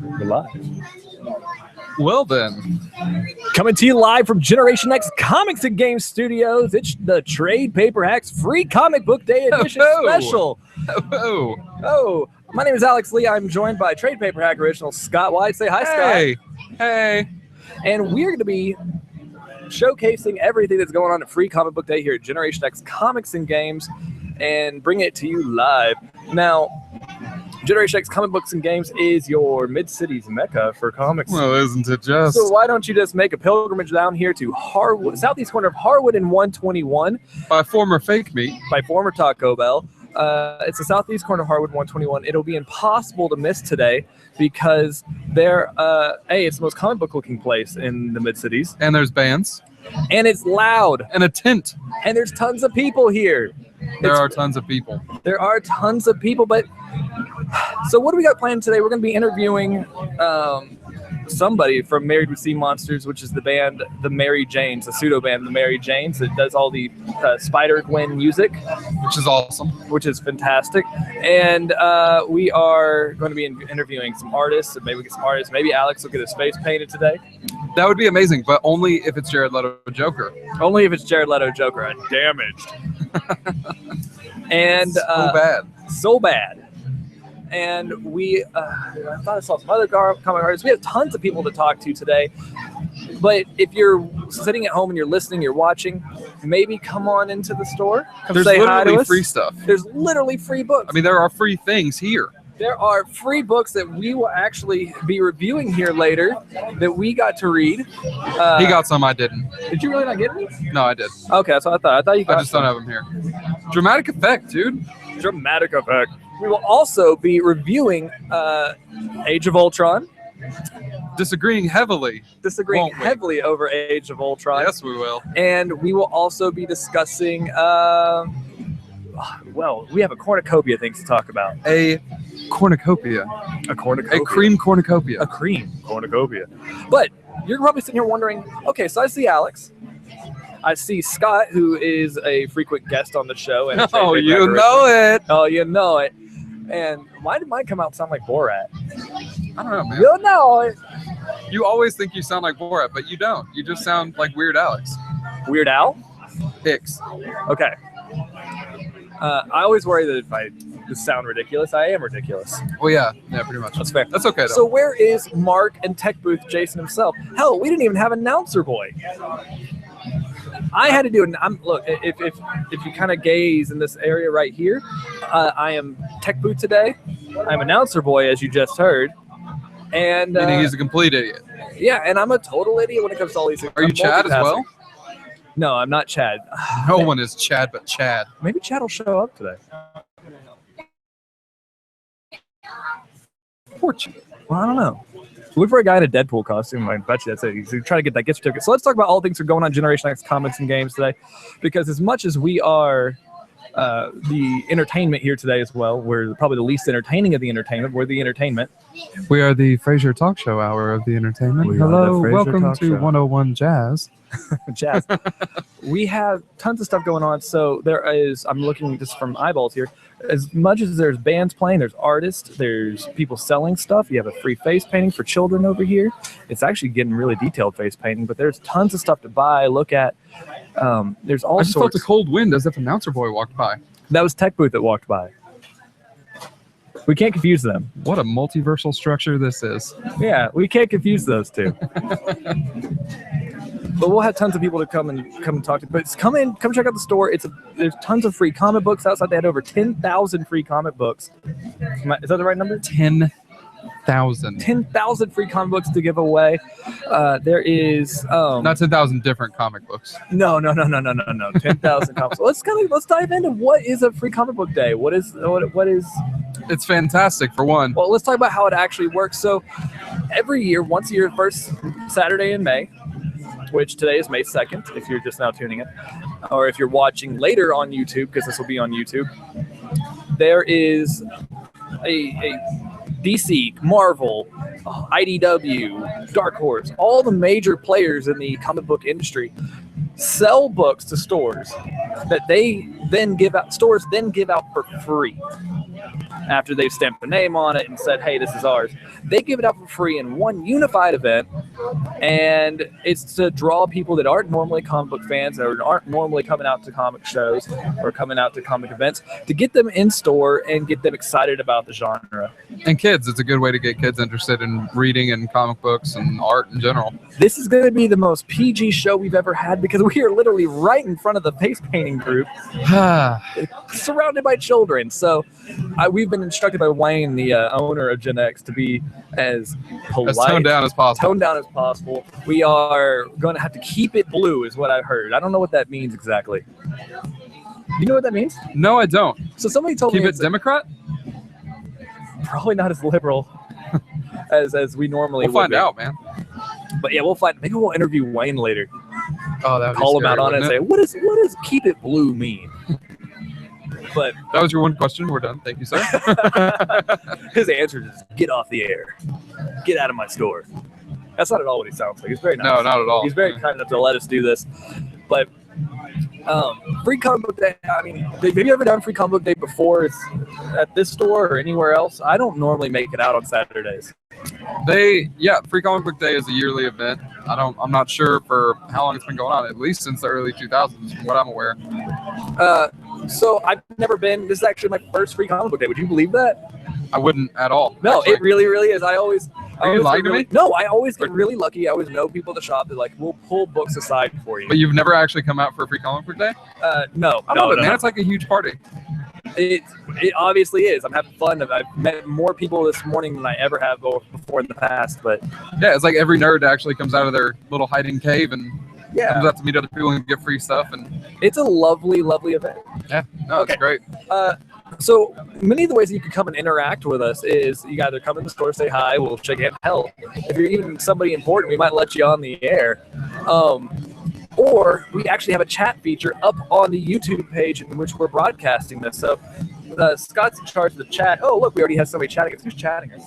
We're live. Well then, coming to you live from Generation X Comics and Games Studios, it's the Trade Paper Hacks Free Comic Book Day Edition Special. Oh, my name is Alex Lee. I'm joined by Trade Paper Hack Original Scott White. Say hi, Scott. Hey. And we're going to be showcasing everything that's going on at Free Comic Book Day here at Generation X Comics and Games and bring it to you live. Now, Generation X Comic Books and Games is your Mid-City's mecca for comics. Well, isn't it just? So why don't you just make a pilgrimage down here to Harwood, southeast corner of Harwood and 121. By former Fake Meat. By former Taco Bell. It's the southeast corner of Harwood 121. It'll be impossible to miss today because it's the most comic book looking place in the Mid-Cities. And there's bands. And it's loud. And a tent. And there's tons of people here. There are tons of people. There are tons of people, but so what do we got planned today? We're going to be interviewing somebody from Married with Sea Monsters, which is the band, the Mary Janes, the pseudo band, the Mary Janes, that does all the Spider-Gwen music. Which is awesome. Which is fantastic. And we are going to be interviewing some artists, and maybe we get some artists. Maybe Alex will get his face painted today. That would be amazing, but only if it's Jared Leto Joker. Only if it's Jared Leto Joker. Damaged. And so bad. And I thought I saw some other comic artists. We have tons of people to talk to today. But if you're sitting at home and you're listening, you're watching, maybe come on into the store. There's literally free stuff. There's literally free books. I mean, there are free things here. There are free books that we will actually be reviewing here later that we got to read. He got some, I didn't. Did you really not get any? No, I did. Okay, that's what I thought. I thought you got I just don't have them here. Dramatic effect, dude. Dramatic effect. We will also be reviewing Age of Ultron. Disagreeing heavily over Age of Ultron. Yes, we will. And we will also be discussing, we have a cornucopia of things to talk about. A cornucopia. A cornucopia. A cream cornucopia. A cream cornucopia. But you're probably sitting here wondering, okay, so I see Alex. I see Scott, who is a frequent guest on the show. And oh, you know it. Oh, you know it. And why did mine come out and sound like Borat? I don't know, man. You know it. You always think you sound like Borat, but you don't. You just sound like Weird Alex. Weird Al? Hicks. Okay. I always worry that if I just sound ridiculous, I am ridiculous. Well, yeah, pretty much. That's fair. That's okay, though. So where is Mark and TechBooth Jason himself? Hell, we didn't even have Announcer Boy. I had to do it. Look, if you kind of gaze in this area right here, I am TechBooth today. I'm Announcer Boy, as you just heard. And meaning he's a complete idiot. Yeah, and I'm a total idiot when it comes to all these things. Are you Chad as well? No, I'm not Chad. No one is Chad but Chad. Maybe Chad will show up today. Poor Chad. Well, I don't know. Look for a guy in a Deadpool costume. I bet you that's it. He's trying to get that gift certificate. So let's talk about all things that are going on Generation X Comics and Games today. Because as much as we are the entertainment here today as well, we're probably the least entertaining of the entertainment. We're the entertainment. We are the Frasier Talk Show hour of the entertainment. Hello, welcome to 101 Jazz. Jazz. We have tons of stuff going on. So there is, I'm looking just from eyeballs here, as much as there's bands playing, there's artists, there's people selling stuff. You have a free face painting for children over here. It's actually getting really detailed face painting, but there's tons of stuff to buy, look at. There's all sorts. I just felt a cold wind as if Announcer Boy walked by. That was TechBooth that walked by. We can't confuse them. What a multiversal structure this is. Yeah, we can't confuse those two. But we'll have tons of people to come and talk to. But come check out the store. There's tons of free comic books outside. They had over 10,000 free comic books. Is that the right number? 10,000. 10,000 free comic books to give away. There is not 10,000 different comic books. No. 10,000 comics. Let's dive into what is a free comic book day. What is? It's fantastic for one. Well, let's talk about how it actually works. So every year, once a year, first Saturday in May, which today is May 2nd, if you're just now tuning in, or if you're watching later on YouTube, because this will be on YouTube, there is a DC, Marvel, IDW, Dark Horse, all the major players in the comic book industry sell books to stores that stores then give out for free. after they've stamped a name on it and said, hey, this is ours. They give it out for free in one unified event, and it's to draw people that aren't normally comic book fans or aren't normally coming out to comic shows or coming out to comic events, to get them in store and get them excited about the genre. And kids, it's a good way to get kids interested in reading and comic books and art in general. This is going to be the most PG show we've ever had because we are literally right in front of the face painting group, surrounded by children. So we've been instructed by Wayne, the owner of Gen X, to be as polite, as toned down as possible. We are going to have to keep it blue, is what I heard. I don't know what that means exactly. Do you know what that means? No, I don't. So somebody told me keep it Democrat. Probably not as liberal as we normally would. We'll find out, man. But yeah, we'll find. Maybe we'll interview Wayne later. Oh, that would call be him scary, out on it and say, what does keep it blue mean? But that was your one question. We're done. Thank you, sir. His answer is get off the air. Get out of my store. That's not at all what he sounds like. He's very nice. No, not at all. He's very kind enough to let us do this. But free comic book day, I mean, have you ever done free comic book day before? It's at this store or anywhere else? I don't normally make it out on Saturdays. Free comic book day is a yearly event. I'm not sure for how long it's been going on, at least since the early 2000s, from what I'm aware. So I've never been. This is actually my first free comic book day. Would you believe that? I wouldn't at all. No, actually. It really, really is. Are you lying to me? No, I always get really lucky. I always know people at the shop that will pull books aside for you. But you've never actually come out for a free comic book day? No. I love it, man. It's like a huge party. It obviously is. I'm having fun. I've met more people this morning than I ever have before in the past. But yeah, it's like every nerd actually comes out of their little hiding cave and comes out to meet other people and get free stuff. And it's a lovely, lovely event. Yeah, no, it's great. So many of the ways that you can come and interact with us is you either come in the store, say hi, we'll shake hands. Hell, if you're even somebody important, we might let you on the air. Or we actually have a chat feature up on the YouTube page in which we're broadcasting this. So Scott's in charge of the chat. Oh, look, we already have somebody chatting. Who's chatting us?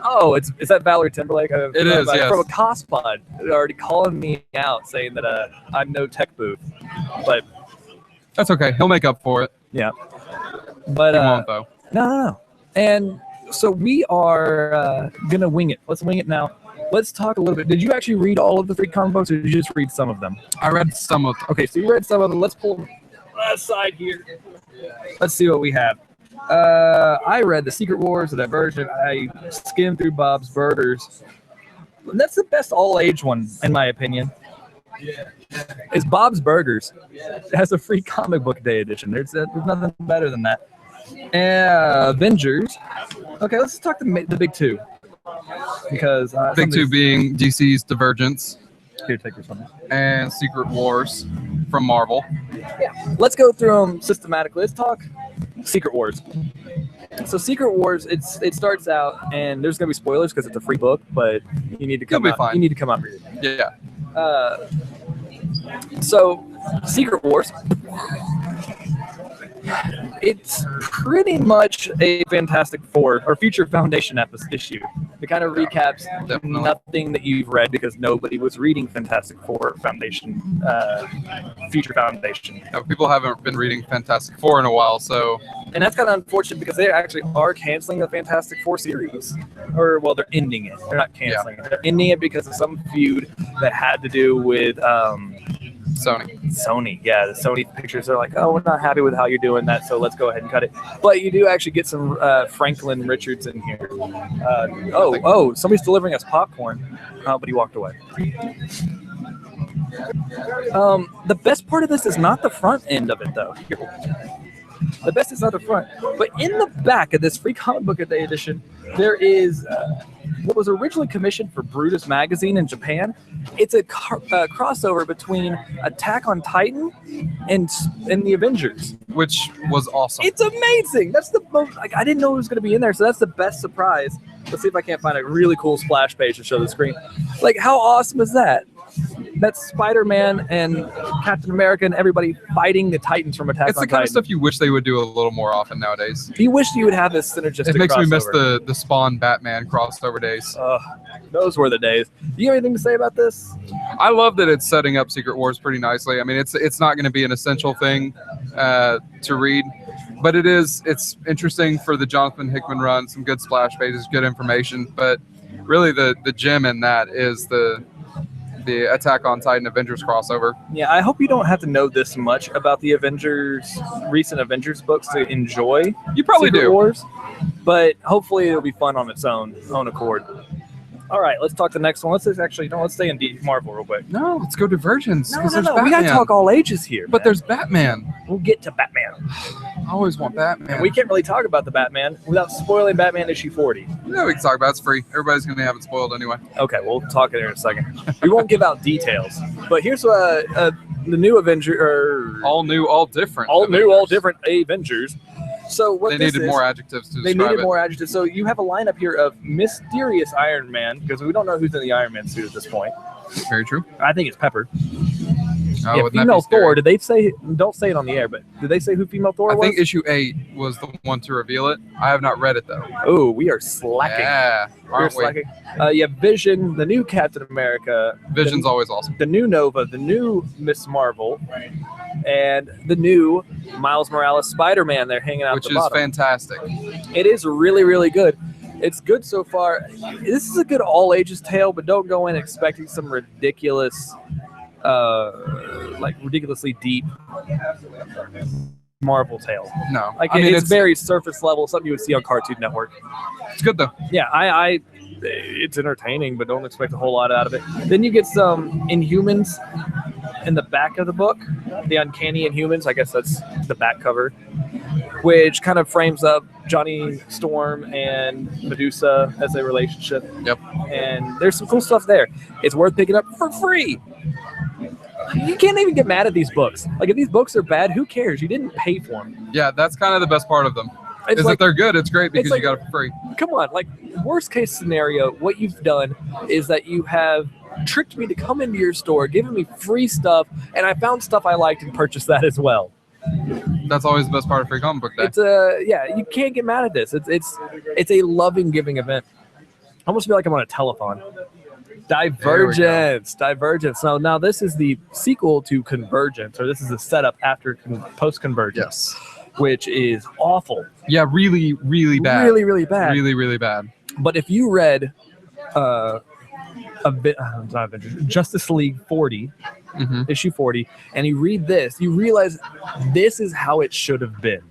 Oh, is that Valerie Timberlake? It is, yes. From a Cospod. They're already calling me out saying that I'm no TechBooth. But that's okay. He'll make up for it. Yeah. But he won't, though. No. And so we are going to wing it. Let's wing it now. Let's talk a little bit. Did you actually read all of the free comic books, or did you just read some of them? I read some of them. Okay, so you read some of them. Let's pull them aside here. Let's see what we have. I read The Secret Wars, The Divergent. I skimmed through Bob's Burgers. That's the best all-age one, in my opinion. It's Bob's Burgers. It has a free comic book day edition. There's nothing better than that. Avengers. Okay, let's talk the big two. Because big two being DC's Divergence. Here, take this one. And Secret Wars from Marvel. Yeah. Let's go through them systematically. Let's talk Secret Wars. So Secret Wars, it starts out, and there's gonna be spoilers because it's a free book, but you need to come out. Fine. You need to come out and read it. Yeah. So Secret Wars. It's pretty much a Fantastic Four or Future Foundation issue. It kind of recaps nothing that you've read because nobody was reading Fantastic Four Foundation, Future Foundation. No, people haven't been reading Fantastic Four in a while, so. And that's kind of unfortunate because they actually are canceling the Fantastic Four series. Or, well, they're ending it. They're not canceling it. They're ending it because of some feud that had to do with Sony, yeah. The Sony pictures are like, oh, we're not happy with how you're doing that, so let's go ahead and cut it. But you do actually get some Franklin Richards in here. Somebody's delivering us popcorn, but he walked away. The best part of this is not the front end of it, though. The best is not the front. But in the back of this free comic book day edition, there is what was originally commissioned for Brutus magazine in Japan. It's a crossover between Attack on Titan and the Avengers, which was awesome. It's amazing. That's the most. I didn't know it was going to be in there, so that's the best surprise. Let's see if I can't find a really cool splash page to show the screen. Like, how awesome is that? That's Spider-Man and Captain America and everybody fighting the Titans from Attack on Titan. It's the kind of stuff you wish they would do a little more often nowadays. You wish you would have this synergistic. It makes crossover. me miss the Spawn Batman crossover days. Those were the days. Do you have anything to say about this? I love that it's setting up Secret Wars pretty nicely. I mean, it's not going to be an essential thing to read, But it's interesting for the Jonathan Hickman run, some good splash pages, good information. But really the gem in that is the Attack on Titan Avengers crossover. Yeah, I hope you don't have to know this much about the recent Avengers books to enjoy. You probably Secret do. Wars, but hopefully it'll be fun on its own accord. All right, let's talk the next one. Let's stay in Marvel real quick. No, let's go Divergence. No, Batman. we gotta talk all ages here. But man. there's Batman. We'll get to Batman. I always want Batman. And we can't really talk about the Batman without spoiling Batman issue 40. Yeah, we can talk about it. It's free. Everybody's going to have it spoiled anyway. Okay, we'll talk in there in a second. We won't give out details. But here's the new Avenger. All new, all different. All Avengers. new, all different Avengers. So what they needed more adjectives to describe it. More adjectives. So you have a lineup here of mysterious Iron Man, because we don't know who's in the Iron Man suit at this point. Very true. I think it's Pepper. Oh, yeah, wouldn't that female be scary? Thor. Did they say? Don't say it on the air, but did they say who female Thor was? I think issue 8 was the one to reveal it. I have not read it though. Oh, we are slacking. Yeah, aren't we? Slacking. You have Vision, the new Captain America. Vision's always awesome. The new Nova, the new Miss Marvel, and the new Miles Morales Spider-Man. They're hanging out Which at the is bottom. fantastic. It is really, really good. It's good so far. This is a good all ages tale, but don't go in expecting some ridiculous, ridiculously deep Marvel tale. No, Like I mean it's very surface level, something you would see on Cartoon Network. It's good though. Yeah, it's entertaining, but don't expect a whole lot out of it. Then you get some Inhumans in the back of the book, the Uncanny Inhumans. I guess that's the back cover, which kind of frames up Johnny Storm and Medusa as a relationship. Yep. And there's some cool stuff there. It's worth picking up for free. You can't even get mad at these books. Like, if these books are bad, who cares? You didn't pay for them. Yeah, that's kind of the best part of them. It's Is like, that they're good. It's great because like- you got it for free. come on, like, worst case scenario, what you've done is that you have tricked me to come into your store, giving me free stuff, and I found stuff I liked and purchased that as well. That's always the best part of Free Comic Book Day. It's you can't get mad at this. It's a loving, giving event. I almost feel like I'm on a telethon. Divergence. Now this is the sequel to Convergence, or this is the setup after post-Convergence. Yes. Which is awful. Yeah, really, really bad. Really, really bad. Really, really bad. But if you read Justice League 40, issue 40, and you read this, you realize this is how it should have been.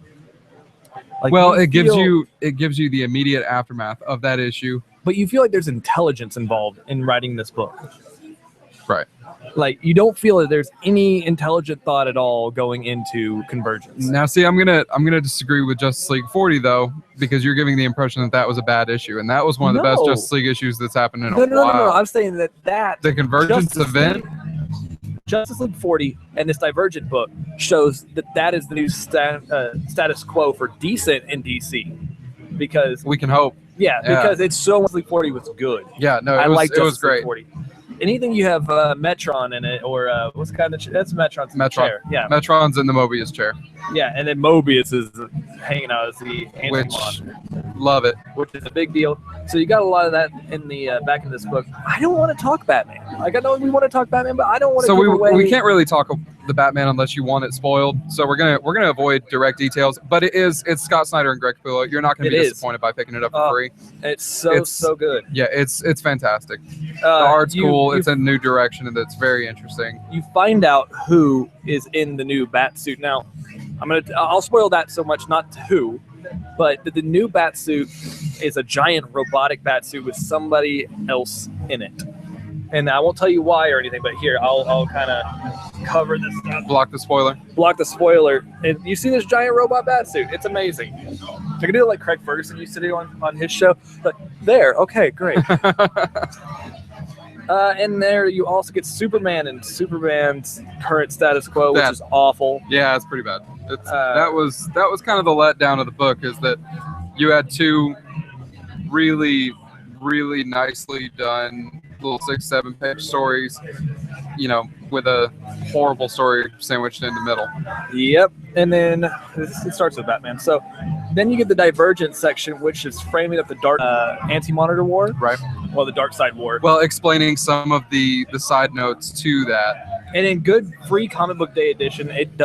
Like, Well, it gives you the immediate aftermath of that issue. but you feel like there's intelligence involved in writing this book. Right. Like, you don't feel that there's any intelligent thought at all going into Convergence. Now, see, I'm gonna disagree with Justice League 40 though, because you're giving the impression that that was a bad issue, and that was one of the best No. Justice League issues that's happened in a No. while. I'm saying that The Convergence Justice event. Justice League 40 and this Divergent book shows that is the new status quo for decent in DC, because We can hope. because it's so much. League 40 was good. Yeah, no, I like it was Justice League great. 40. Anything you have Metron in it, or what's kind of that's Metron's in the Metron. chair. Yeah, Metron's in the Mobius chair. yeah, and then Mobius is hanging out as the anti-monster, Love it. which is a big deal. So you got a lot of that in the back of this book. I don't want to talk Batman. Like, I know we want to talk Batman, but I don't want to So give away. we can't really talk the Batman unless you want it spoiled. So we're gonna avoid direct details. But it's Scott Snyder and Greg Capullo. You're not gonna be It is. disappointed by picking it up for free. It's so good. Yeah, it's fantastic. The art's cool. It's a new direction, and it's very interesting. You find out who is in the new bat suit. Now, I'll spoil that so much, not who, but the new bat suit is a giant robotic bat suit with somebody else in it. And I won't tell you why or anything, but here, I'll kind of cover this stuff. Block the spoiler. Block the spoiler. And you see this giant robot bat suit. It's amazing. I can do it like Craig Ferguson used to do on his show. Like, there, okay, great. And there you also get Superman and Superman's current status quo, which is awful. Yeah, it's pretty bad. That was kind of the letdown of the book, is that you had two really, really nicely done little 6-7 page stories, with a horrible story sandwiched in the middle. Yep. And then it starts with Batman. So then you get the Divergent section, which is framing up the dark anti-monitor war. Right. Well, the Dark Side War. Well, explaining some of the side notes to that. And in good free comic book day edition, it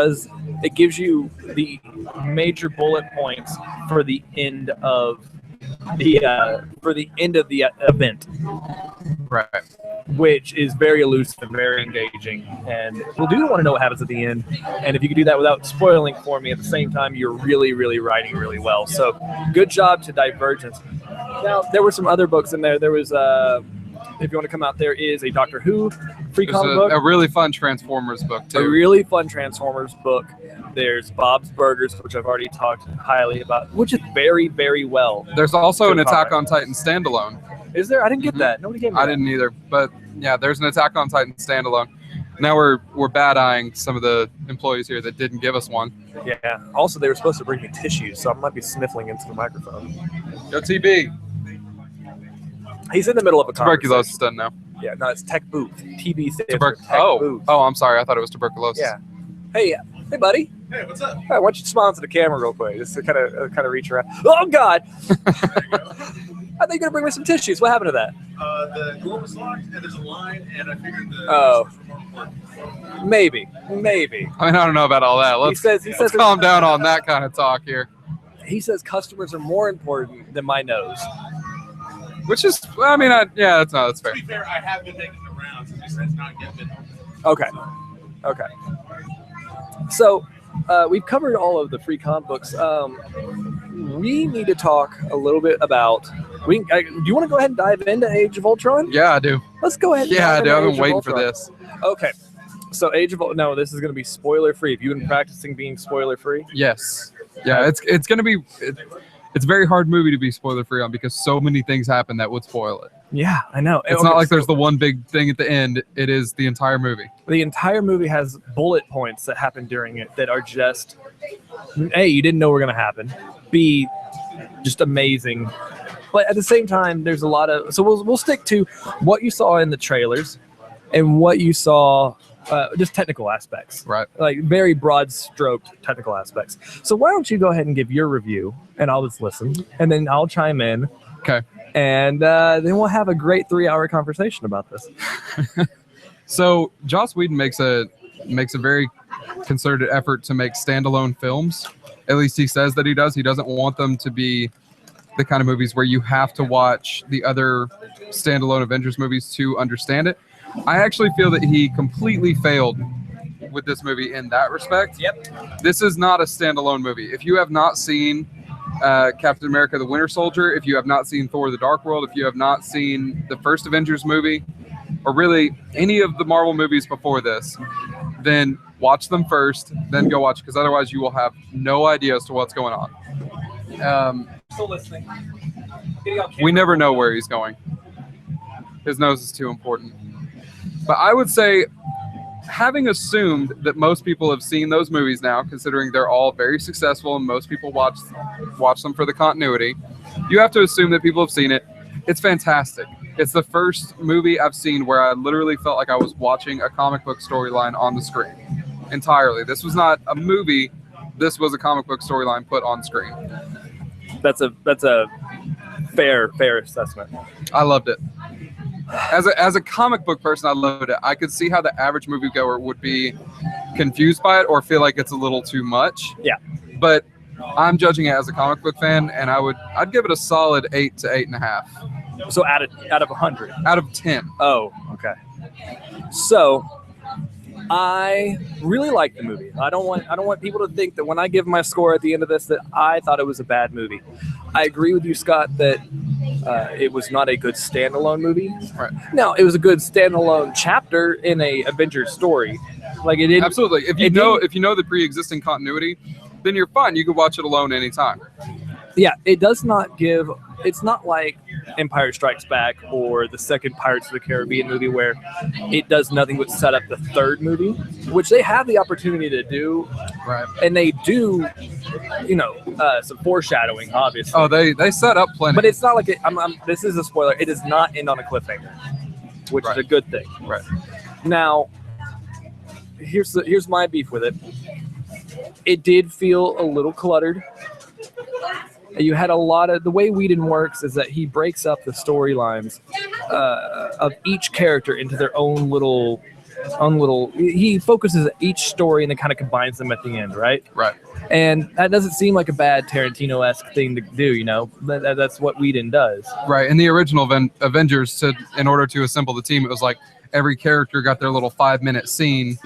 gives you the major bullet points for the end of the event, Right. which is very elusive, very engaging, and people do want to know what happens at the end. And if you can do that without spoiling for me at the same time, you're really, really writing really well. So good job to Divergence. Now, there were some other books in there. There was, if you want to come out, there is a Doctor Who free comic book. A really fun Transformers book, too. A really fun Transformers book. There's Bob's Burgers, which I've already talked highly about, which is very, very well. There's also an Attack on Titan standalone. Is there? I didn't get that. Nobody gave me that. I didn't either. But yeah, there's an Attack on Titan standalone. Now we're bad-eyeing some of the employees here that didn't give us one. Yeah. Also, they were supposed to bring me tissues, so I might be sniffling into the microphone. Yo, TB. He's in the middle of a Tuberculosis done now. Yeah, no, it's TechBooth. TB stands for TechBooth. Oh, I'm sorry. I thought it was tuberculosis. Yeah. Hey, buddy. Hey, what's up? All right, why don't you smile into the camera real quick, just to kind of reach around. Oh God! There you go. I think you're gonna bring me some tissues. What happened to that? The door was locked, and there's a line, and I figured the. Oh. Maybe. I mean, I don't know about all that. Let's calm down on that kind of talk here. He says customers are more important than my nose. Which is, I mean, that's fair. To be fair, I have been making the rounds. It just has not yet been. Okay. So, we've covered all of the free comic books. We need to talk a little bit about. Do you want to go ahead and dive into Age of Ultron? Yeah, I do. Let's go ahead. Yeah, I do. I've been waiting for this. Okay. So Age of Ultron. No, this is going to be spoiler free. Have you been practicing being spoiler free? Yes. Yeah, it's going to be. It's a very hard movie to be spoiler free on because so many things happen that would spoil it. Yeah, I know. It's not like there's the one big thing at the end. It is the entire movie. The entire movie has bullet points that happen during it that are just, A, you didn't know were going to happen. B, just amazing. But at the same time, there's a lot of... So we'll stick to what you saw in the trailers and what you saw... just technical aspects, right? Like very broad-stroked technical aspects. So why don't you go ahead and give your review, and I'll just listen, and then I'll chime in. Okay. And then we'll have a great 3-hour conversation about this. So Joss Whedon makes a very concerted effort to make standalone films. At least he says that he does. He doesn't want them to be the kind of movies where you have to watch the other standalone Avengers movies to understand it. I actually feel that he completely failed with this movie in that respect. Yep. This is not a standalone movie. If you have not seen Captain America the Winter Soldier, if you have not seen Thor the Dark World, if you have not seen the first Avengers movie, or really any of the Marvel movies before this, then watch them first, then go watch, because otherwise you will have no idea as to what's going on. Still listening. We never know where he's going. His nose is too important. But I would say, having assumed that most people have seen those movies now, considering they're all very successful and most people watch them for the continuity, you have to assume that people have seen it. It's fantastic. It's the first movie I've seen where I literally felt like I was watching a comic book storyline on the screen entirely. This was not a movie. This was a comic book storyline put on screen. That's a fair assessment. I loved it. As a comic book person, I loved it. I could see how the average moviegoer would be confused by it or feel like it's a little too much. Yeah. But I'm judging it as a comic book fan, and I'd give it a solid 8 to 8.5. So out of 100. Out of 10. Oh, okay. So I really like the movie. I don't want people to think that when I give my score at the end of this that I thought it was a bad movie. I agree with you, Scott, that it was not a good standalone movie. Right. No, it was a good standalone chapter in a Avengers story. Like it didn't. Absolutely. If you know the pre-existing continuity, then you're fine. You can watch it alone anytime. Yeah, it does not give. It's not like Empire Strikes Back or the second Pirates of the Caribbean movie where it does nothing but set up the third movie, which they have the opportunity to do. Right. And they do, some foreshadowing, obviously. Oh, they set up plenty. But it's not like this is a spoiler. It does not end on a cliffhanger, which is a good thing. Right. Now, here's my beef with it. It did feel a little cluttered. You had a lot of... The way Whedon works is that he breaks up the storylines of each character into their own little he focuses each story and then kind of combines them at the end, right? Right. And that doesn't seem like a bad Tarantino-esque thing to do, you know. That's what Whedon does. Right. In the original Avengers, in order to assemble the team, it was like every character got their little 5-minute scene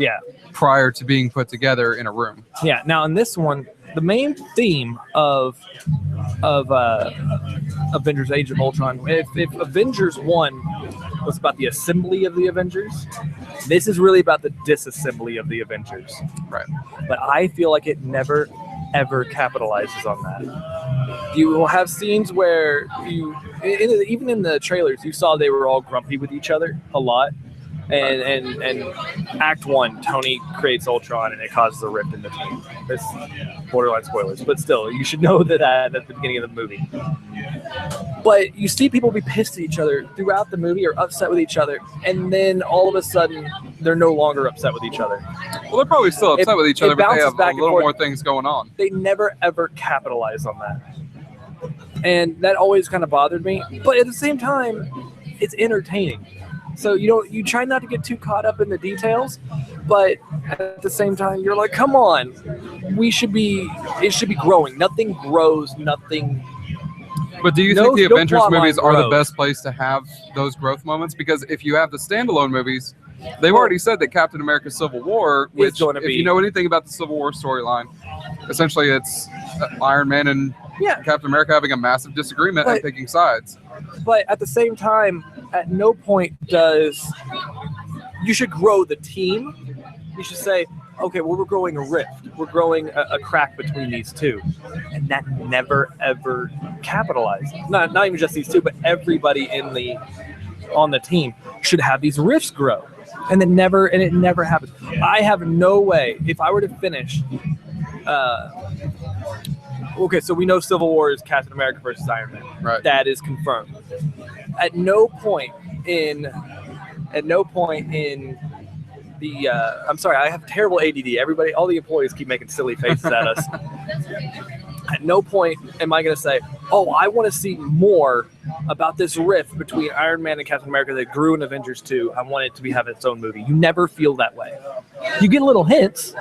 prior to being put together in a room. Yeah. Now in this one, the main theme of Avengers: Age of Ultron, if Avengers 1 was about the assembly of the Avengers, this is really about the disassembly of the Avengers. Right. But I feel like it never ever capitalizes on that. You will have scenes where even in the trailers, you saw they were all grumpy with each other a lot. And Act 1, Tony creates Ultron and it causes a rift in the team. It's borderline spoilers, but still, you should know that at the beginning of the movie. But you see people be pissed at each other throughout the movie or upset with each other, and then all of a sudden, they're no longer upset with each other. Well, they're probably still upset with each other, but they have a little more things going on. They never, ever capitalize on that. And that always kind of bothered me. But at the same time, it's entertaining. So you try not to get too caught up in the details, but at the same time, you're like, come on, it should be growing. Nothing grows, nothing. But do you think the Avengers movies are the best place to have those growth moments? Because if you have the standalone movies, they've already said that Captain America Civil War, which, if you know anything about the Civil War storyline, essentially it's Iron Man and Captain America having a massive disagreement and picking sides. But at the same time, at no point you should grow the team. You should say, okay, well, we're growing a rift. We're growing a crack between these two. And that never, ever capitalizes. Not even just these two, but everybody on the team should have these rifts grow. And it never happens. I have no way, if I were to finish, okay, so we know Civil War is Captain America versus Iron Man. Right. That is confirmed. At no point in the I'm sorry, I have terrible ADD. All the employees keep making silly faces at us. At no point am I going to say, oh, I want to see more about this rift between Iron Man and Captain America that grew in Avengers 2. I want it to have its own movie. You never feel that way. You get little hints,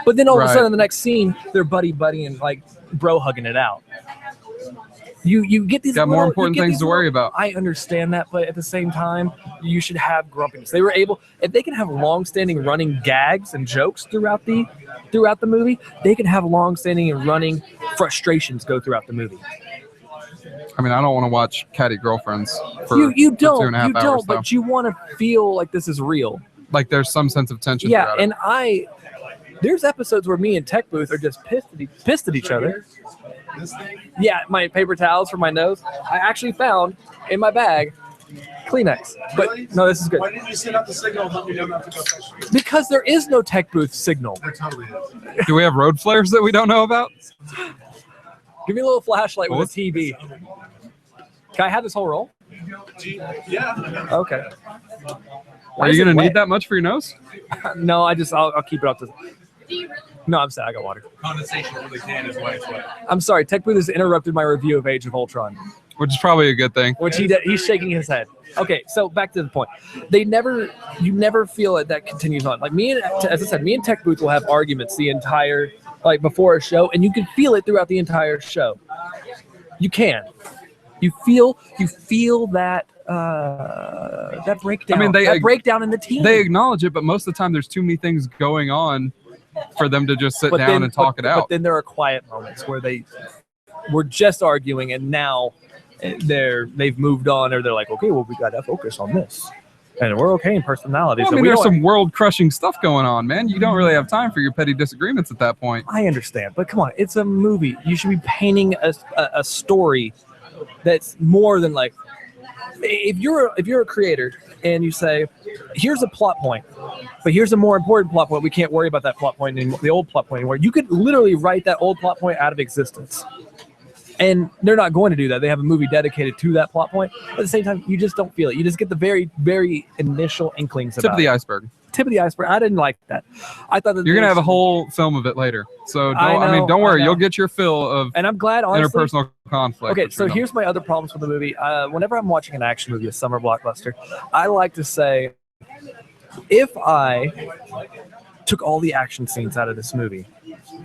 but then all of a sudden in the next scene, they're buddy and like bro hugging it out. You get these more important things to worry about. I understand that, but at the same time, you should have grumpiness. They were able, if they can have long-standing running gags and jokes throughout the movie, they can have long-standing and running frustrations go throughout the movie. I mean, I don't want to watch catty girlfriends for you don't, 2.5 hours. But you want to feel like this is real. Like there's some sense of tension. Yeah, and there's episodes where me and TechBooth are just pissed at each other. Yeah, my paper towels for my nose. I actually found in my bag Kleenex. But no, this is good. Why didn't you set up the signal and let me know not to go fetch? Because there is no TechBooth signal. There totally is. Do we have road flares that we don't know about? Give me a little flashlight with a TV. Can I have this whole roll? Yeah. Okay. Are you going to need that much for your nose? No, I'll keep it up to. No, I'm sad. I got water. Condensation really can is why it's wet. I'm sorry. TechBooth has interrupted my review of Age of Ultron. Which is probably a good thing. Which he's shaking his head. Okay, so back to the point. You never feel that continues on. Like as I said, me and TechBooth will have arguments the entire, like before a show, and you can feel it throughout the entire show. You can. You feel that that breakdown. I mean, that breakdown in the team. They acknowledge it, but most of the time there's too many things going on for them to just sit down and talk it out. But then there are quiet moments where we're just arguing, and now they've moved on, or they're like, okay, well, we got to focus on this, and we're okay in personality. Well, I mean, there's some world-crushing stuff going on, man. You don't really have time for your petty disagreements at that point. I understand, but come on, it's a movie. You should be painting a story that's more than like. If you're a creator and you say, here's a plot point, but here's a more important plot point, we can't worry about that plot point anymore, the old plot point anymore. You could literally write that old plot point out of existence. And they're not going to do that. They have a movie dedicated to that plot point. But at the same time, you just don't feel it. You just get the very, very initial inklings about it. Tip of the iceberg. Tip of the iceberg. I didn't like that. I thought that you're gonna have a whole film of it later. So don't worry. You'll get your fill of. And I'm glad, honestly, interpersonal conflict. Okay, so here's my other problems with the movie. Whenever I'm watching an action movie, a summer blockbuster, I like to say, If I took all the action scenes out of this movie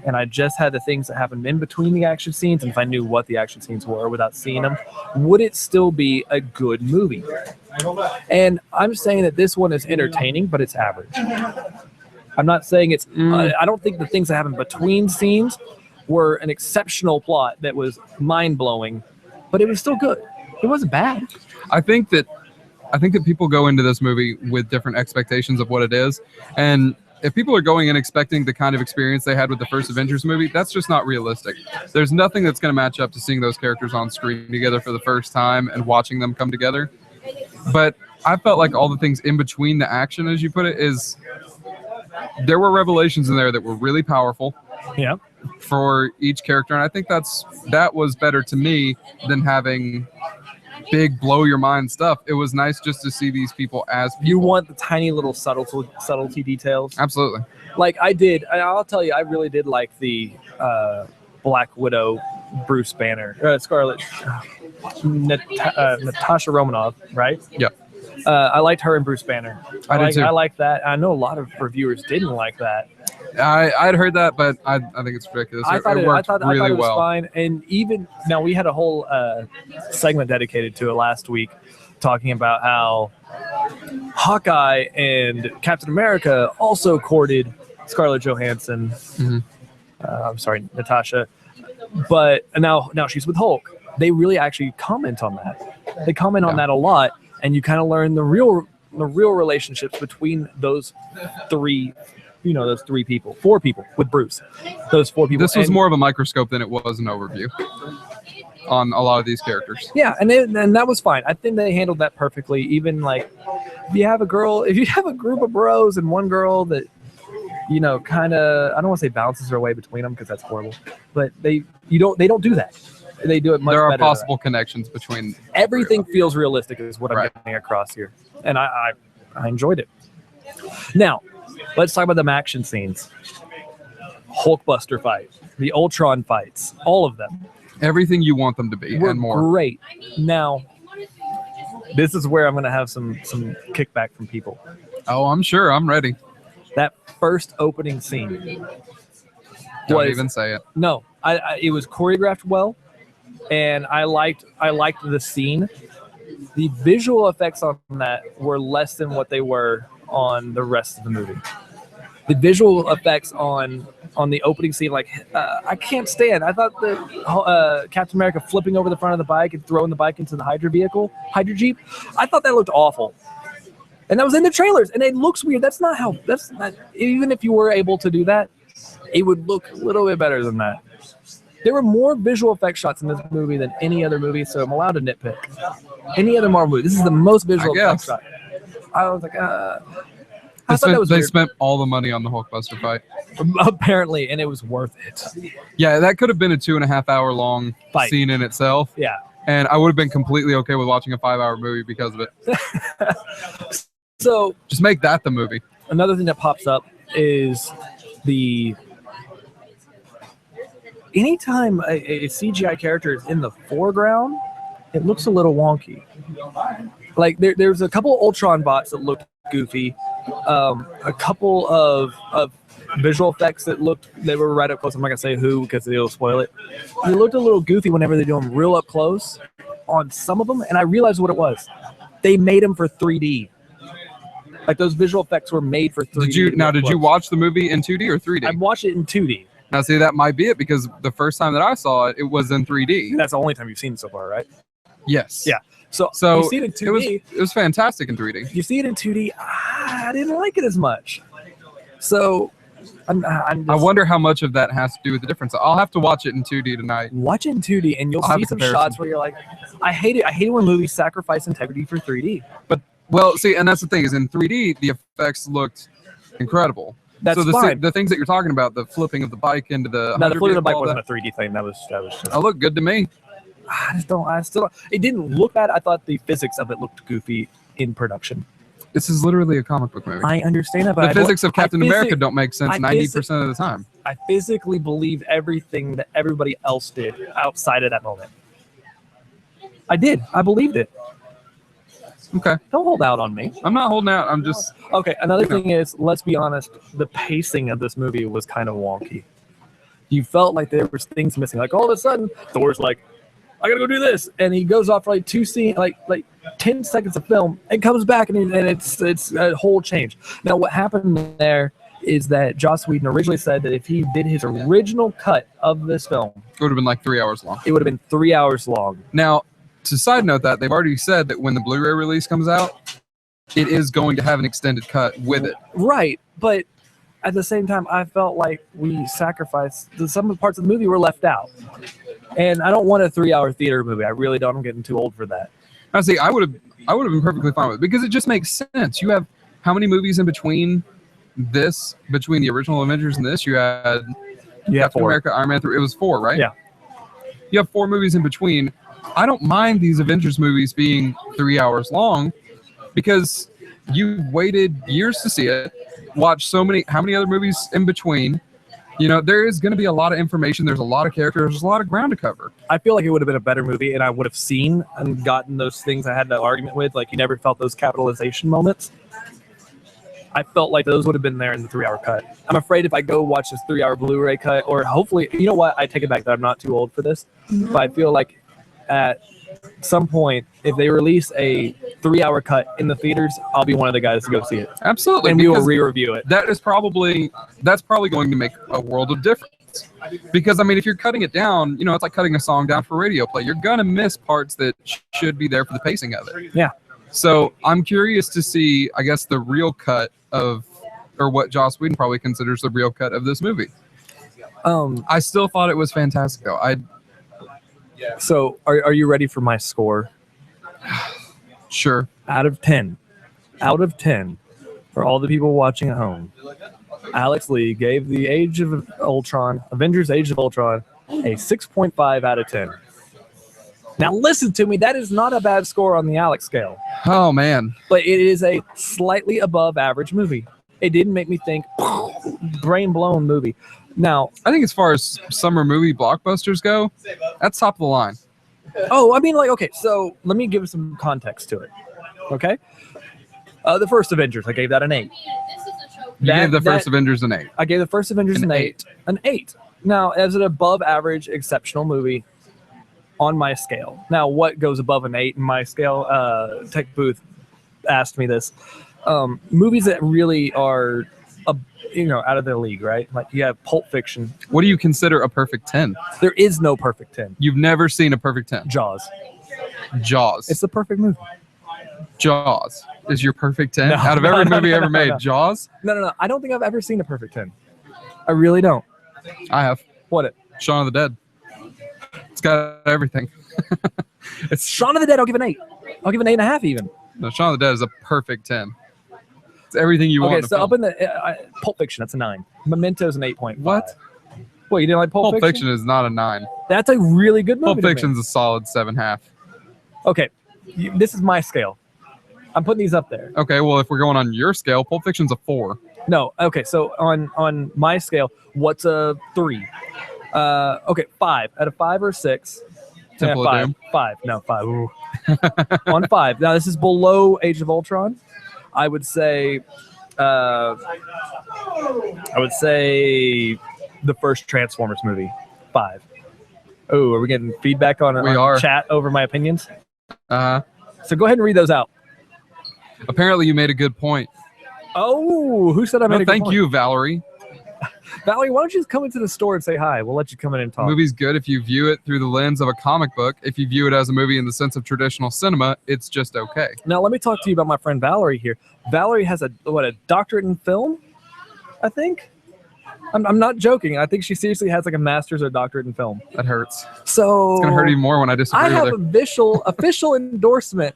and I just had the things that happened in between the action scenes, and if I knew what the action scenes were without seeing them, would it still be a good movie? And I'm saying that this one is entertaining, but it's average. I'm not saying it's I don't think the things that happened between scenes were an exceptional plot that was mind-blowing, but it was still good. It wasn't bad. I think that people go into this movie with different expectations of what it is, and if people are going in expecting the kind of experience they had with the first Avengers movie, that's just not realistic. There's nothing that's going to match up to seeing those characters on screen together for the first time and watching them come together. But I felt like all the things in between the action, as you put it, is there were revelations in there that were really powerful. Yeah. For each character, and I think that was better to me than having big blow your mind stuff. It was nice just to see these people as people. You want the tiny little subtlety details. Absolutely. Like I'll tell you, I really did like the Black Widow Bruce Banner, Scarlet Natasha Romanoff, right? Yeah. I liked her and Bruce Banner. I did too. I like that. I know a lot of reviewers didn't like that. I'd heard that, but I think it's ridiculous. It worked really it was well. fine. And even now, we had a whole segment dedicated to it last week, talking about how Hawkeye and Captain America also courted Scarlett Johansson. Mm-hmm. I'm sorry, Natasha. But now she's with Hulk. They really actually comment on that. They comment on that a lot, and you kind of learn the real relationships between those three. Those four people with Bruce. Those four people. This was more of a microscope than it was an overview on a lot of these characters. Yeah, and that was fine. I think they handled that perfectly. Even like, if you have a group of bros and one girl that, kind of, I don't want to say bounces her way between them because that's horrible, but they don't do that. They do it much better. There are possible connections between everything. Feels realistic is what I'm getting across here, and I enjoyed it. Now, let's talk about the action scenes. Hulkbuster fight, the Ultron fights, all of them. Everything you want them to be and more. Great. Now, this is where I'm going to have some kickback from people. Oh, I'm sure. I'm ready. That first opening scene. Don't even say it. No, it was choreographed well, and I liked the scene. The visual effects on that were less than what they were on the rest of the movie. The visual effects on the opening scene, I can't stand. I thought the Captain America flipping over the front of the bike and throwing the bike into the Hydra Jeep. I thought that looked awful, and that was in the trailers, and it looks weird. That's not even if you were able to do that, it would look a little bit better than that. There were more visual effects shots in this movie than any other movie, so I'm allowed to nitpick. Any other Marvel movie, this is the most visual effects shot. I was like, they spent all the money on the Hulkbuster fight. Apparently, and it was worth it. Yeah, that could have been a 2.5 hour long scene in itself. Yeah. And I would have been completely okay with watching a 5-hour movie because of it. So just make that the movie. Another thing that pops up is anytime a CGI character is in the foreground, it looks a little wonky. Like there's a couple Ultron bots that looked goofy, a couple of visual effects that were right up close. I'm not gonna say who because it'll spoil it. They looked a little goofy whenever they do them real up close on some of them, and I realized what it was. They made them for 3D. Like those visual effects were made for 3D. Did you watch the movie in 2D or 3D? I watched it in 2D. Now, see, that might be it because the first time that I saw it, it was in 3D. That's the only time you've seen it so far, right? Yes. Yeah. So you see it in 2D. It was fantastic in 3D. You see it in 2D. I didn't like it as much. So I wonder how much of that has to do with the difference. I'll have to watch it in 2D tonight. Watch it in 2D, and you'll see some shots where you're like, I hate it. I hate it when movies sacrifice integrity for 3D. Well, see, and that's the thing is in 3D, the effects looked incredible. That's fine. The things that you're talking about, the flipping of the bike into the... No, the flipping of the bike wasn't a 3D thing. That was just... That looked good to me. I still don't. It didn't look bad. I thought the physics of it looked goofy in production. This is literally a comic book movie. I understand that, but the physics of Captain America don't make sense 90% of the time. I physically believe everything that everybody else did outside of that moment. I did. I believed it. Okay. Don't hold out on me. I'm not holding out. I'm just Okay, another thing is, let's be honest, the pacing of this movie was kind of wonky. You felt like there was things missing. Like all of a sudden, Thor's like, I gotta go do this, and he goes off for like 2 scenes, like 10 seconds of film, and comes back, and it's a whole change. Now, what happened there is that Joss Whedon originally said that if he did his original cut of this film, it would have been like 3 hours long. it would have been 3 hours long. Now, to side note that, they've already said that when the Blu-ray release comes out, it is going to have an extended cut with it. Right, but at the same time, I felt like we sacrificed some of the parts of the movie were left out. And I don't want a 3-hour theater movie. I really don't. I'm getting too old for that. Honestly, I would have been perfectly fine with it because it just makes sense. You have how many movies in between the original Avengers and this? You had Captain 4. America, Iron Man 3. It was 4, right? Yeah. You have 4 movies in between. I don't mind these Avengers movies being 3 hours long because you've waited years to see it, watched how many other movies in between. You know, there is going to be a lot of information. There's a lot of characters. There's a lot of ground to cover. I feel like it would have been a better movie, and I would have seen and gotten those things I had that argument with. Like, you never felt those capitalization moments. I felt like those would have been there in the 3-hour cut. I'm afraid if I go watch this 3-hour Blu-ray cut, or hopefully, you know what? I take it back that I'm not too old for this. But I feel like at some point, if they release a 3-hour cut in the theaters, I'll be one of the guys to go see it. Absolutely. And we will re-review it. That's probably going to make a world of difference. Because, I mean, if you're cutting it down, you know, it's like cutting a song down for radio play. You're going to miss parts that should be there for the pacing of it. Yeah. So I'm curious to see, I guess, the real cut of, or what Joss Whedon probably considers the real cut of this movie. I still thought it was fantastic, though. So are you ready for my score? Sure. Out of 10, for all the people watching at home, Alex Lee gave the Age of Ultron, Avengers Age of Ultron, a 6.5 out of 10. Now listen to me, that is not a bad score on the Alex scale. Oh, man. But it is a slightly above average movie. It didn't make me think, brain blown movie. Now, I think as far as summer movie blockbusters go, that's top of the line. Oh, I mean, like, okay, so let me give some context to it. Okay? The first Avengers, I gave that an 8. You gave the first Avengers an 8. I gave the first Avengers an 8. An 8. Now, as an above average, exceptional movie on my scale. Now, what goes above an 8 in my scale? TechBooth asked me this. Movies that really are, out of their league, right? Like, you have Pulp Fiction. What do you consider a perfect 10? There is no perfect 10. You've never seen a perfect 10? Jaws. Jaws. It's the perfect movie. Jaws is your perfect 10 No, out of every movie ever made. Jaws? No. I don't think I've ever seen a perfect 10. I really don't. I have. What? Shaun of the Dead. It's got everything. It's Shaun of the Dead. I'll give an 8. I'll give an 8.5 even. No, Shaun of the Dead is a perfect 10. It's everything you want. Okay, so up in the Pulp Fiction, that's a 9. Memento's an 8.5. What? What, you didn't like Pulp Fiction? Pulp Fiction is not a 9. That's a really good movie. Pulp Fiction's a solid 7.5. Okay, this is my scale. I'm putting these up there. Okay, well, if we're going on your scale, Pulp Fiction's a 4. No, okay, so on my scale, what's a 3? Okay, 5. Out of 5 or 6? Temple of Doom. 5. No, 5. Ooh. On 5. Now, this is below Age of Ultron. I would say the first Transformers movie. 5. Oh, are we getting feedback on chat over my opinions? So go ahead and read those out. Apparently you made a good point. Oh, who said I made a good point? Thank you, Valerie. Valerie, why don't you just come into the store and say hi? We'll let you come in and talk. The movie's good if you view it through the lens of a comic book. If you view it as a movie in the sense of traditional cinema, it's just okay. Now, let me talk to you about my friend Valerie here. Valerie has a doctorate in film, I think? I'm not joking. I think she seriously has like a master's or doctorate in film. That hurts. So it's going to hurt even more when I disagree with her. I have official endorsement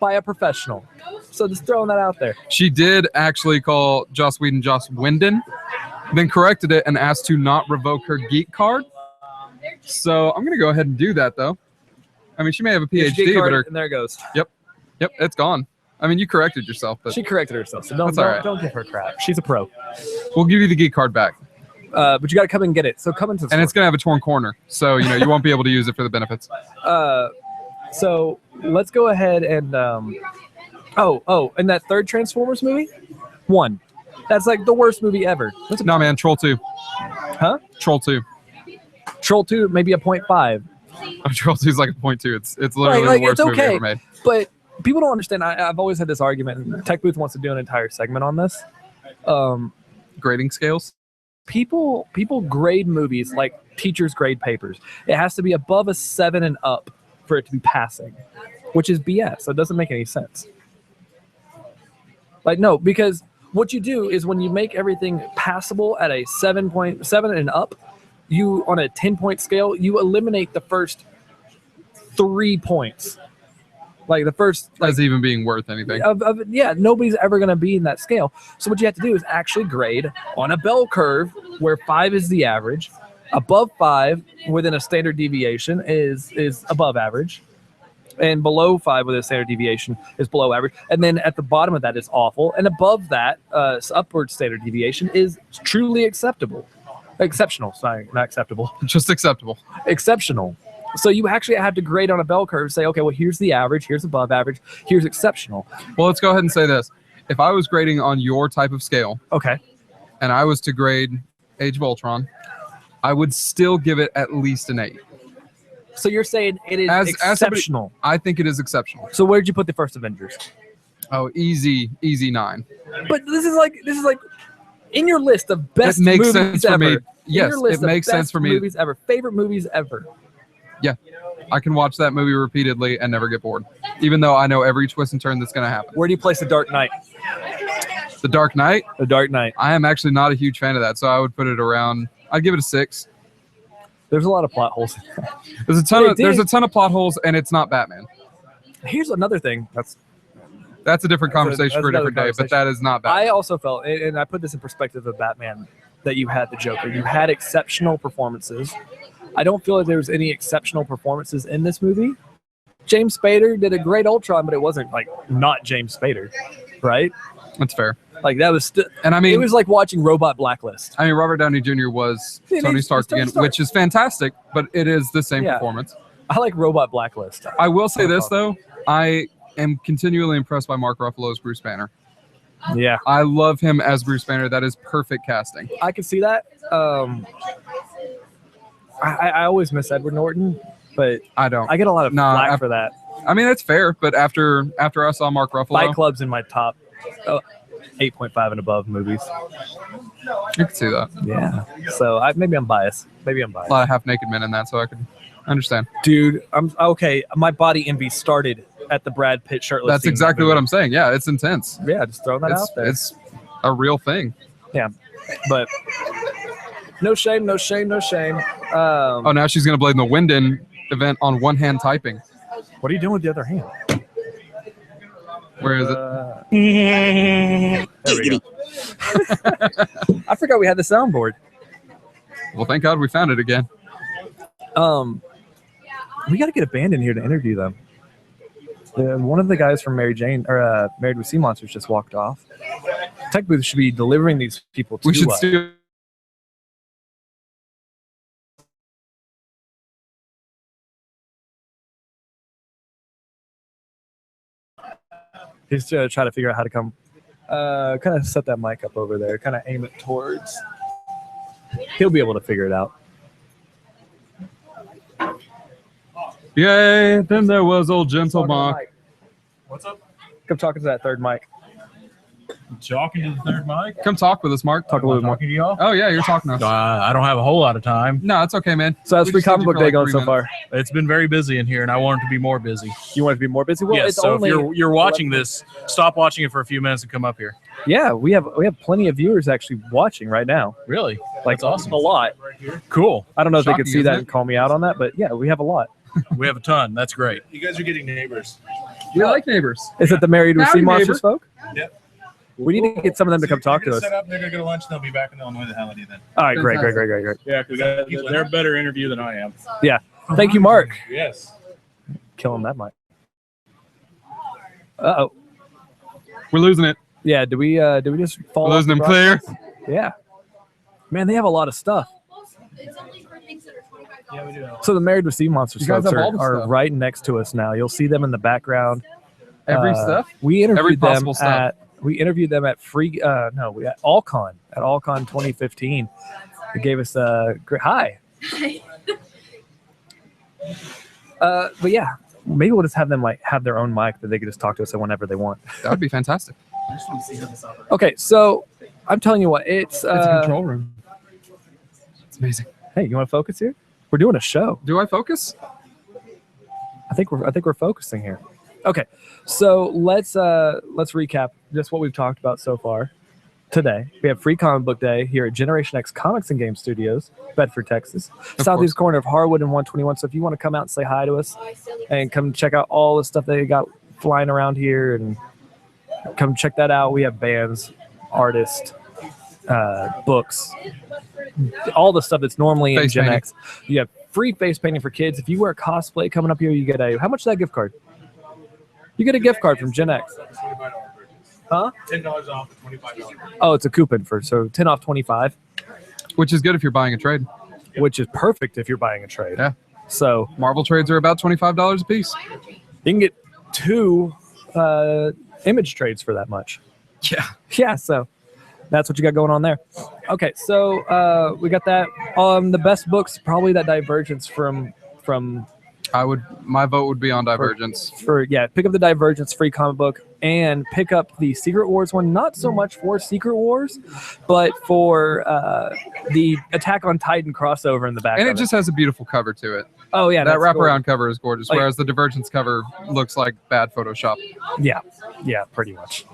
by a professional. So just throwing that out there. She did actually call Joss Whedon Joss Whedon, then corrected it and asked to not revoke her geek card. So I'm going to go ahead and do that, though. I mean, she may have a PhD, but and there it goes. Yep, it's gone. I mean, you corrected yourself. But she corrected herself, so don't give her crap. She's a pro. We'll give you the geek card back. But you got to come and get it. So come into the store. And it's going to have a torn corner, so you won't be able to use it for the benefits. So let's go ahead and Oh, and that third Transformers movie, 1. That's like the worst movie ever. No, man, Troll 2. Huh? Troll 2. Troll 2, maybe a 0.5. Troll 2 is like a 0.2. It's literally the worst movie ever made. But people don't understand. I've always had this argument. And TechBooth wants to do an entire segment on this. Grading scales. People grade movies like teachers grade papers. It has to be above a 7 and up for it to be passing, which is BS. So it doesn't make any sense. Like, no, because what you do is when you make everything passable at a 7.7 and up, you, on a 10-point scale, you eliminate the first 3 points. Like the first, as even being worth anything. Nobody's ever going to be in that scale. So what you have to do is actually grade on a bell curve where 5 is the average. Above 5 within a standard deviation is above average. And below 5 with a standard deviation is below average. And then at the bottom of that is awful. And above that, upward standard deviation is truly acceptable. Exceptional, sorry, not acceptable. Just acceptable. Exceptional. So you actually have to grade on a bell curve, say, okay, well, here's the average, here's above average, here's exceptional. Well, let's go ahead and say this. If I was grading on your type of scale, okay, and I was to grade Age of Ultron, I would still give it at least an 8. So you're saying it is exceptional? I think it is exceptional. So where'd you put the first Avengers? Oh, easy 9. But this is like in your list of best movies sense ever. For me. Yes, it makes sense for me. Movies ever, favorite movies ever. Yeah, I can watch that movie repeatedly and never get bored, even though I know every twist and turn that's going to happen. Where do you place The Dark Knight? The Dark Knight? The Dark Knight. I am actually not a huge fan of that, so I would put it around. I'd give it a 6. There's a lot of plot holes. There's a ton of plot holes, and it's not Batman. Here's another thing. That's a different conversation for a different day, but that is not Batman. I also felt, and I put this in perspective of Batman, that you had the Joker. You had exceptional performances. I don't feel like there was any exceptional performances in this movie. James Spader did a great Ultron, but it wasn't like not James Spader, right? That's fair. Like that was, and I mean, it was like watching Robot Blacklist. I mean, Robert Downey Jr. was Tony Stark again, which is fantastic, but it is the same performance. I like Robot Blacklist. I will say this though, I am continually impressed by Mark Ruffalo's Bruce Banner. Yeah, I love him as Bruce Banner. That is perfect casting. I can see that. I always miss Edward Norton, but I don't. I get a lot of flack for that. I mean, it's fair, but after I saw Mark Ruffalo, Fight Club's in my top 8.5 and above movies. You can see that. Yeah. So maybe I'm biased. A lot of half-naked men in that, so I could understand. Dude, I'm okay. My body envy started at the Brad Pitt shirtless. That's exactly what I'm saying. Yeah, it's intense. Yeah, just throwing that out there. It's a real thing. Yeah, but no shame. Now she's gonna blame the Winden event on one hand typing. What are you doing with the other hand? Where is it? There we go. I forgot we had the soundboard. Well, thank God we found it again. We got to get a band in here to interview them. One of the guys from Married with Sea Monsters just walked off. TechBooth should be delivering these people to us. We should steal. He's trying to figure out how to come. Kind of set that mic up over there. Kind of aim it towards. He'll be able to figure it out. Yay! Then there was old Gentle Mark. What's up? Come talking to that third mic. Talking to the third mic? Come talk with us, Mark. Talk a little more. Talking to y'all? Oh yeah, you're talking to us. I don't have a whole lot of time. No, it's okay, man. So how's Free Comic Book Day going so far? It's been very busy in here, and I want it to be more busy. You want it to be more busy? Well, yes. it's So only if you're watching this, stop watching it for a few minutes and come up here. Yeah, we have plenty of viewers actually watching right now. Really? Like That's awesome. A lot. Cool. I don't know if they could Shocking, see that isn't and call me out on that, but yeah, we have a lot. We have a ton. That's great. You guys are getting neighbors. We like neighbors. Is it the Married with Sea Howdy, Monsters neighbor. folk? Yep. We need to get some of them to come talk to us. Set up, they're gonna go to lunch. They'll be back in Illinois the holiday then. All right, great. Yeah, because they're a better interview than I am. Yeah. Thank you, Mark. Yes. Killing that mic. Uh-oh. We're losing it. Yeah, did we just fall We're off losing the them clear. broadcast? Yeah. Man, they have a lot of stuff. It's only for things that are $25. Yeah, we do. So the Married with Sea Monsters You guys folks have all the are stuff. right next to us now. You'll see them in the background. Every stuff? We interviewed them possible stuff. at free we at Allcon 2015. They gave us a great hi. But yeah, maybe we'll just have them like have their own mic that they can just talk to us whenever they want. That would be fantastic. Okay, so I'm telling you what, it's a control room. It's amazing. Hey, you want to focus here? We're doing a show. Do I focus? I think we're focusing here. Okay, so let's recap just what we've talked about so far. Today we have Free Comic Book Day here at Generation X Comics and Game Studios, Bedford, Texas, southeast corner of Harwood and 121. So if you want to come out and say hi to us and come check out all the stuff they got flying around here, and come check that out. We have bands, artists, books, all the stuff that's normally in Gen X. You have free face painting for kids. If you wear cosplay coming up here, you get how much is that gift card? You get a gift card from Gen X. Huh? $10 off the $25. Oh, it's a coupon so 10 off 25. Which is good if you're buying a trade. Which is perfect if you're buying a trade. Yeah. So Marvel trades are about $25 a piece. You can get 2 image trades for that much. Yeah. Yeah, so that's what you got going on there. Okay, so we got that. The best books, probably that Divergence from my vote would be on Divergence. Pick up the Divergence free comic book and pick up the Secret Wars one, not so much for Secret Wars, but for the Attack on Titan crossover in the back. And it just has a beautiful cover to it. Oh yeah, that wraparound cover is gorgeous, like, whereas the Divergence cover looks like bad Photoshop. Yeah, pretty much.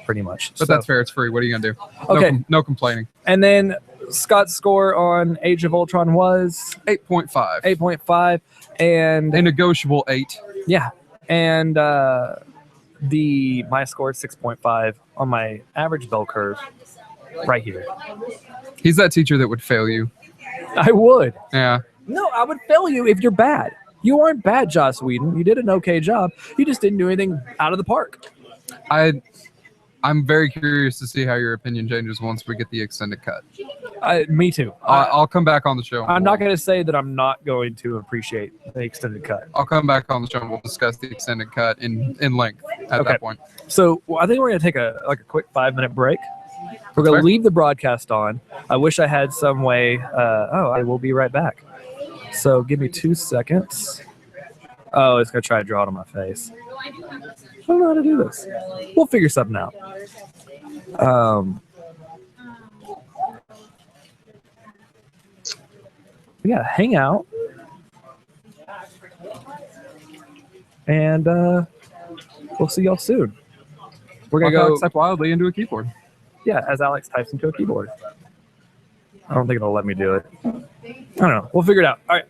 But that's fair. It's free. What are you gonna do? Okay, no complaining. And then Scott's score on Age of Ultron was 8.5. 8.5, and a negotiable 8. Yeah, and my score is 6.5 on my average bell curve, right here. He's that teacher that would fail you. I would. Yeah. No, I would fail you if you're bad. You aren't bad, Joss Whedon. You did an okay job. You just didn't do anything out of the park. I'm very curious to see how your opinion changes once we get the extended cut. Me too. I'll come back on the show. I'm not going to say that I'm not going to appreciate the extended cut. I'll come back on the show and we'll discuss the extended cut in length at that point. So I think we're going to take a quick 5-minute break. We're going to leave the broadcast on. I wish I had some way. I will be right back. So give me 2 seconds. Oh, it's going to try to draw it on my face. I don't know how to do this. We'll figure something out. We gotta hang out. And we'll see y'all soon. We're going to go type wildly into a keyboard. Yeah, as Alex types into a keyboard. I don't think it'll let me do it. I don't know. We'll figure it out. All right.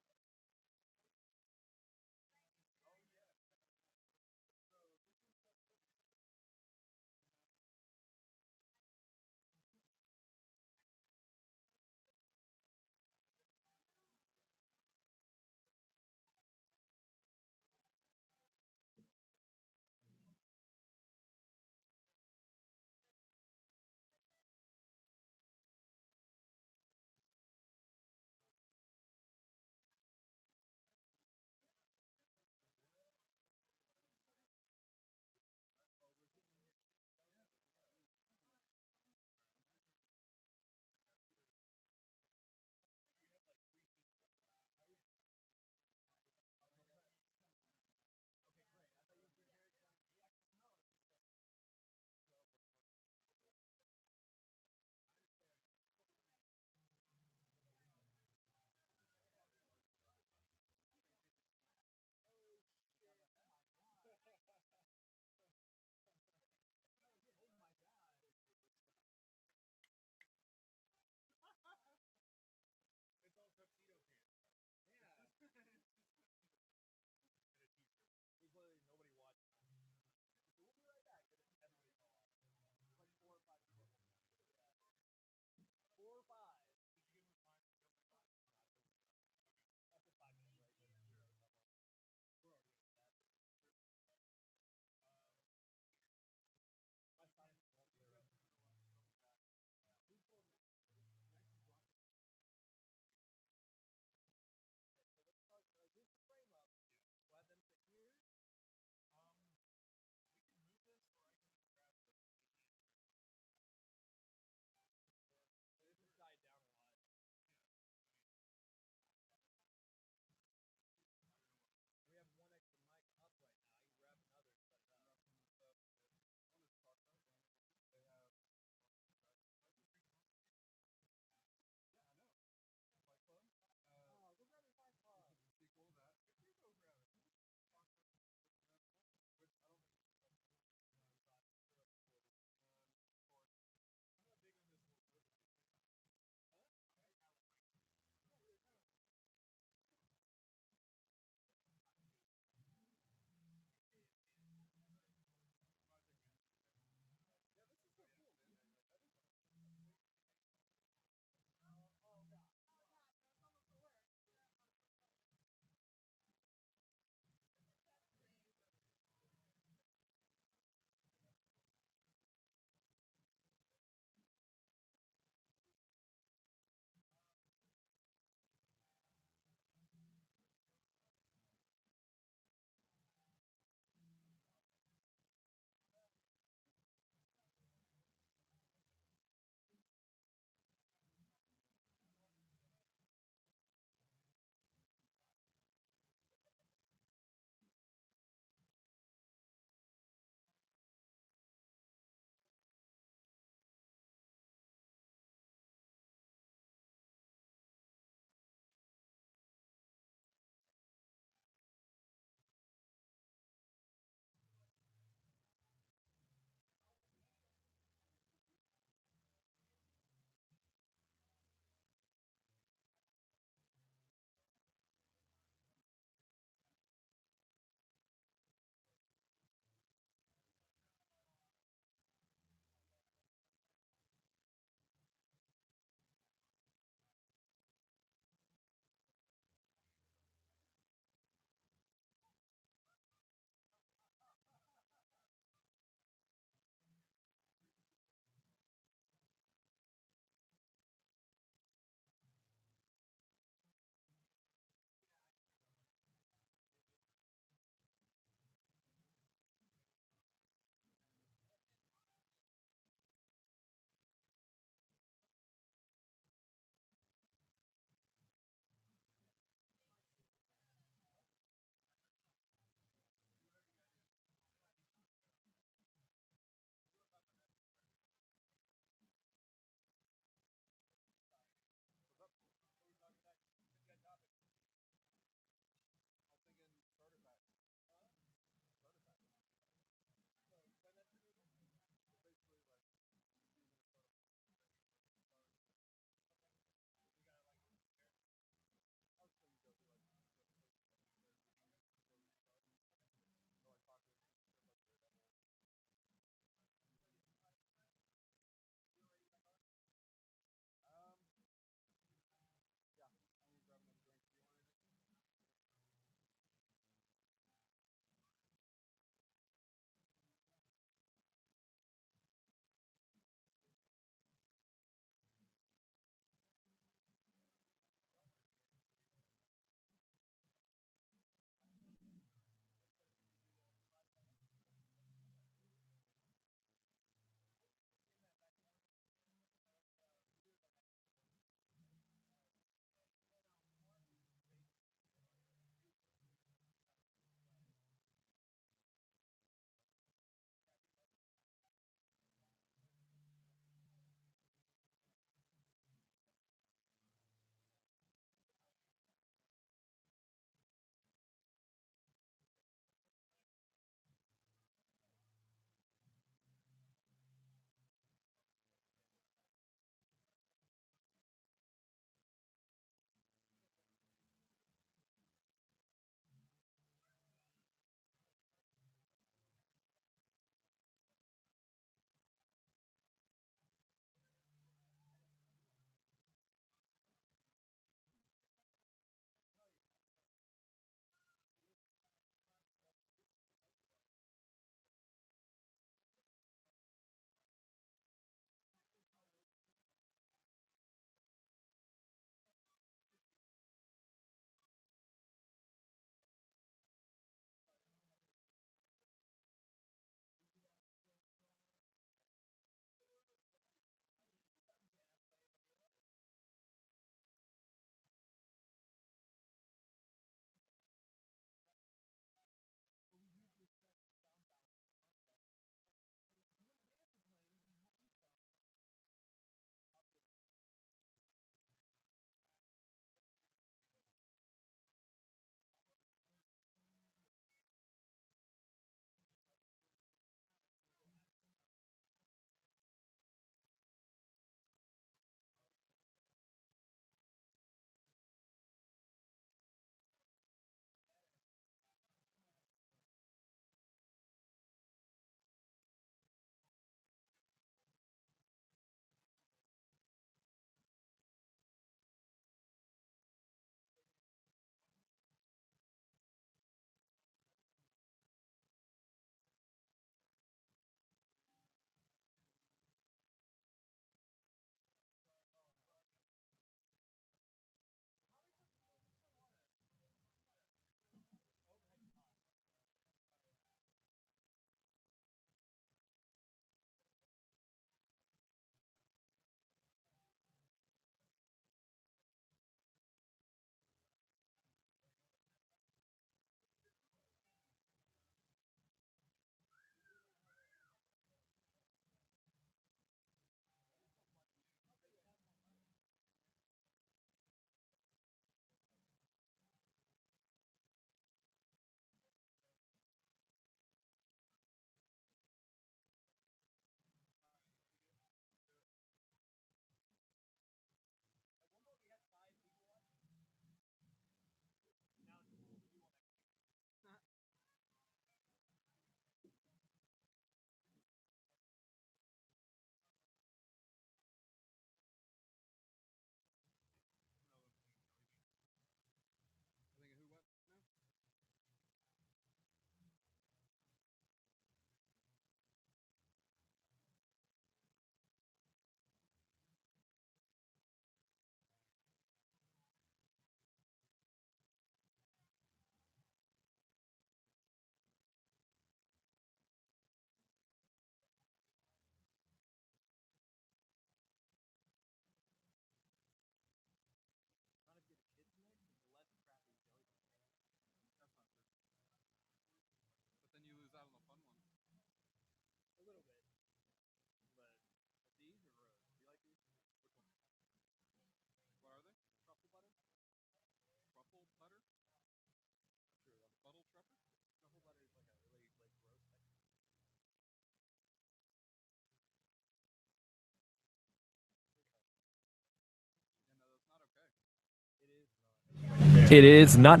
It is not.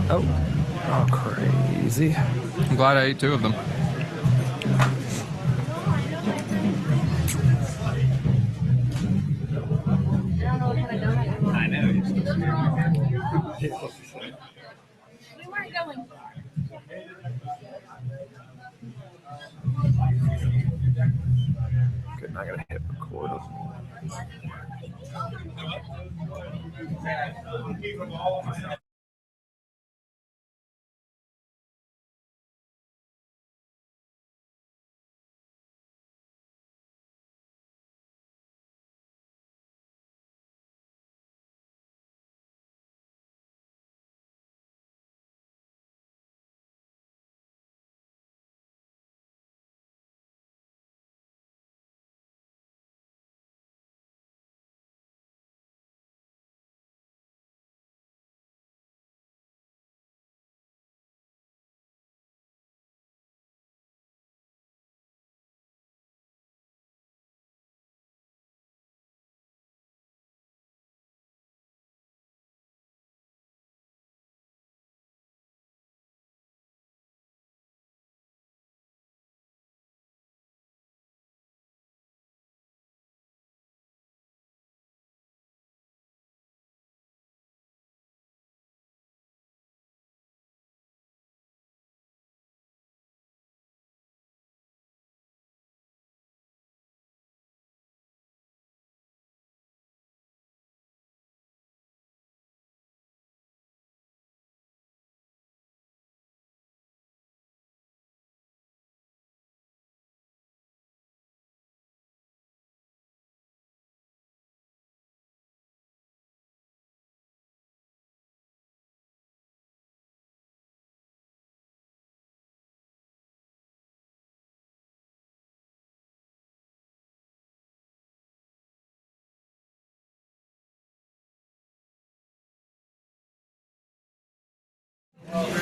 Oh, crazy. I'm glad I ate 2 of them. I know. We weren't going. Good, not gonna hit record.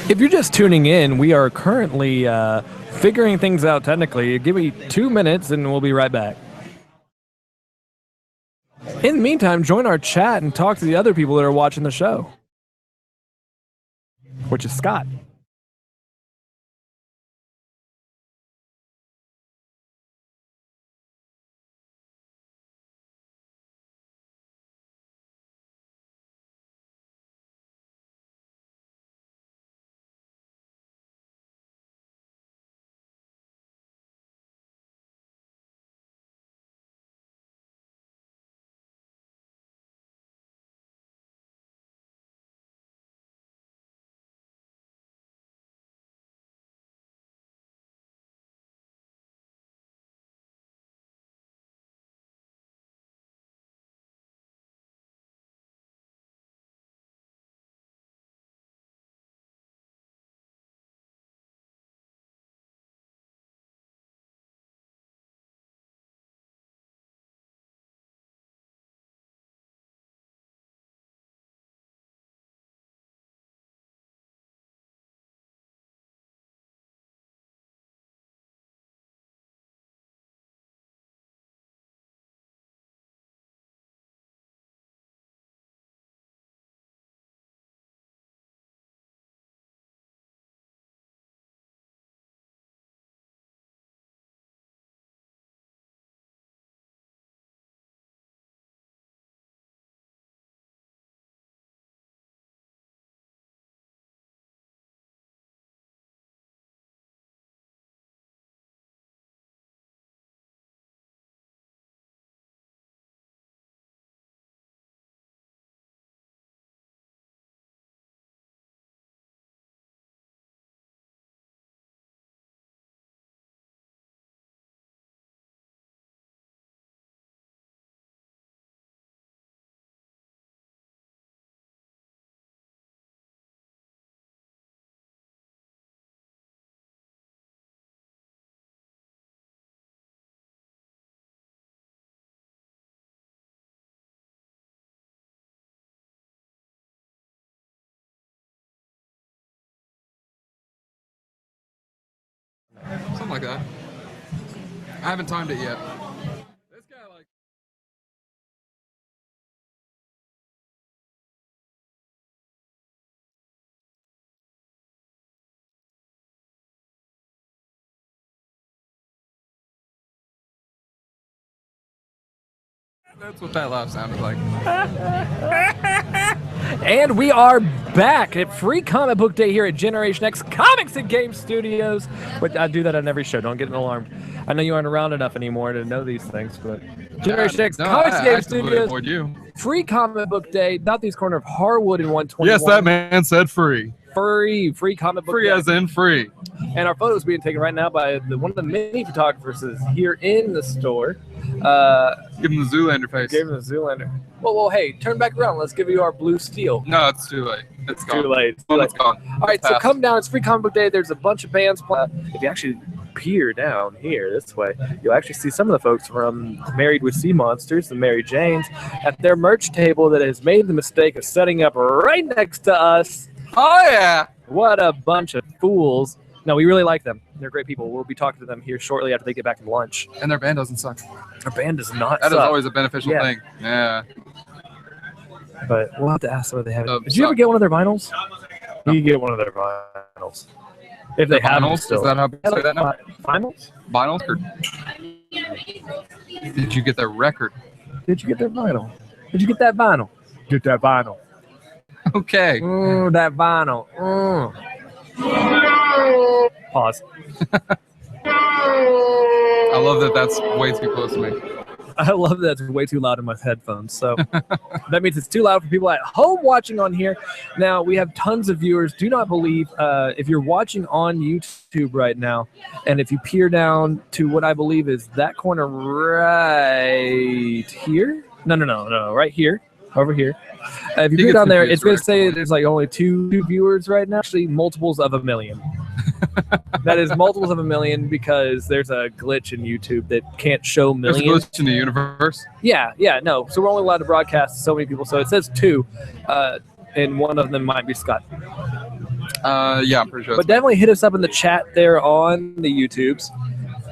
If you're just tuning in, we are currently figuring things out technically. Give me 2 minutes and we'll be right back. In the meantime, join our chat and talk to the other people that are watching the show, which is Scott. Something like that. I haven't timed it yet. That's what that laugh sounded like. And we are back at Free Comic Book Day here at Generation X Comics and Game Studios. But I do that on every show. Don't get alarmed. I know you aren't around enough anymore to know these things, but Generation X Comics and Game Studios. Free Comic Book Day, Northeast corner of Harwood in 121. Yes, that man said free. Free comic book Free day. as in free. And our photos being taken right now by one of the many photographers is here in the store. Give him the Zoolander face. Give him the Zoolander. Well, hey, turn back around. Let's give you our blue steel. No, it's too late. It's gone. Too late. It's gone. All right, so come down. It's Free Comic Book Day. There's a bunch of bands playing. If you actually peer down here this way, you'll actually see some of the folks from Married with Sea Monsters, the Mary Janes, at their merch table that has made the mistake of setting up right next to us. Oh, yeah. What a bunch of fools. No, we really like them. They're great people. We'll be talking to them here shortly after they get back from lunch. And their band doesn't suck. Their band does not That suck. is always a beneficial thing. Yeah. But we'll have to ask them if they have it. Did you ever get one of their vinyls? You get one of their vinyls. If they have them still. Is that how you say that now? Vinyls? Vinyls? Or did you get their record? Did you get their vinyl? Did you get that vinyl? Get that vinyl. Okay. That vinyl. Pause. I love that that's way too close to me. I love that it's way too loud in my headphones. So that means it's too loud for people at home watching on here. Now, we have tons of viewers. Do not believe if you're watching on YouTube right now, and if you peer down to what I believe is that corner right here. No, right here. Over here. If you peer down there, it's going to say there's like only two viewers right now. Actually, multiples of 1 million. That is multiples of 1 million because there's a glitch in YouTube that can't show millions. There's a glitch in the universe? Yeah, no. So we're only allowed to broadcast to so many people. So it says 2, and one of them might be Scott. Yeah, I'm pretty sure. But definitely hit us up in the chat there on the YouTubes.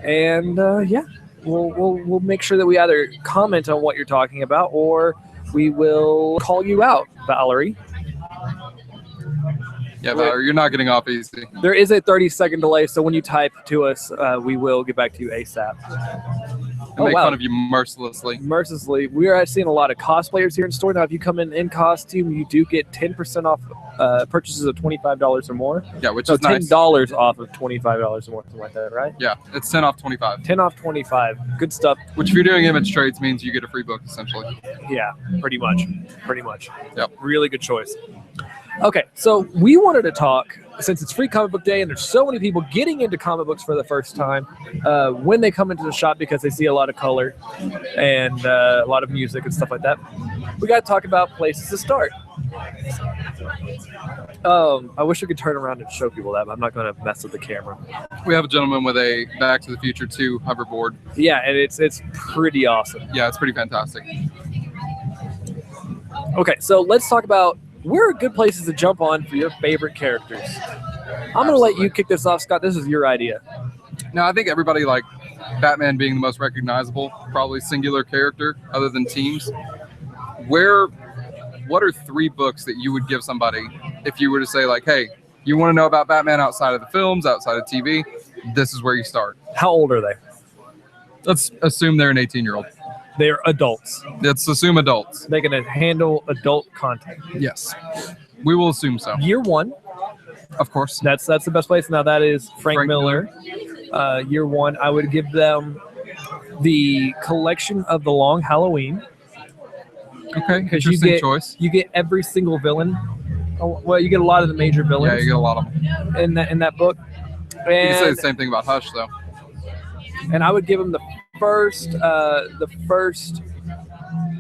And yeah, we'll make sure that we either comment on what you're talking about or we will call you out, Valerie. Yeah, Valerie, you're not getting off easy. There is a 30-second delay, so when you type to us, we will get back to you ASAP. And make fun of you mercilessly. Mercilessly. We are seeing a lot of cosplayers here in store. Now, if you come in costume, you do get 10% off purchases of $25 or more. Yeah, which is nice. $10 off of $25 or more, something like that, right? Yeah, it's 10 off 25. 10 off 25. Good stuff. Which, if you're doing image trades, means you get a free book, essentially. Yeah, pretty much. Yep. Really good choice. Okay, so we wanted to talk, since it's Free Comic Book Day and there's so many people getting into comic books for the first time, when they come into the shop because they see a lot of color and a lot of music and stuff like that, we got to talk about places to start. I wish we could turn around and show people that, but I'm not going to mess with the camera. We have a gentleman with a Back to the Future 2 hoverboard. Yeah, and it's pretty awesome. Yeah, it's pretty fantastic. Okay, so let's talk about where are good places to jump on for your favorite characters. I'm going to let you kick this off, Scott. This is your idea. Now, I think everybody, like Batman being the most recognizable, probably singular character other than teams. What are 3 books that you would give somebody if you were to say, like, hey, you want to know about Batman outside of the films, outside of TV? This is where you start. How old are they? Let's assume they're an 18-year-old. They're adults. Let's assume adults. They can handle adult content. Yes. We will assume so. Year 1. Of course. That's the best place. Now that is Frank Miller. Year 1. I would give them the collection of The Long Halloween. Okay, interesting choice. You get every single villain. Well, you get a lot of the major villains. Yeah, you get a lot of them. In that book. You can say the same thing about Hush, though. And I would give them the first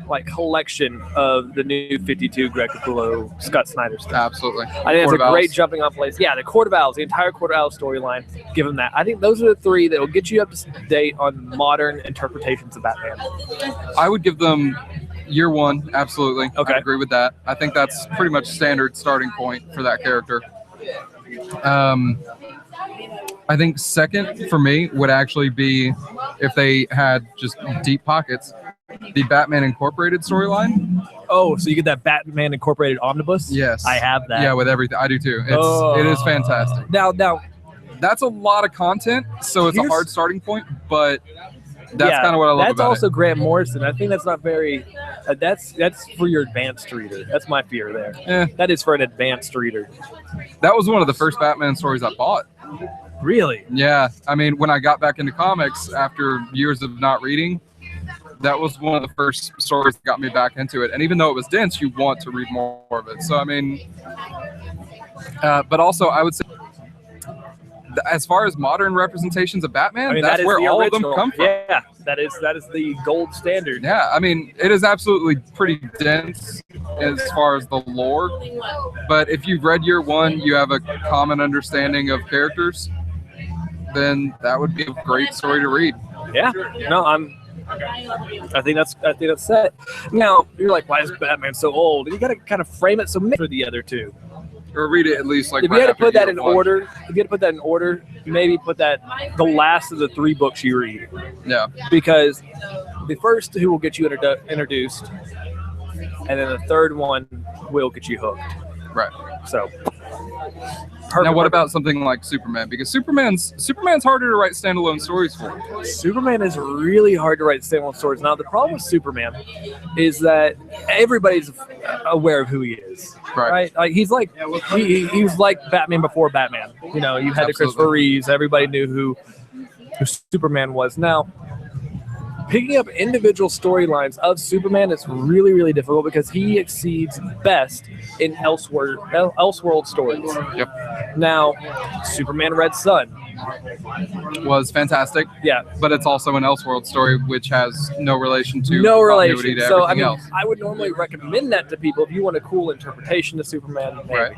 like collection of the new 52 Greg Capullo, Scott Snyder stuff. Absolutely. I think it's a great jumping off place. Yeah, the Court of Owls, the entire Court of Owls storyline. Give them that. I think those are the 3 that will get you up to date on modern interpretations of Batman. I would give them Year 1, absolutely. Okay. I agree with that. I think that's pretty much standard starting point for that character. I think second for me would actually be, if they had just deep pockets, the Batman Incorporated storyline. Oh, so you get that Batman Incorporated omnibus? Yes. I have that. Yeah, with everything. I do too. It is fantastic. Now, that's a lot of content, so it's a hard starting point, but That's kind of what I love that's about also it. Grant Morrison. I think that's not very. That's for your advanced reader. That's my fear there. That is for an advanced reader. That was one of the first Batman stories I bought. Really? Yeah, I mean, when I got back into comics after years of not reading, that was one of the first stories that got me back into it. And even though it was dense, you want to read more of it. So I mean, but also I would say, as far as modern representations of Batman, I mean, that's that is where the all original. of them come from. Yeah, that is the gold standard. Yeah, I mean, it is absolutely pretty dense as far as the lore. But if you've read year one, you have a common understanding of characters, then that would be a great story to read. Yeah. No, I think that's set. Now you're like, why is Batman so old? And you got to kind of frame it so for the other two. Or read it at least like. If you had to put that in order, maybe put that the last of the 3 books you read. Yeah. Because the first 2 will get you introduced, and then the third one will get you hooked. Right. So. Now, what about something like Superman? Because Superman's harder to write standalone stories for. Superman is really hard to write standalone stories. Now, the problem with Superman is that everybody's aware of who he is. Right? Like he was like Batman before Batman. You know, you had the Christopher Reeves. Everybody knew who Superman was. Now, picking up individual storylines of Superman is really, really difficult because he exceeds best in Elseworld stories. Yep. Now, Superman Red Sun was fantastic. Yeah. But it's also an Elseworld story, which has no relation to no relation. To so I everything mean, else. I would normally recommend that to people if you want a cool interpretation of Superman. Maybe. Right.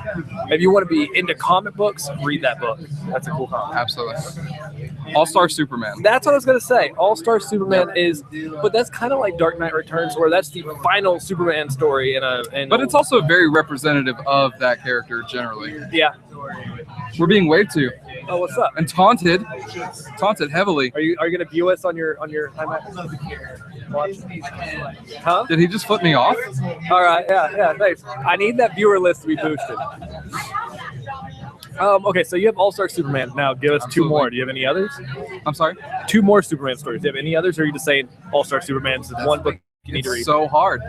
If you want to be into comic books, read that book. That's a cool comic. Absolutely. All-Star Superman. That's what I was gonna say. All-Star Superman is, but that's kind of like Dark Knight Returns, where that's the final Superman story But it's also very representative of that character generally. Yeah. We're being waved to. Oh, what's up? And taunted heavily. Are you gonna view us on your iMac? Huh? Did he just flip me off? All right. Yeah. Thanks. I need that viewer list to be boosted. Okay, so you have All-Star Superman. Now give us 2 more. Do you have any others? I'm sorry? 2 more Superman stories. Do you have any others, or are you just saying All-Star Superman's one book you need to read? It's so hard.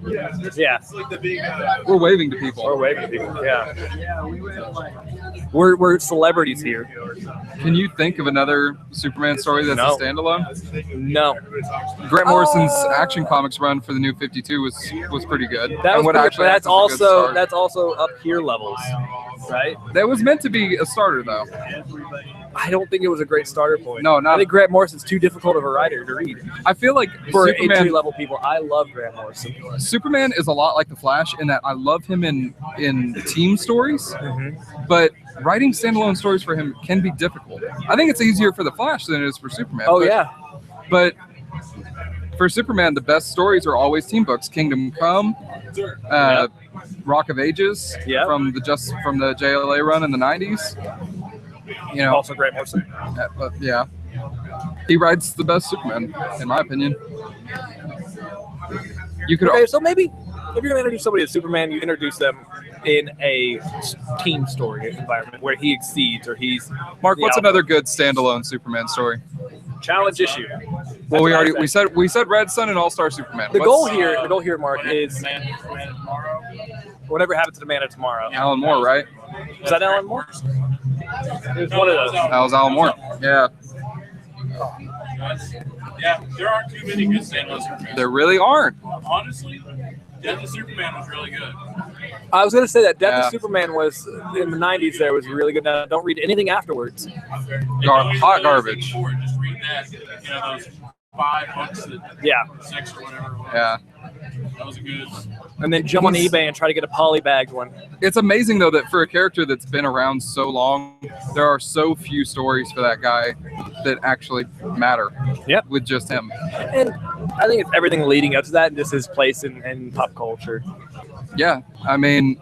Yeah. We're waving to people. We're waving to people, yeah. We're celebrities here. Can you think of another Superman story that's a standalone? No. Grant Morrison's Action Comics run for the New 52 was pretty good. That was pretty, but that's also up here levels, right? That was meant to be a starter, though. I don't think it was a great starter point. No, not. I think Grant Morrison's too difficult of a writer to read. I feel like for Superman, entry-level people, I love Grant Morrison. Superman is a lot like the Flash in that I love him in team stories, but writing standalone stories for him can be difficult. I think it's easier for the Flash than it is for Superman. Oh, yeah. But for Superman, the best stories are always team books. Kingdom Come, Rock of Ages from the JLA run in the 90s. You know, also Grant Morrison. Yeah, he writes the best Superman, in my opinion. You could so maybe if you're gonna introduce somebody to Superman, you introduce them in a team story environment where he exceeds or he's. Mark, what's another good standalone Superman story? Challenge issue. Well, we said Red Sun and All-Star Superman. The goal here, Mark, is whatever happens to the Man of Tomorrow. Alan Moore, right? Is that Alan Moore? It was one of those. That was Alan Moore. Yeah. Yeah, there aren't too many good standalone Superman. There really aren't. Honestly, Death of Superman was really good. I was going to say that Death of Superman was in the 90s. There was really good. Now, don't read anything afterwards. Hot garbage. Just read that. You know, those 5 books that 6 or whatever. Yeah. That was a good. And then jump on eBay and try to get a polybagged one. It's amazing though that for a character that's been around so long, there are so few stories for that guy that actually matter. Yep. With just him. And I think it's everything leading up to that and just his place in pop culture. Yeah, I mean,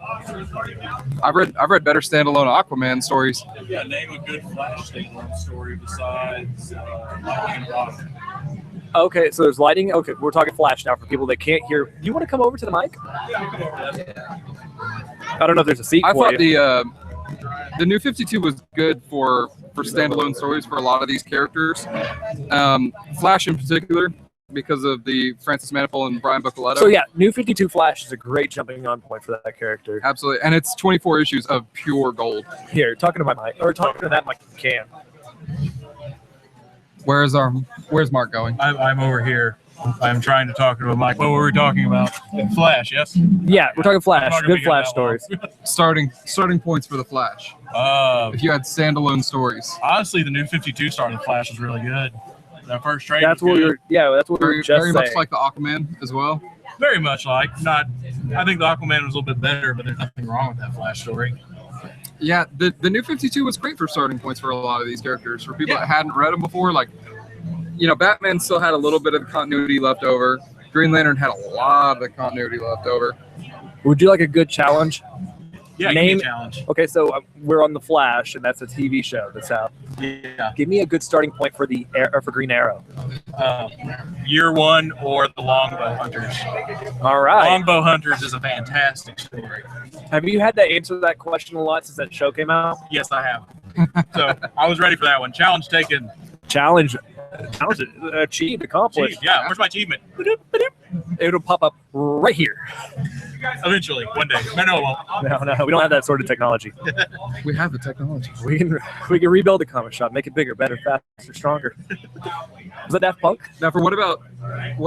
I've read better standalone Aquaman stories. Yeah, name a good Flash standalone story besides Lightning and Rock. Okay, so there's lighting. Okay, we're talking Flash now for people that can't hear. Do you want to come over to the mic? I don't know if there's a seat I for thought you. the New 52 was good for standalone stories for a lot of these characters. Flash in particular, because of the Francis Manifold and Brian Buccoletto. So yeah, New 52 Flash is a great jumping on point for that character. Absolutely, and it's 24 issues of pure gold. Here, talking to my mic, or talking to that mic can. Where's Mark going? I'm over here. I'm trying to talk to him. Like, what were we talking about? Flash, yes? Yeah, we're talking Flash. I'm not gonna Good be Flash here that stories. Starting points for the Flash. long. If you had standalone stories, Honestly, the New 52 start of Flash was really good. That first trade. That's what we were. Yeah, that's what we were very, just very saying. much like the Aquaman as well. Very much like. Not. I think the Aquaman was a little bit better, but there's nothing wrong with that Flash story. Yeah, the New 52 was great for starting points for a lot of these characters. For people that hadn't read them before, like, Batman still had a little bit of the continuity left over. Green Lantern had a lot of the continuity left over. Would you like a good challenge? Yeah, Name- give me a challenge. Okay, so we're on the Flash, and that's a TV show that's out. Yeah. Give me a good starting point for for Green Arrow. Year One or the Longbow Hunters. All right. Longbow Hunters is a fantastic story. Have you had to answer that question a lot since that show came out? Yes, I have. So I was ready for that one. Challenge taken. Challenge achieved, accomplished. Yeah, where's my achievement? It'll pop up right here. Eventually, one day. No, it won't. No, we don't have that sort of technology. We have the technology. We can rebuild the comic shop, make it bigger, better, faster, stronger. Was that Daft Punk? Now, what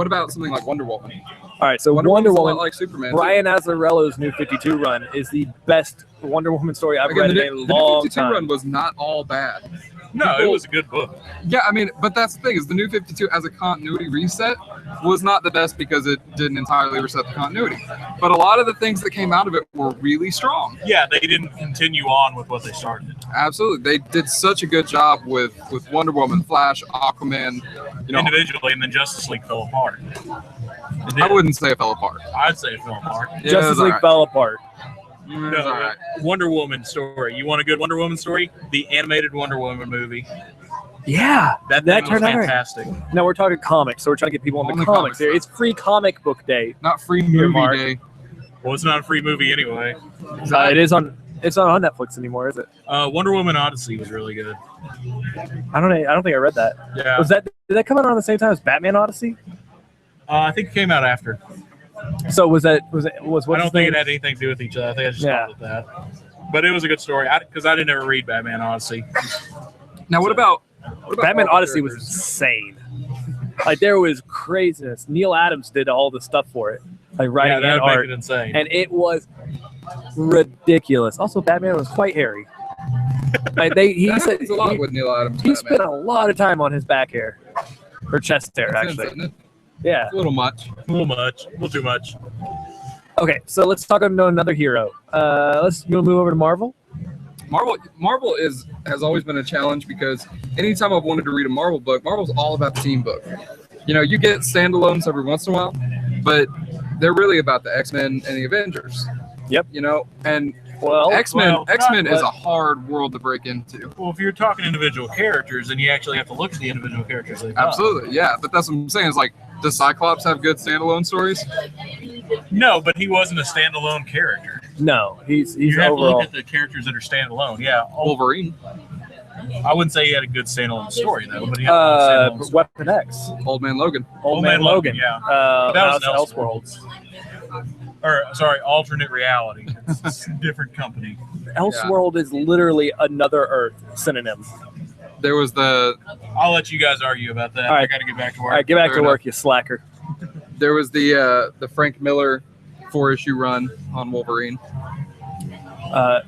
about something like Wonder Woman? All right, so Wonder Woman's a lot Woman, like Superman. Brian Azzarello's New 52 run is the best Wonder Woman story I've read in a the long New 52 time. run was not all bad. No, it was a good book. Yeah, I mean, but that's the thing is the New 52 as a continuity reset was not the best because it didn't entirely reset the continuity. But a lot of the things that came out of it were really strong. Yeah, they didn't continue on with what they started. Absolutely, they did such a good job with Wonder Woman, Flash, Aquaman. Individually, and then Justice League fell apart. I wouldn't say it fell apart. I'd say it fell apart. Yeah, Justice League fell apart. It was all right. Wonder Woman story. You want a good Wonder Woman story? The animated Wonder Woman movie. Yeah, That that thing was turned out right. fantastic. No, we're talking comics, so we're trying to get people into Only comics comics here. stuff. It's free comic book day. Not free Here, movie Mark. day. Well, it's not a free movie anyway. It is on. It's not on Netflix anymore, is it? Wonder Woman Odyssey was really good. I don't think I read that. Yeah. Did that come out around the same time as Batman Odyssey? I think it came out after. So was I what's don't his think name? it had anything to do with each other. I think I just Yeah. called it that. But it was a good story because I didn't ever read Batman Odyssey. Now, what about Batman all the Odyssey was characters? insane. Like there was craziness. Neil Adams did all the stuff for it, like writing Yeah, that and would make art, it insane. and it was ridiculous. Also, Batman was quite hairy. Like he That said happens a lot with Neil Adams. he Batman. spent a lot of time on his back hair or chest hair, Makes sense, actually. doesn't it? Yeah. A little much. A little much. A little too much. Okay, so let's talk about another hero. Let's move over to Marvel. Marvel has always been a challenge because anytime I've wanted to read a Marvel book, Marvel's all about the team book. You get standalones every once in a while, but they're really about the X-Men and the Avengers. Yep. And Well, X-Men is but- a hard world to break into. Well, if you're talking individual characters, then you actually have to look at the individual characters. they've done. Absolutely, yeah. But that's what I'm saying is like, does Cyclops have good standalone stories? No, but he wasn't a standalone character. no, he's You have to overall. look at the characters that are standalone. Yeah, Wolverine, I wouldn't say he had a good standalone story though, but he had a standalone story. Weapon X, Old Man Logan. Old Man Logan. Yeah, But that was Elseworlds. Or sorry, alternate reality. It's a different company. Elseworld is literally another Earth synonym. There was I'll let you guys argue about that. All right. I got to get back to work. All right, get back Fair to work, you slacker. the Frank Miller 4-issue run on Wolverine.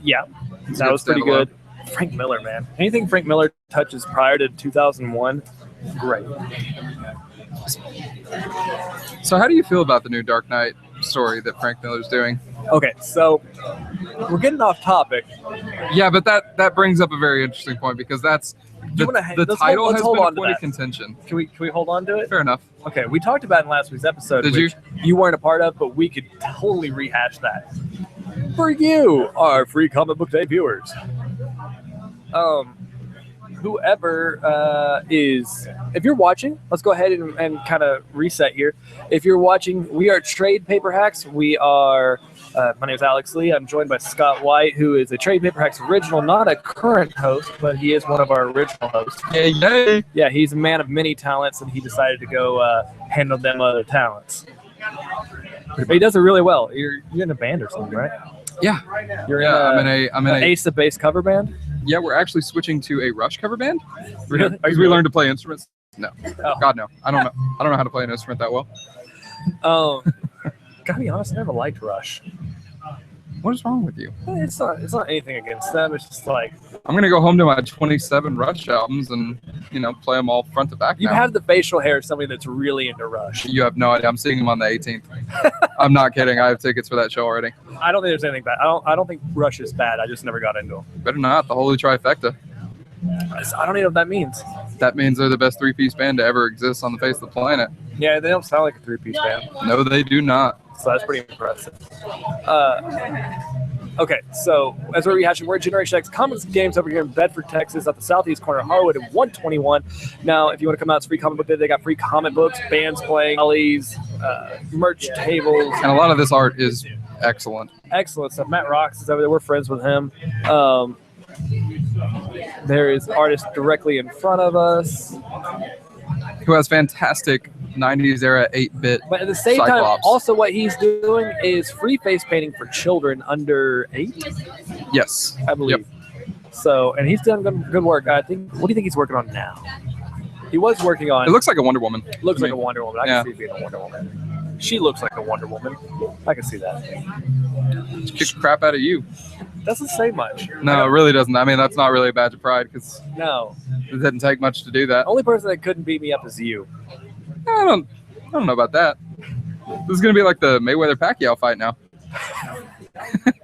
Yeah, It's that a was pretty standalone. good. Frank Miller, man. Anything Frank Miller touches prior to 2001, great. So how do you feel about the new Dark Knight story that Frank Miller's doing? Okay, so we're getting off topic. Yeah, but that brings up a very interesting point because that's the let's title let's has hold been a on to point of that. contention. Can we hold on to it? Fair enough. Okay, we talked about it in last week's episode, Did which you weren't a part of, but we could totally rehash that for you, our free comic book day viewers. whoever is, if you're watching, let's go ahead and kind of reset here. If you're watching, we are Trade Paper Hacks. We are, my name is Alex Lee. I'm joined by Scott White, who is a Trade Paper Hacks original, not a current host, but he is one of our original hosts. Yay! Yeah, he's a man of many talents, and he decided to go handle them other talents. But he does it really well. You're in a band or something, right? Yeah. You're I'm in an Ace of Base cover band? Yeah, we're actually switching to a Rush cover band. Really? Because we learned to play instruments. No. Oh. God, no. I don't know how to play an instrument that well. Gotta be honest, I never liked Rush. What is wrong with you? It's not anything against them. It's just like, I'm gonna go home to my 27 Rush albums and play them all front to back. You now. have the facial hair of somebody that's really into Rush. You have no idea. I'm seeing them on the 18th. I'm not kidding. I have tickets for that show already. I don't think there's anything bad. I don't think Rush is bad. I just never got into them. Better not. The holy trifecta. I don't even know what that means. That means they're the best three-piece band to ever exist on the face of the planet. Yeah, they don't sound like a three-piece band. No, they do not. So that's pretty impressive. Okay, so as we're rehashing, we're at Generation X Comics Games over here in Bedford, Texas, at the southeast corner of Harwood at 121. Now, if you want to come out, it's free comic book day. They got free comic books, bands playing, alleys, merch tables. And a lot of this art is excellent. Excellent stuff. Matt Rocks is over there. We're friends with him. There is artist directly in front of us, who has fantastic 90s era 8-bit but at the same time, Cyclops. also what he's doing is free face painting for children under 8. Yes, I believe. Yep. So, and he's done good work. I think. What do you think he's working on now? He was working on. It looks like a Wonder Woman. Looks like a Wonder Woman. I yeah. can see it being a Wonder Woman. She looks like a Wonder Woman. I can see that. Kick the crap out of you. Doesn't say much. No, it really doesn't. I mean, that's not really a badge of pride because no, it didn't take much to do that. The only person that couldn't beat me up is you. I don't know about that. This is gonna be like the Mayweather-Pacquiao fight now.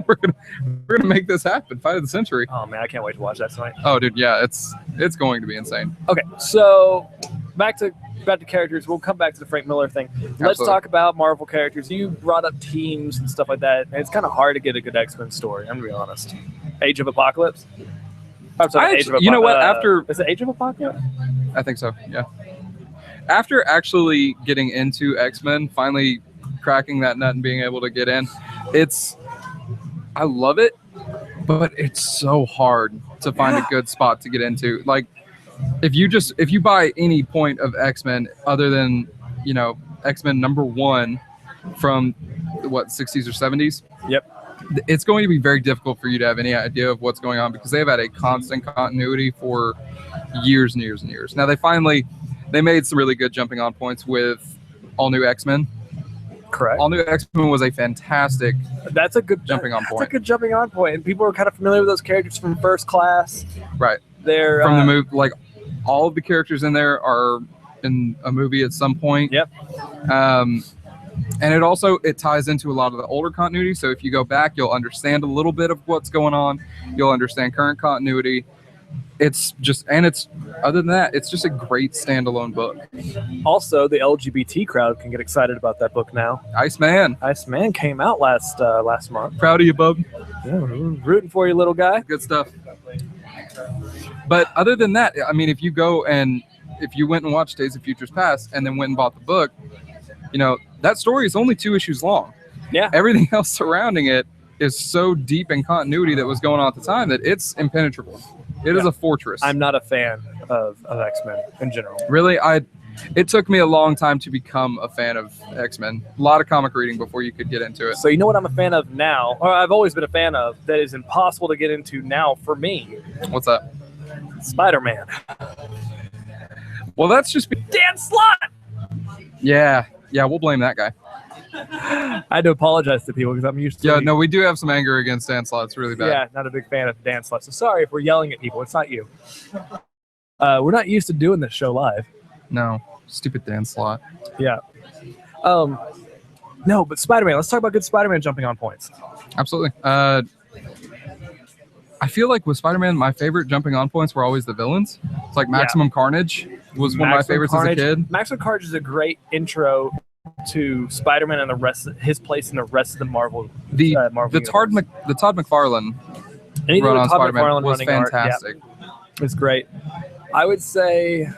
we're gonna make this happen. Fight of the century. Oh man, I can't wait to watch that tonight. Oh dude, yeah, it's going to be insane. Okay, so back to characters. We'll come back to the Frank Miller thing. Let's talk about Marvel characters. You brought up teams and stuff like that. And it's kind of hard to get a good X-Men story. I'm gonna be honest. Age of Apocalypse. I'm sorry, Age of Apocalypse. You know what? After is it Age of Apocalypse? I think so. Yeah. After actually getting into X-Men, finally cracking that nut and being able to get in, I love it, but it's so hard to find a good spot to get into. Like, if you buy any point of X-Men other than, X-Men #1 from what, 60s or 70s? Yep. It's going to be very difficult for you to have any idea of what's going on because they've had a constant continuity for years and years and years. Now they made some really good jumping on points with All New X-Men. Correct. All New X-Men was a fantastic jumping on point. That's a good jumping on point. And people are kind of familiar with those characters from First Class. Right. They're from the movie, like all of the characters in there are in a movie at some point. Yep. And it ties into a lot of the older continuity. So if you go back, you'll understand a little bit of what's going on. You'll understand current continuity. Other than that, it's just a great standalone book. Also, the LGBT crowd can get excited about that book now. Iceman came out last month. Proud of you, bub. Yeah, rooting for you, little guy. Good stuff. But other than that, I mean, if you went and watched Days of Futures Past and then went and bought the book, that story is only 2 issues long. Yeah. Everything else surrounding it is so deep in continuity that was going on at the time that it's impenetrable. It is a fortress. I'm not a fan of X-Men in general. Really? It took me a long time to become a fan of X-Men. A lot of comic reading before you could get into it. So you know what I'm a fan of now, or I've always been a fan of, that is impossible to get into now for me? What's that? Spider-Man. Well, that's just... Dan Slott! Yeah, we'll blame that guy. I had to apologize to people because I'm used to... Yeah, no, we do have some anger against Dan Slott. It's really bad. Yeah, not a big fan of Dan Slott. So sorry if we're yelling at people. It's not you. We're not used to doing this show live. No, stupid Dan Slott. Yeah. No, but Spider-Man. Let's talk about good Spider-Man jumping on points. Absolutely. I feel like with Spider-Man, my favorite jumping on points were always the villains. It's like Maximum Carnage was one of my favorites as a kid. Maximum Carnage is a great intro to Spider-Man and his place in the rest of the Marvel. The Todd McFarlane run on Spider-Man was fantastic. It's great. I would say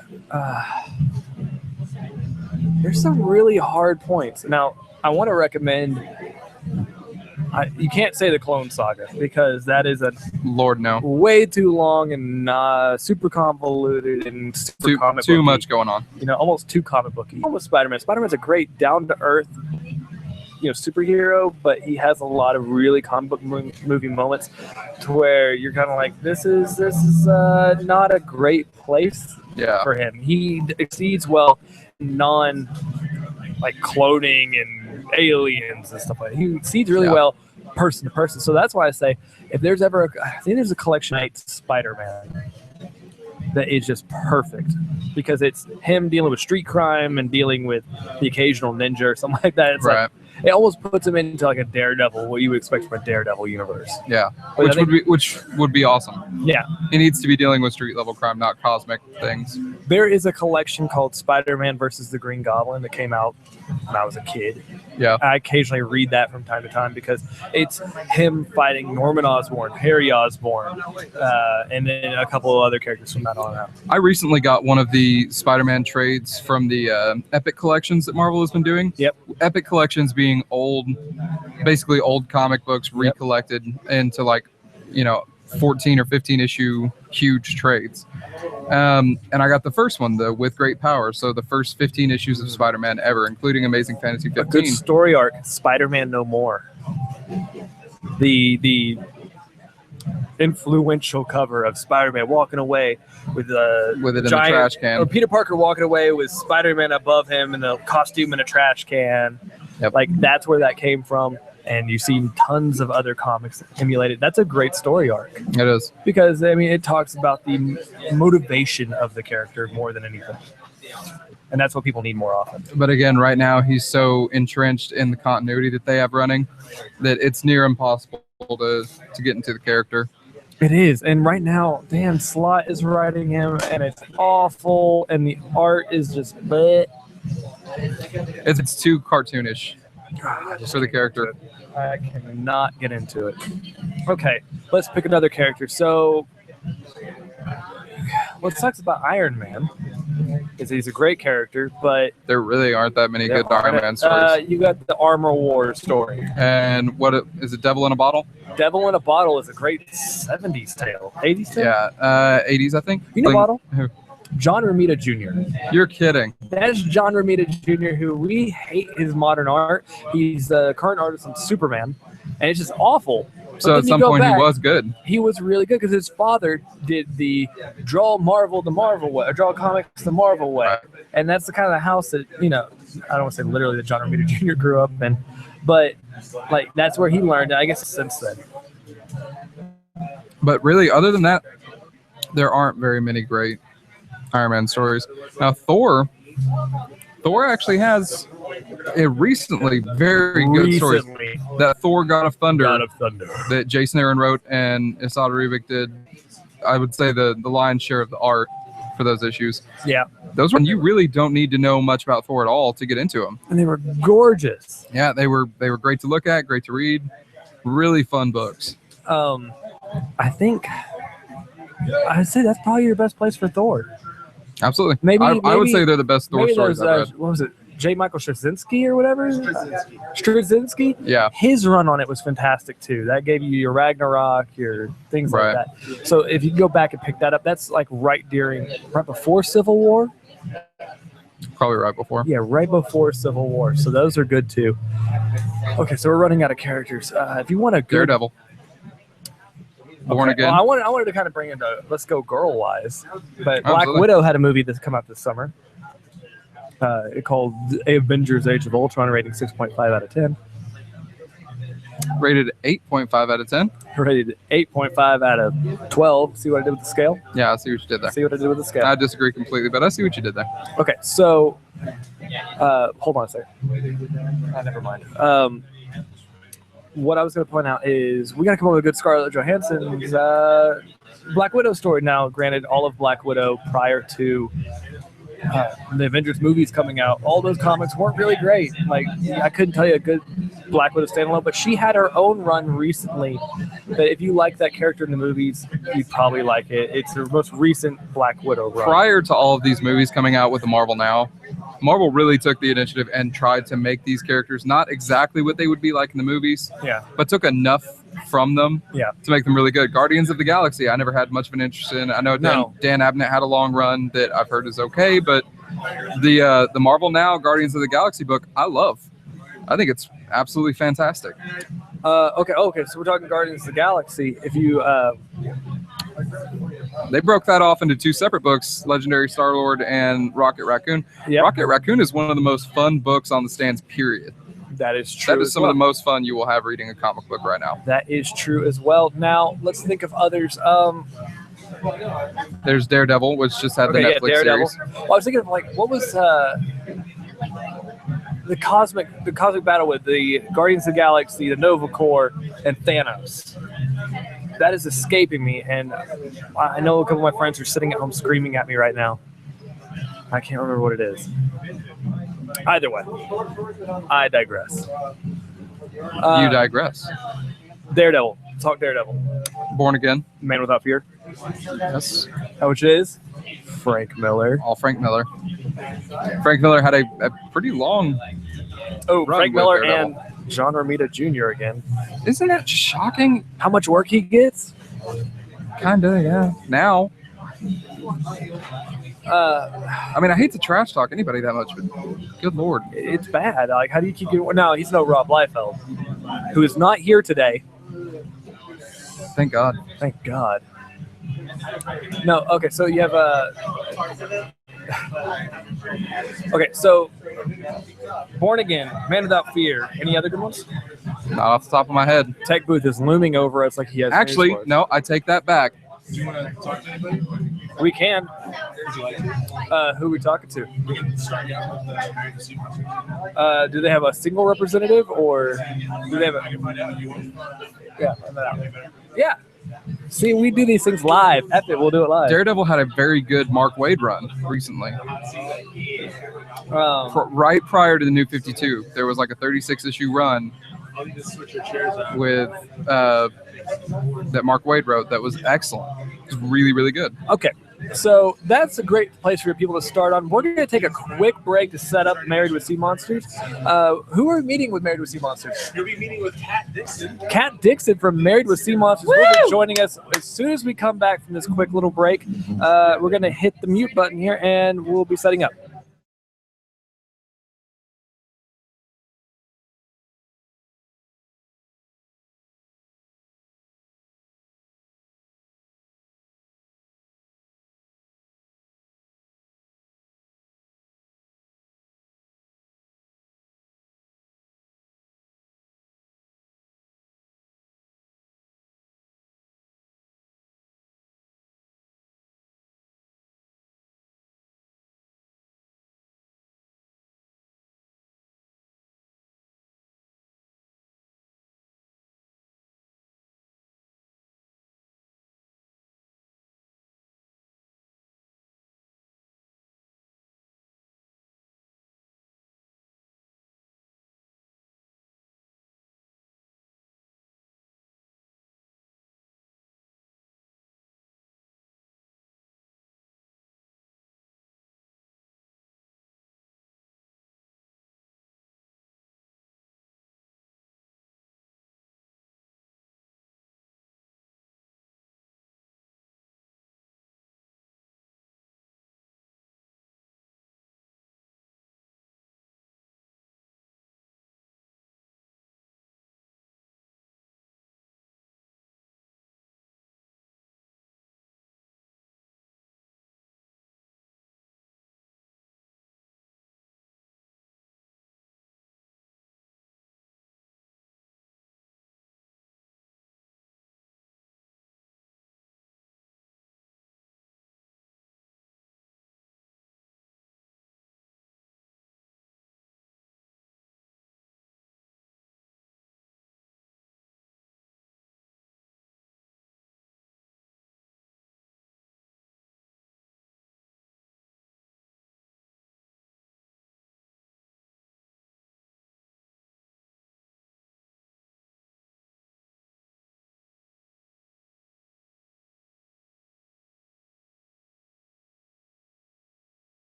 there's some really hard points. Now, I want to recommend. You can't say the Clone Saga because that is a Lord no. way too long and super convoluted and super comic Too booky. much going on. You know, almost too comic booky. Almost Spider-Man. Spider-Man's a great down to earth, superhero, but he has a lot of really comic book movie moments to where you're kind of like, this is not a great place for him. He exceeds well non like cloning and aliens and stuff like that. He exceeds really well person to person. So that's why I say if there's ever I think there's a collection 8 Spider-Man that is just perfect because it's him dealing with street crime and dealing with the occasional ninja or something like that. It's like it almost puts him into like a Daredevil, what you would expect from a Daredevil universe. Yeah, But which would be awesome. Yeah, He needs to be dealing with street level crime, not cosmic things. there is a collection called Spider-Man versus the Green Goblin that came out when I was a kid. Yeah, I occasionally read that from time to time because it's him fighting Norman Osborn, Harry Osborn, and then a couple of other characters from that on out. I recently got one of the Spider-Man trades from the Epic collections that Marvel has been doing. Yep. Epic collections being basically old comic books recollected into 14 or 15 issue huge trades. And I got the first one, the With Great Power. So the first 15 issues of Spider-Man ever, including Amazing Fantasy 15. A good story arc, Spider-Man No More. The influential cover of Spider-Man walking away with it in giant, the trash can. Or Peter Parker walking away with Spider-Man above him in the costume in a trash can. Yep. Like that's where that came from. And you've seen tons of other comics that emulate it. That's a great story arc. It is. Because, I mean, it talks about the motivation of the character more than anything. And that's what people need more often. But again, right now, he's so entrenched in the continuity that they have running that it's near impossible to get into the character. It is. And right now, Dan Slott is writing him, and it's awful, and the art is just bleh. It's too cartoonish for the character. I cannot get into it. Okay, let's pick another character. So, what sucks about Iron Man is he's a great character, but there really aren't that many good Iron Man stories. You got the Armor War story. And is it Devil in a Bottle? Devil in a Bottle is a great 70s tale. 80s tale? Yeah, 80s, I think. You know Bottle? Who? John Romita Jr. You're kidding. That's John Romita Jr., who we hate his modern art. He's the current artist on Superman, and it's just awful. So at some point he was good. He was really good because his father did the draw Marvel the Marvel way, or draw comics the Marvel way. Right. And that's the kind of house that, I don't want to say literally that John Romita Jr. grew up in, but like that's where he learned, and I guess since then. But really, other than that, there aren't very many great Iron Man stories. Now Thor actually has a recently very good story. That Thor God of Thunder that Jason Aaron wrote and Esad Ribic did, I would say the lion's share of the art for those issues. Yeah. Those ones you really don't need to know much about Thor at all to get into them. And they were gorgeous. Yeah, they were great to look at, great to read, really fun books. I think I'd say that's probably your best place for Thor. Absolutely. Maybe I would say they're the best Thor stories I've read. What was it? J. Michael Straczynski or whatever? Straczynski? Yeah. His run on it was fantastic too. That gave you your Ragnarok, your things like that. So if you go back and pick that up, that's like right before Civil War. Probably right before. Yeah, right before Civil War. So those are good too. Okay, so we're running out of characters. If you want a good Daredevil. Born Again. Well, I wanted to kind of bring into let's go girl wise, but Black Widow had a movie that's come out this summer. Called Avengers: Age of Ultron, rating 6.5 out of 10. Rated 8.5 out of 10. Rated 8.5 out of 12. See what I did with the scale? Yeah, I see what you did there. See what I did with the scale? I disagree completely, but I see what you did there. Okay, so hold on a second. Never mind. What I was going to point out is we got to come up with a good Scarlett Johansson's Black Widow story. Now, granted, all of Black Widow prior to the Avengers movies coming out, all those comics weren't really great. Like, I couldn't tell you a good Black Widow standalone, but she had her own run recently that if you like that character in the movies, you'd probably like it. It's her most recent Black Widow run. Prior to all of these movies coming out with the Marvel Now, Marvel really took the initiative and tried to make these characters not exactly what they would be like in the movies, but took enough from them to make them really good. Guardians of the Galaxy, I never had much of an interest in. I know Dan Abnett had a long run that I've heard is okay, but the Marvel Now Guardians of the Galaxy book, I love. I think it's absolutely fantastic. Okay, so we're talking Guardians of the Galaxy. If you they broke that off into 2 separate books, Legendary Star-Lord and Rocket Raccoon. Rocket Raccoon is one of the most fun books on the stands, period. That is true. That is some of the most fun you will have reading a comic book right now. That is true as well. Now, let's think of others. There's Daredevil, which just had the Netflix Daredevil. series. Well, I was thinking of what was the cosmic battle with the Guardians of the Galaxy, the Nova Corps, and Thanos. That is escaping me, and I know a couple of my friends are sitting at home screaming at me right now. I can't remember what it is. Either way, I digress. You digress. Daredevil. Talk Daredevil. Born Again. Man Without Fear. Yes. Which is Frank Miller. All Frank Miller. Frank Miller had a pretty long run Frank Miller with and Daredevil. John Romita Jr. again. Isn't that shocking? How much work he gets? Kinda, yeah. Now. I mean, I hate to trash talk anybody that much, but good Lord. It's bad. Like, how do you keep getting... No, he's no Rob Liefeld, who is not here today. Thank God. Thank God. No, okay, so you have okay, so Born Again, Man Without Fear. Any other good ones? Not off the top of my head. TechBooth is looming over us like he has. Actually, no, I take that back. Do you want to talk to anybody? We can. Would you like to? Who are we talking to? We can start out with Married to Super. Do they have a single representative, or do they have I can find out who you want. Yeah, find that out. Yeah. See, we do these things live. F it, we'll do it live. Daredevil had a very good Mark Waid run recently. Right prior to the New 52, there was like a 36-issue run I'll need to switch your chairs out. with that Mark Waid wrote that was excellent. It was really, really good. Okay, so that's a great place for people to start on. We're going to take a quick break to set up Married with Sea Monsters. Who are we meeting with Married with Sea Monsters? You'll be meeting with Kat Dixon. Kat Dixon from Married with Sea Monsters will be joining us as soon as we come back from this quick little break. We're going to hit the mute button here, and we'll be setting up.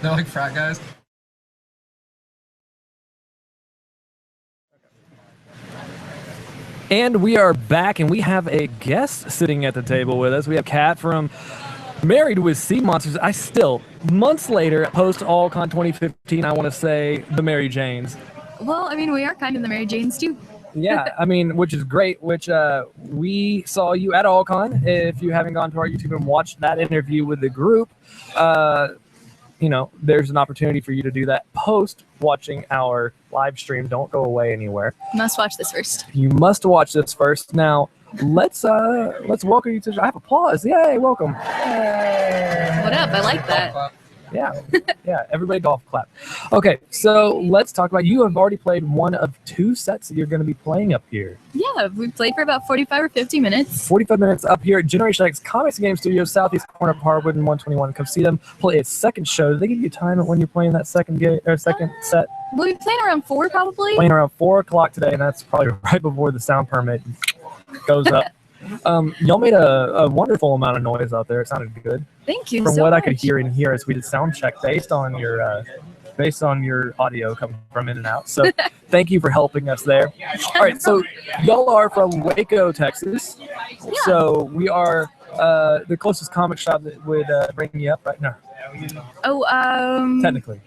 They're like frat guys. And we are back, and we have a guest sitting at the table with us. We have Kat from Married with Sea Monsters. I still, months later, post AllCon 2015, I want to say the Mary Janes. Well, I mean, we are kind of the Mary Janes, too. Yeah, I mean, which is great, which we saw you at AllCon. If you haven't gone to our YouTube and watched that interview with the group, you know, there's an opportunity for you to do that post watching our live stream. Don't go away anywhere. Must watch this first. You must watch this first. Now, let's welcome you to. I have applause. Yay! Welcome. Yay. What up? I like that. Yeah, yeah. Everybody, golf clap. Okay, so let's talk about. You have already played one of 2 sets that you're going to be playing up here. Yeah, we played for about 45 or 50 minutes. 45 minutes up here at Generation X Comics and Game Studios, southeast corner of Harwood and 121. Come see them play its second show. Do they give you time when you're playing that second set? We'll be playing around 4 probably. Playing around 4 o'clock today, and that's probably right before the sound permit goes up. Y'all made a wonderful amount of noise out there. It sounded good. Thank you From so what much. I could hear in here as we did sound check based on your audio coming from in and out. So thank you for helping us there. All right, so y'all are from Waco, Texas. Yeah. So we are the closest comic shop that would bring you up right now. Oh, Technically.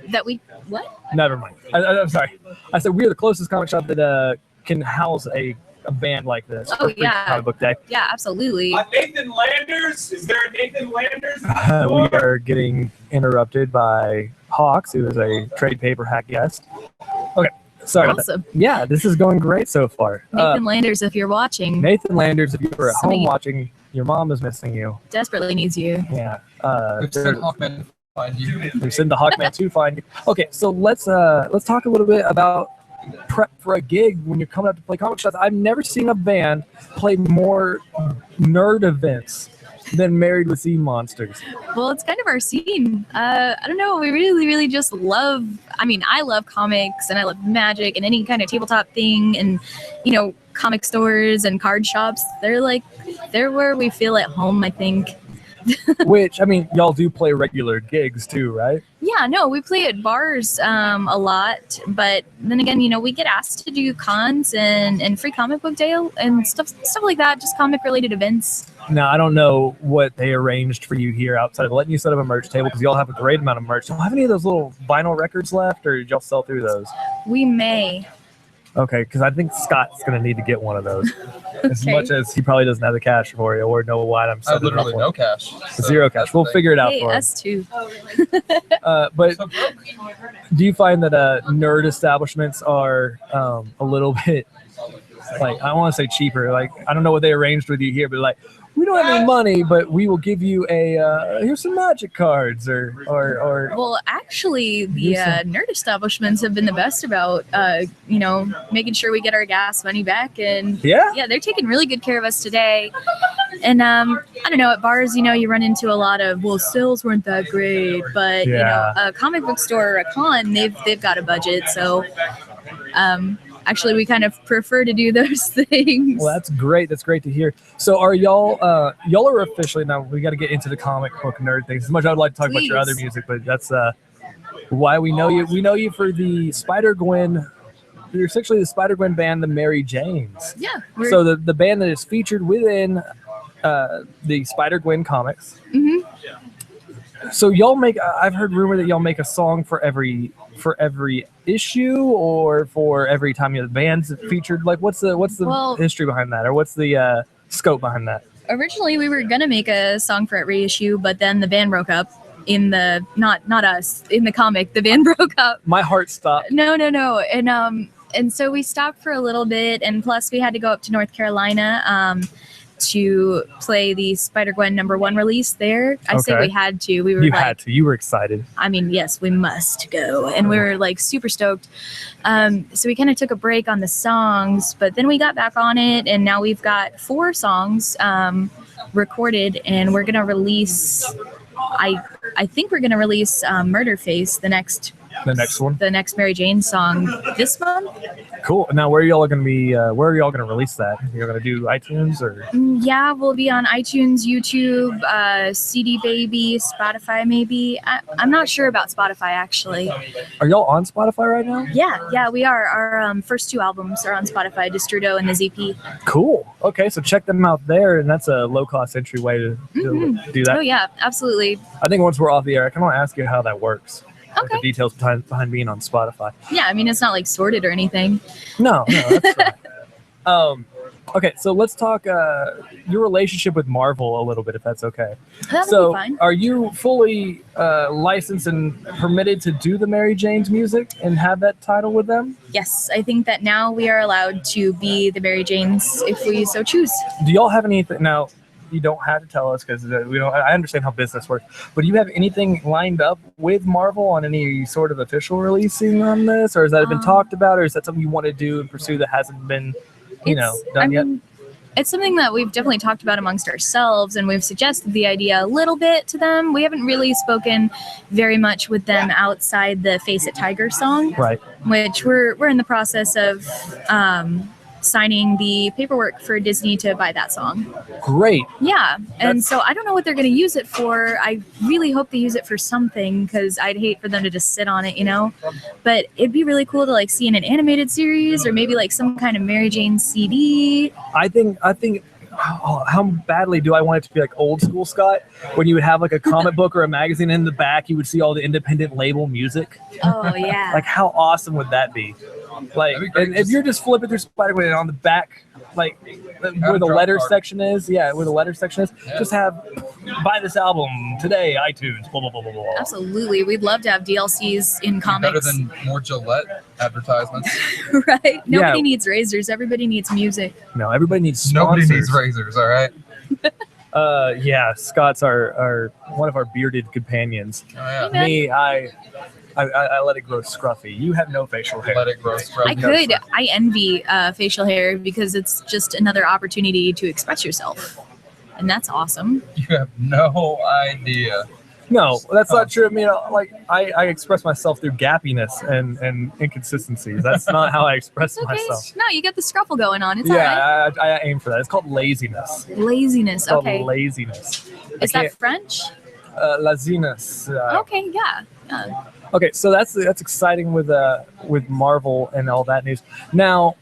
that we, what? Never mind. I'm sorry. I said we're the closest comic shop that can house a band like this. Oh, for Free yeah. Comic Book Day. Yeah, absolutely. Nathan Landers? Is there a Nathan Landers? We are getting interrupted by Hawks, who is a trade paper hack guest. Okay, sorry about that. Awesome. Yeah, this is going great so far. Nathan Landers, if you're watching, Nathan Landers, if you were at home Somebody- watching, your mom is missing you. desperately needs you. Yeah. We've sent Hawkman to find you. We send the Hawkman to find you. Okay, so let's talk a little bit about prep for a gig when you're coming up to play comic shops. I've never seen a band play more nerd events than Married with Sea Monsters. Well, it's kind of our scene. I don't know. We really just love, I mean, I love comics and I love magic and any kind of tabletop thing and, you know, comic stores and card shops. They're where we feel at home, I think. Which, I mean, y'all do play regular gigs too, right? Yeah, no, we play at bars a lot, but then again, you know, we get asked to do cons and Free Comic Book Day and stuff like that, just comic related events. Now, I don't know what they arranged for you here outside of letting you set up a merch table because y'all have a great amount of merch. Don't have any of those little vinyl records left, or did y'all sell through those? We may. Okay, because I think Scott's going to need to get one of those. As Okay. much as he probably doesn't have the cash for you or know what I'm I have setting literally up no for. cash. Zero cash. We'll figure it out Hey, for him. us too. But do you find that nerd establishments are a little bit, like, I want to say cheaper? Like, I don't know what they arranged with you here, but like, we don't have any money, but we will give you here's some magic cards or Well, actually, the Use some- nerd establishments have been the best about, you know, making sure we get our gas money back. And yeah. they're taking really good care of us today. And I don't know, at bars, you know, you run into a lot of, well, sales weren't that great, but you know, a comic book store or a con, they've got a budget. So actually, we kind of prefer to do those things. Well, that's great. That's great to hear. So are y'all are officially, now we got to get into the comic book nerd things. As much as I would like to talk about your Please. other music, but that's why we know you. We know you for the Spider-Gwen. You're essentially the Spider-Gwen band, the Mary Janes. Yeah. So the band that is featured within the Spider-Gwen comics. Mhm. So y'all make, I've heard rumor that y'all make a song for every issue or for every time the band's featured. Like, what's the Well- history behind that, or what's the scope behind that? Originally, we were gonna make a song for every issue, but then the band broke up. In the not us in the comic, the band broke up. My heart stopped. No, and so we stopped for a little bit, and plus we had to go up to North Carolina to play the Spider-Gwen #1 release there. I say Okay. we had to. We were You like, had to. You were excited. I mean, yes, we must go. And we were like super stoked. So we kind of took a break on the songs, but then we got back on it. And now we've got 4 songs recorded, and we're going to release, I think we're going to release Murder Face, the next The next one. the next Mary Jane song this month. Cool. Now, where are y'all going to be? Where are y'all going to release that? You're going to do iTunes or? Yeah, we'll be on iTunes, YouTube, CD Baby, Spotify, maybe. I'm not sure about Spotify actually. Are y'all on Spotify right now? Yeah, we are. Our first 2 albums are on Spotify, Destrudo and the ZP. Cool. Okay, so check them out there, and that's a low-cost entry way to do that. Oh yeah, absolutely. I think once we're off the air, I kind of want to ask you how that works. Like Okay. the details behind being on Spotify. Yeah, I mean it's not like sorted or anything. No, that's fine. Okay, so let's talk your relationship with Marvel a little bit, if that's okay. That'll be fine. Are you fully licensed and permitted to do the Mary Jane's music and have that title with them? Yes, I think that now we are allowed to be the Mary Janes if we so choose. Do y'all have anything now? You don't have to tell us because we don't. I understand how business works, but do you have anything lined up with Marvel on any sort of official releasing on this, or has that been talked about, or is that something you want to do and pursue that hasn't been, done yet? It's something that we've definitely talked about amongst ourselves, and we've suggested the idea a little bit to them. We haven't really spoken very much with them outside the Face It Tiger song, Right. which we're in the process of signing the paperwork for Disney to buy that song. Great. Yeah, and so I don't know what they're going to use it for. I really hope they use it for something because I'd hate for them to just sit on it, But it'd be really cool to like see in an animated series or maybe like some kind of Mary Jane CD. I think. How badly do I want it to be like old school, Scott? When you would have like a comic book or a magazine in the back, you would see all the independent label music. Oh yeah. Like how awesome would that be? Like, and if you're just flipping through Spider-Man and on the back, like where the letter section is, just have buy this album today, iTunes, blah blah blah blah blah. Absolutely, we'd love to have DLCs in comics. Better than more Gillette advertisements. Right? Nobody needs razors. Everybody needs music. No, everybody needs sponsors. Nobody needs razors. All right. Yeah, Scott's our one of our bearded companions. Oh, yeah. Hey, Me, I let it grow scruffy. You have no facial hair. Let it grow scruffy. I could. I envy facial hair because it's just another opportunity to express yourself, and that's awesome. You have no idea. No, that's not true. I mean, like I express myself through gappiness and inconsistencies. That's not how I express Okay. myself. No, you get the scruffle going on. It's all right. Yeah, I aim for that. It's called laziness. Laziness. It's called Okay. laziness. Is that French? Laziness. Okay. Yeah. Okay, so that's exciting with Marvel and all that news. Now,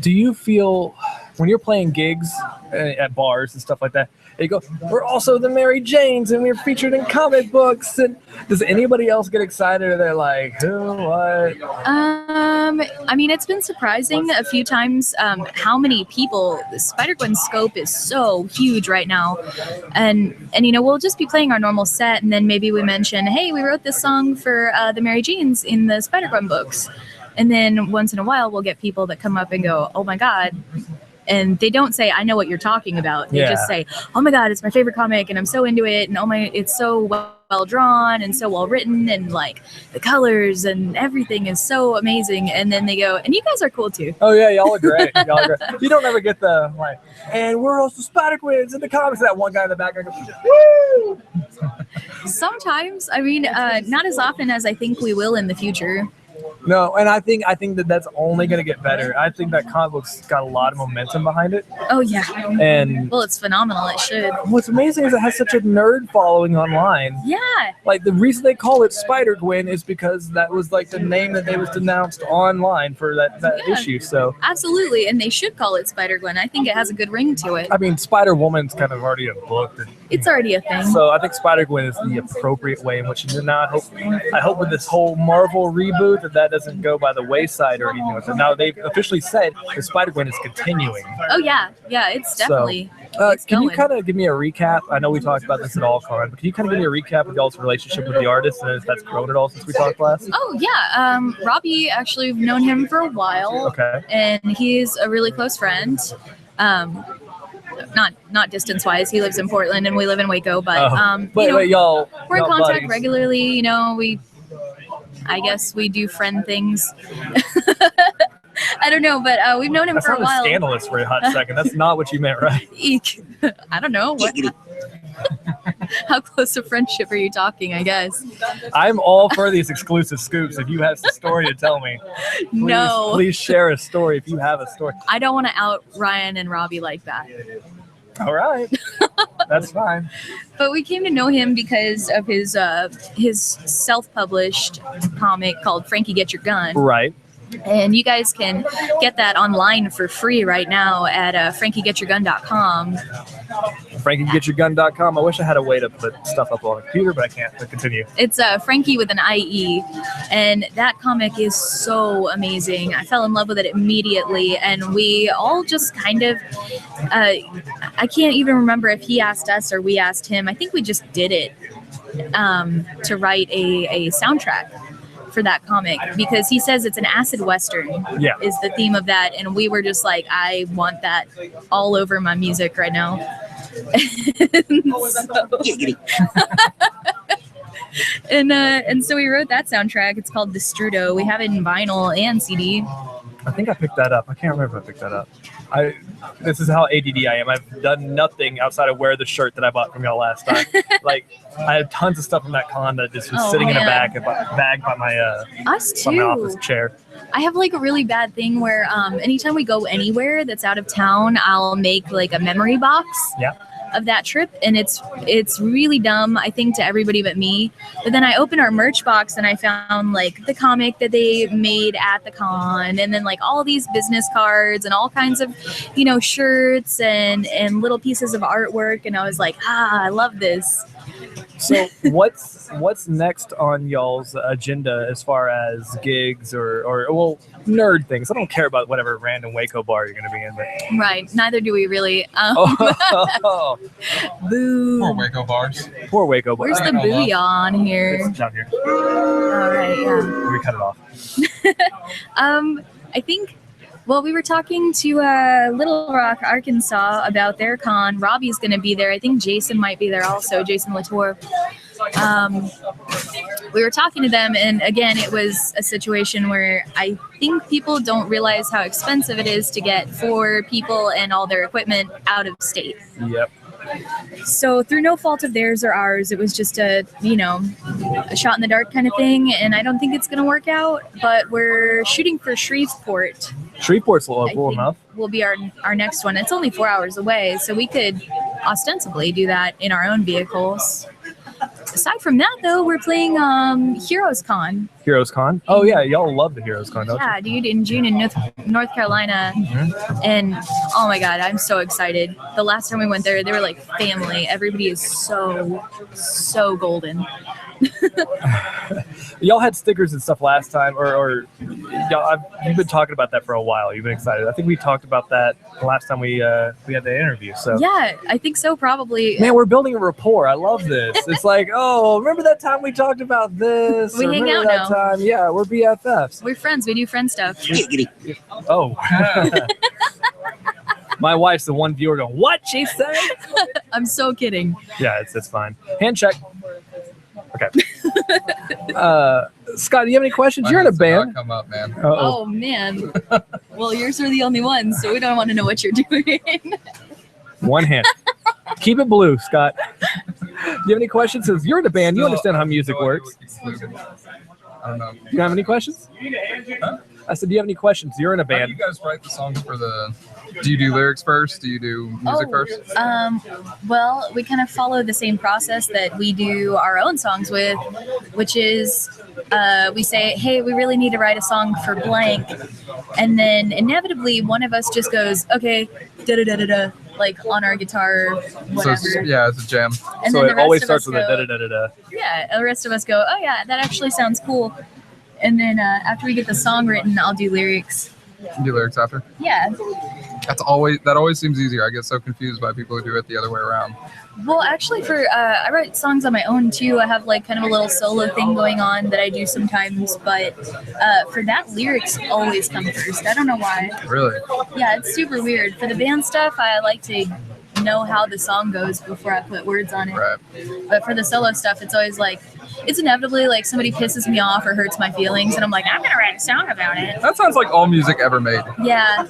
do you feel when you're playing gigs at bars and stuff like that, they go, we're also the Mary Janes and we're featured in comic books, and does anybody else get excited or they're like, who, what? I mean, it's been surprising a few times how many people. The Spider-Gwen's scope is so huge right now, and we'll just be playing our normal set, and then maybe we mention, hey, we wrote this song for the Mary Janes in the Spider-Gwen books, and then once in a while we'll get people that come up and go, oh my god. And they don't say, I know what you're talking about. They just say, oh my God, it's my favorite comic and I'm so into it. And it's so well drawn and so well written. And like the colors and everything is so amazing. And then they go, and you guys are cool too. Oh yeah, y'all are great. Y'all are great. You don't ever get the like, and we're also Spider-Gwens in the comics. That one guy in the background goes, woo! Sometimes, I mean, not as often as I think we will in the future. No, and I think that's only going to get better. I think that comic book's got a lot of momentum behind it. Oh yeah. And well, it's phenomenal. It should. What's amazing is it has such a nerd following online. Yeah. Like the reason they call it Spider-Gwen is because that was like the name that they was denounced online for that issue. So absolutely, and they should call it Spider-Gwen. I think it has a good ring to it. I mean, Spider-Woman's kind of already a book. It's already a thing. So I think Spider-Gwen is the appropriate way in which to do it. Now I hope with this whole Marvel reboot that doesn't go by the wayside or anything. So now they've officially said the Spider-Gwen is continuing. Oh yeah, it's definitely. Can you kind of give me a recap? I know we talked about this at Allcon, but can you kind of give me a recap of y'all's relationship with the artist and if that's grown at all since we talked last? Oh yeah, Robbie, actually, we've known him for a while. Okay. And he's a really close friend. Not distance-wise. He lives in Portland and we live in Waco, but y'all we're in contact buddies. regularly. I guess we do friend things. I don't know, but we've known him for a while. Scandalous for a hot second. That's not what you meant, right? Eek. I don't know. What? How close a friendship are you talking? I guess. I'm all for these exclusive scoops. If you have a story to tell me, please share a story if you have a story. I don't want to out Ryan and Robbie like that. All right, that's fine. But we came to know him because of his self-published comic called Frankie Get Your Gun. Right. And you guys can get that online for free right now at frankiegetyourgun.com. frankiegetyourgun.com. I wish I had a way to put stuff up on the computer, but I can't. But continue. It's Frankie with an IE, and that comic is so amazing. I fell in love with it immediately, and we all just kind of, I can't even remember if he asked us or we asked him. I think we just did it to write a soundtrack for that comic, because he says it's an acid western is the theme of that, and we were just like, I want that all over my music right now. And so we wrote that soundtrack. It's called Destrudo. We have it in vinyl and CD. I think I picked that up. I can't remember if I picked that up. This is how ADD I am. I've done nothing outside of wear the shirt that I bought from y'all last time. Like, I had tons of stuff from that con that just was sitting in a bag by my office chair. I have like a really bad thing where anytime we go anywhere that's out of town, I'll make like a memory box of that trip, and it's really dumb, I think, to everybody but me. But then I opened our merch box and I found like the comic that they made at the con, and then like all these business cards and all kinds of, you know, shirts and little pieces of artwork, and I was like, I love this. So what's next on y'all's agenda as far as gigs or nerd things? I don't care about whatever random Waco bar you're going to be in. But... Right. Neither do we really. Boo. Poor Waco bars. Poor Waco bars. Where's the booyah on here? It's down here. All right. Yeah. We cut it off. I think. Well, we were talking to Little Rock, Arkansas about their con. Robbie's going to be there. I think Jason might be there also, Jason Latour. We were talking to them, and again, it was a situation where I think people don't realize how expensive it is to get 4 people and all their equipment out of state. Yep. So through no fault of theirs or ours, it was just a shot in the dark kind of thing, and I don't think it's going to work out, but we're shooting for Shreveport. Shreveport's local enough. Will be our next one. It's only 4 hours away, so we could ostensibly do that in our own vehicles. Aside from that, though, we're playing Heroes Con. Heroes Con? Oh, yeah. Y'all love the Heroes Con, don't you? Dude, in June in North Carolina. Mm-hmm. And, oh, my God, I'm so excited. The last time we went there, they were like family. Everybody is so golden. Y'all had stickers and stuff last time, or y'all, you've been talking about that for a while. You've been excited. I think we talked about that the last time we had the interview. So yeah, I think so, probably. Man, we're building a rapport. I love this. It's like, oh, remember that time we talked about this? We hang out now. Time? Yeah, we're BFFs. We're friends. We do friend stuff. Oh. My wife's the one viewer going, what she said? I'm so kidding. Yeah, it's fine. Hand check. Okay. Scott, do you have any questions? You're in a band. Come up, man. Oh man. Well, yours are the only ones, so we don't want to know what you're doing. One hand. Keep it blue, Scott. Do you have any questions? Since you're in a band, you understand how music works. I don't know. Do you have any questions? Huh? I said, do you have any questions? You're in a band. How do you guys write the songs for the... Do you do lyrics first? Do you do music first? Well, we kind of follow the same process that we do our own songs with, which is we say, hey, we really need to write a song for blank. And then inevitably one of us just goes, okay, da-da-da-da-da, like on our guitar, whatever. So it's a jam. And so then it always starts with a da-da-da-da-da. Yeah, the rest of us go, oh yeah, that actually sounds cool. And then after we get the song written, I'll do lyrics. Do lyrics after? Yeah. That always seems easier. I get so confused by people who do it the other way around. Well, actually, I write songs on my own too. I have like kind of a little solo thing going on that I do sometimes, but for that, lyrics always come first. I don't know why. Really? Yeah, it's super weird. For the band stuff, I like to know how the song goes before I put words on it. Right. But for the solo stuff, it's always like, it's inevitably like somebody pisses me off or hurts my feelings, and I'm like, I'm gonna write a song about it. That sounds like all music ever made. Yeah.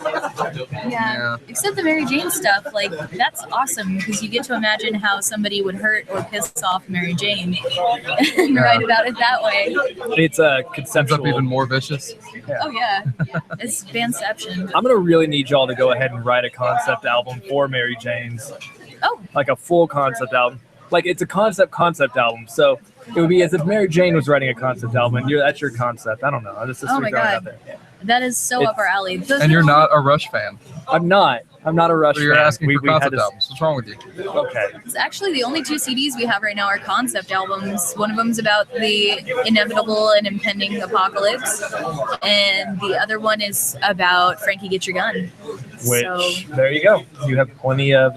Yeah. Except the Mary Jane stuff, like that's awesome because you get to imagine how somebody would hurt or piss off Mary Jane and write about it that way. It's a Ends conceptual. up even more vicious. Oh yeah, it's Vanception. I'm gonna really need y'all to go ahead and write a concept album for Mary Jane's. Oh. Like a full concept album. Like it's a concept album. So it would be as if Mary Jane was writing a concept album, and that's your concept. I don't know. This is Oh my throwing it God. out there. Yeah. That is so up our alley. And you're not a Rush fan. I'm not a Rush So you're fan. asking for had concept this- albums. What's wrong with you? Okay. It's actually the only 2 CDs we have right now are concept albums. One of them's about the inevitable and impending apocalypse, and the other one is about Frankie Get Your Gun. Which So there you go. You have plenty of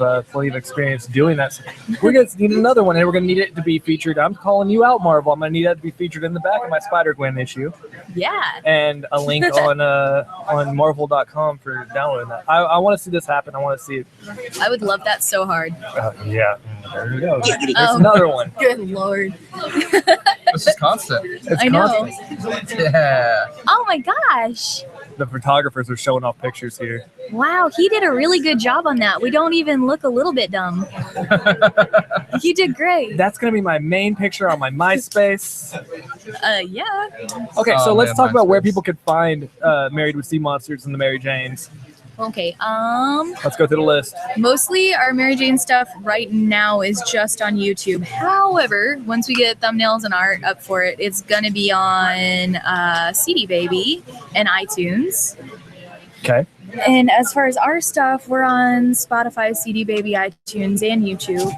experience doing that. We're gonna need another one, and we're gonna need it to be featured. I'm calling you out, Marvel. I'm gonna need that to be featured in the back of my Spider-Gwen issue, yeah, and a link on Marvel.com for downloading that. I want to see this happen. I want to see it. I would love that so hard. Yeah. There you go. There's Oh. another one. Good Lord. This is concept. It's I know. constant. Yeah. Oh my gosh. The photographers are showing off pictures here. Wow, he did a really good job on that. We don't even look a little bit dumb. He did great. That's gonna be my main picture on my MySpace. Yeah. Okay, Oh, so let's man, talk about where MySpace. people could find Married with Sea Monsters and the Mary Janes. Okay. Let's go through the list. Mostly our Mary Jane stuff right now is just on YouTube. However, once we get thumbnails and art up for it, it's gonna be on CD Baby and iTunes. Okay. And as far as our stuff, we're on Spotify, CD Baby, iTunes, and YouTube.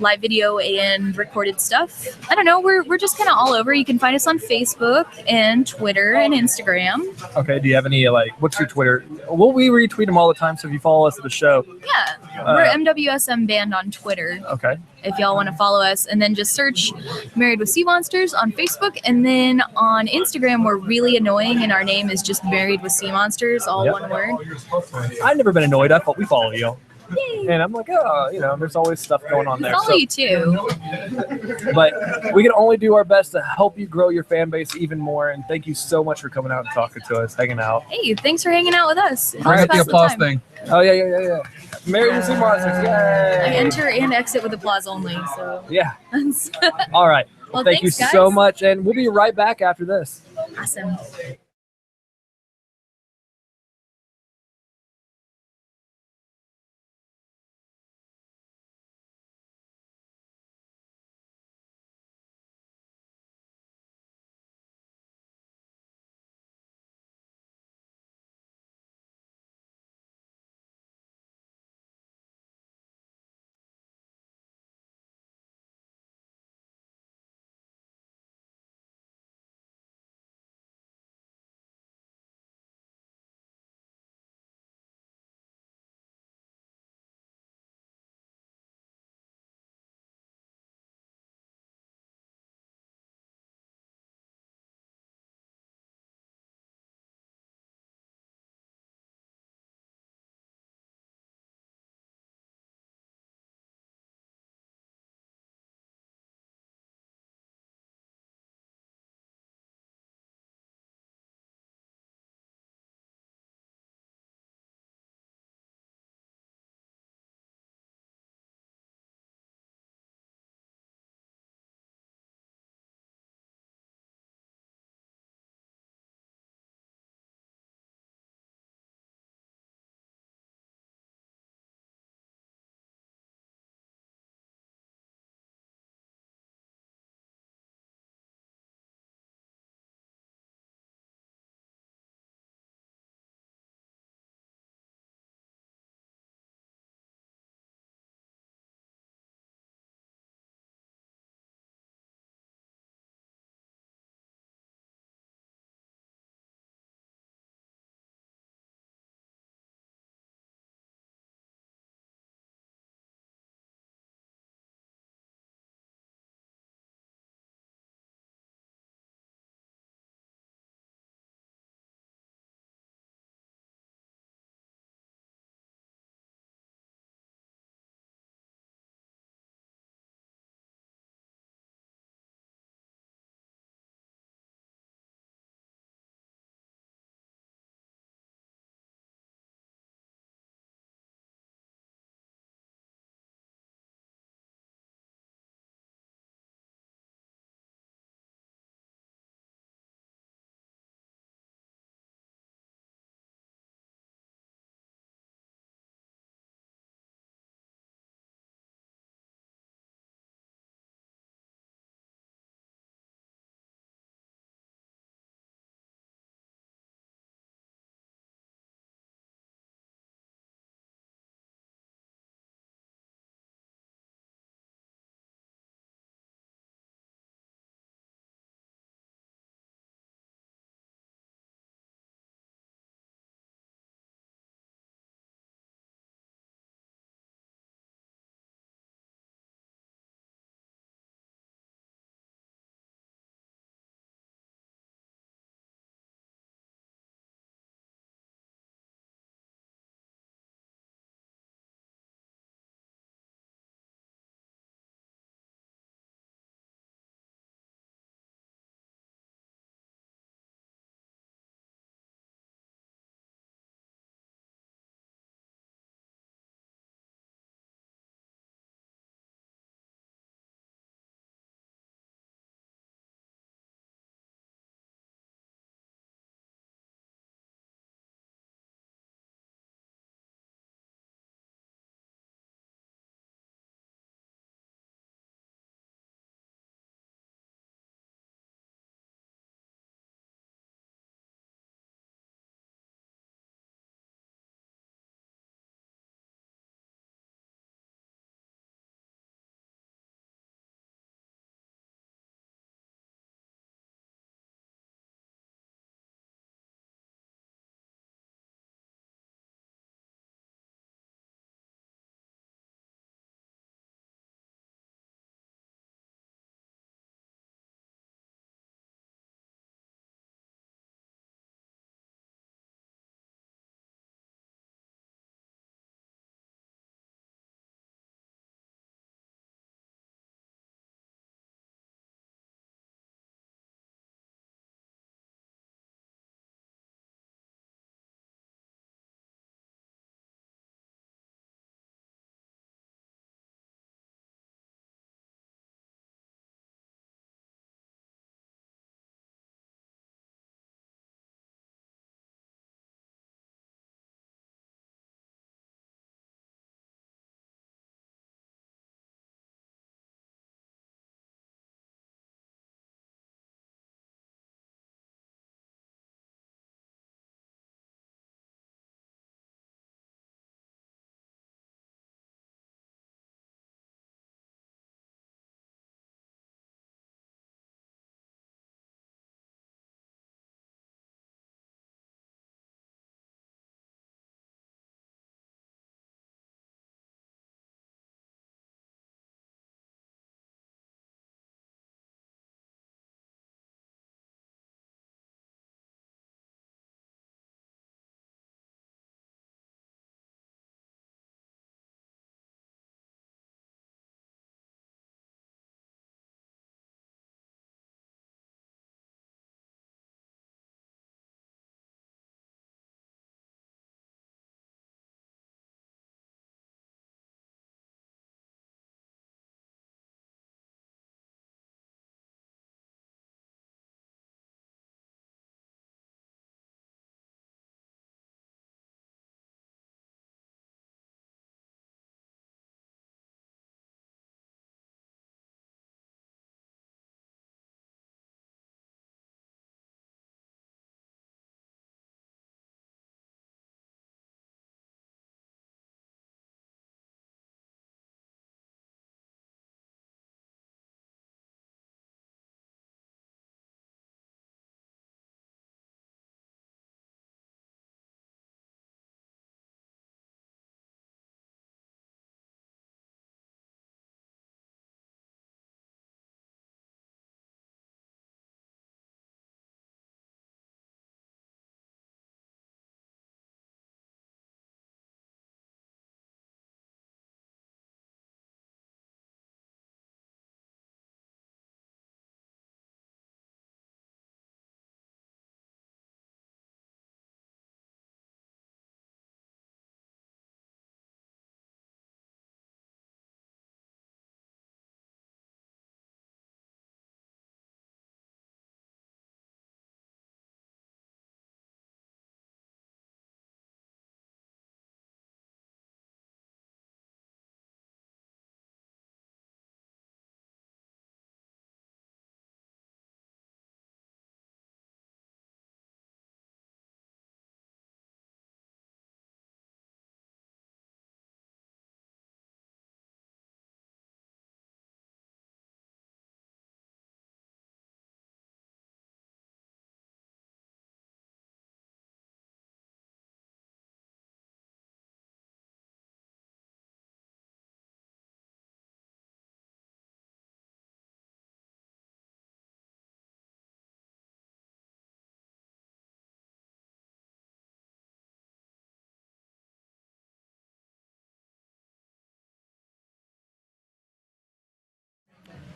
Live video and recorded stuff. I don't know. We're just kind of all over. You can find us on Facebook and Twitter and Instagram. Okay. Do you have any what's your Twitter? Well, we retweet them all the time. So if you follow us at the show, Yeah, we're MWSM Band on Twitter. okay. If y'all want to follow us, and then just search Married with Sea Monsters on Facebook, and then on Instagram we're really annoying, and our name is just Married with Sea Monsters, all Yep. one word. I've never been annoyed. I thought we follow you, Yay! and I'm like, oh, there's always stuff going on there. Follow So, you too. but we can only do our best to help you grow your fan base even more. And thank you so much for coming out and talking to us, hanging out. Hey, thanks for hanging out with us. Bring Let's up the pass applause time. thing. Oh yeah. Married with Sea Monsters, yay! I enter and exit with applause only. So Yeah. All right. Well, Thank you thanks, so guys. much, and we'll be right back after this. awesome.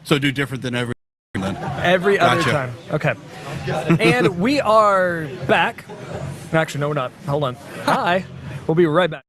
So do different than every then. Every other Gotcha. time. Okay. And we are back. Actually, no, we're not. Hold on. Hi. We'll be right back.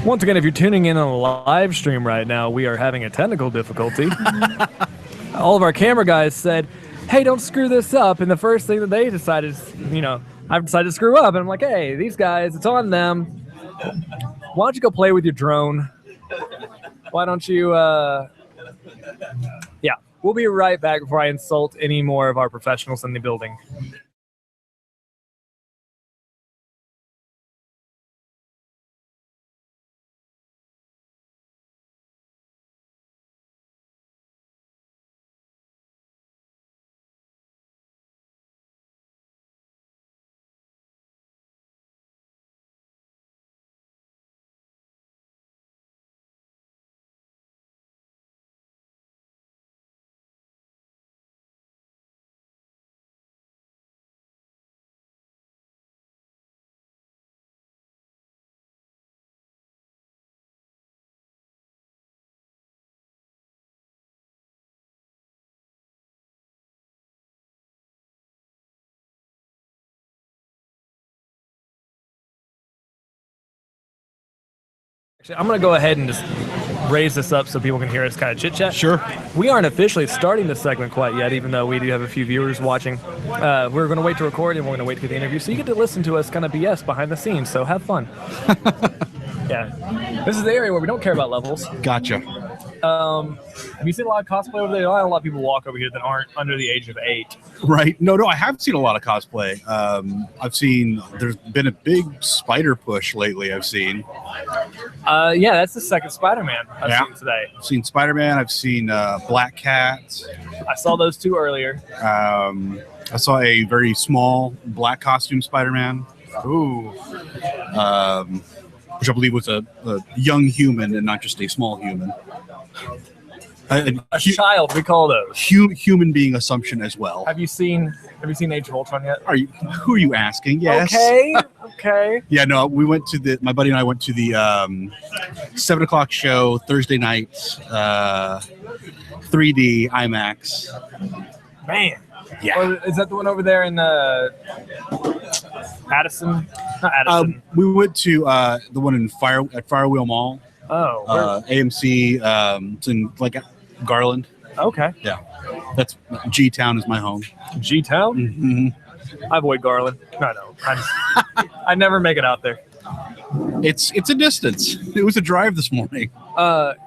Once again, if you're tuning in on a live stream right now, we are having a technical difficulty. All of our camera guys said, hey, don't screw this up. And the first thing that they decided is, I've decided to screw up. And I'm like, hey, these guys, it's on them. Why don't you go play with your drone? Why don't you, yeah. We'll be right back before I insult any more of our professionals in the building. Actually, I'm going to go ahead and just raise this up so people can hear us kind of chit-chat. Sure. We aren't officially starting this segment quite yet, even though we do have a few viewers watching. We're going to wait to record, and we're going to wait to get the interview. So you get to listen to us kind of BS behind the scenes, so have fun. Yeah. This is the area where we don't care about levels. Gotcha. Have you seen a lot of cosplay over there? A lot of people walk over here that aren't under the age of 8. Right. No, I have seen a lot of cosplay. I've seen, there's been a big spider push lately, I've seen. Yeah, that's the second Spider-Man I've seen today. I've seen Spider-Man. I've seen Black Cat. I saw those two earlier. I saw a very small black costume Spider-Man. Ooh. Which I believe was a young human and not just a small human. A child, we call those. Human being assumption as well. Have you seen Age of Ultron yet? Who are you asking? Yes. Okay. Yeah, no, we went to my buddy and I went to the 7:00 show Thursday night, 3D IMAX. Man. Yeah. Or is that the one over there in Addison? Not Addison. We went to the one in Firewheel Mall. Oh. AMC. It's in like Garland. Okay. Yeah. That's G-Town is my home. G-Town? Mm-hmm. I avoid Garland. No. I never make it out there. It's a distance. It was a drive this morning.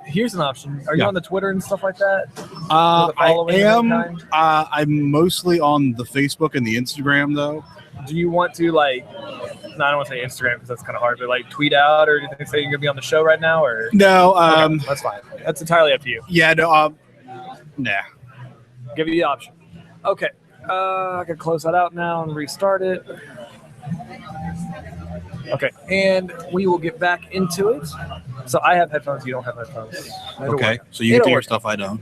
Here's an option. Are you on the Twitter and stuff like that? I am. I'm mostly on the Facebook and the Instagram though. Do you want to no, I don't want to say Instagram because that's kind of hard, but tweet out, or do you say you're gonna be on the show right now, or no? Okay, that's fine. That's entirely up to you. Yeah, no. Nah. Give you the option. Okay. I can close that out now and restart it. Okay, and we will get back into it. So I have headphones. You don't have headphones. Okay, so you can hear stuff I don't.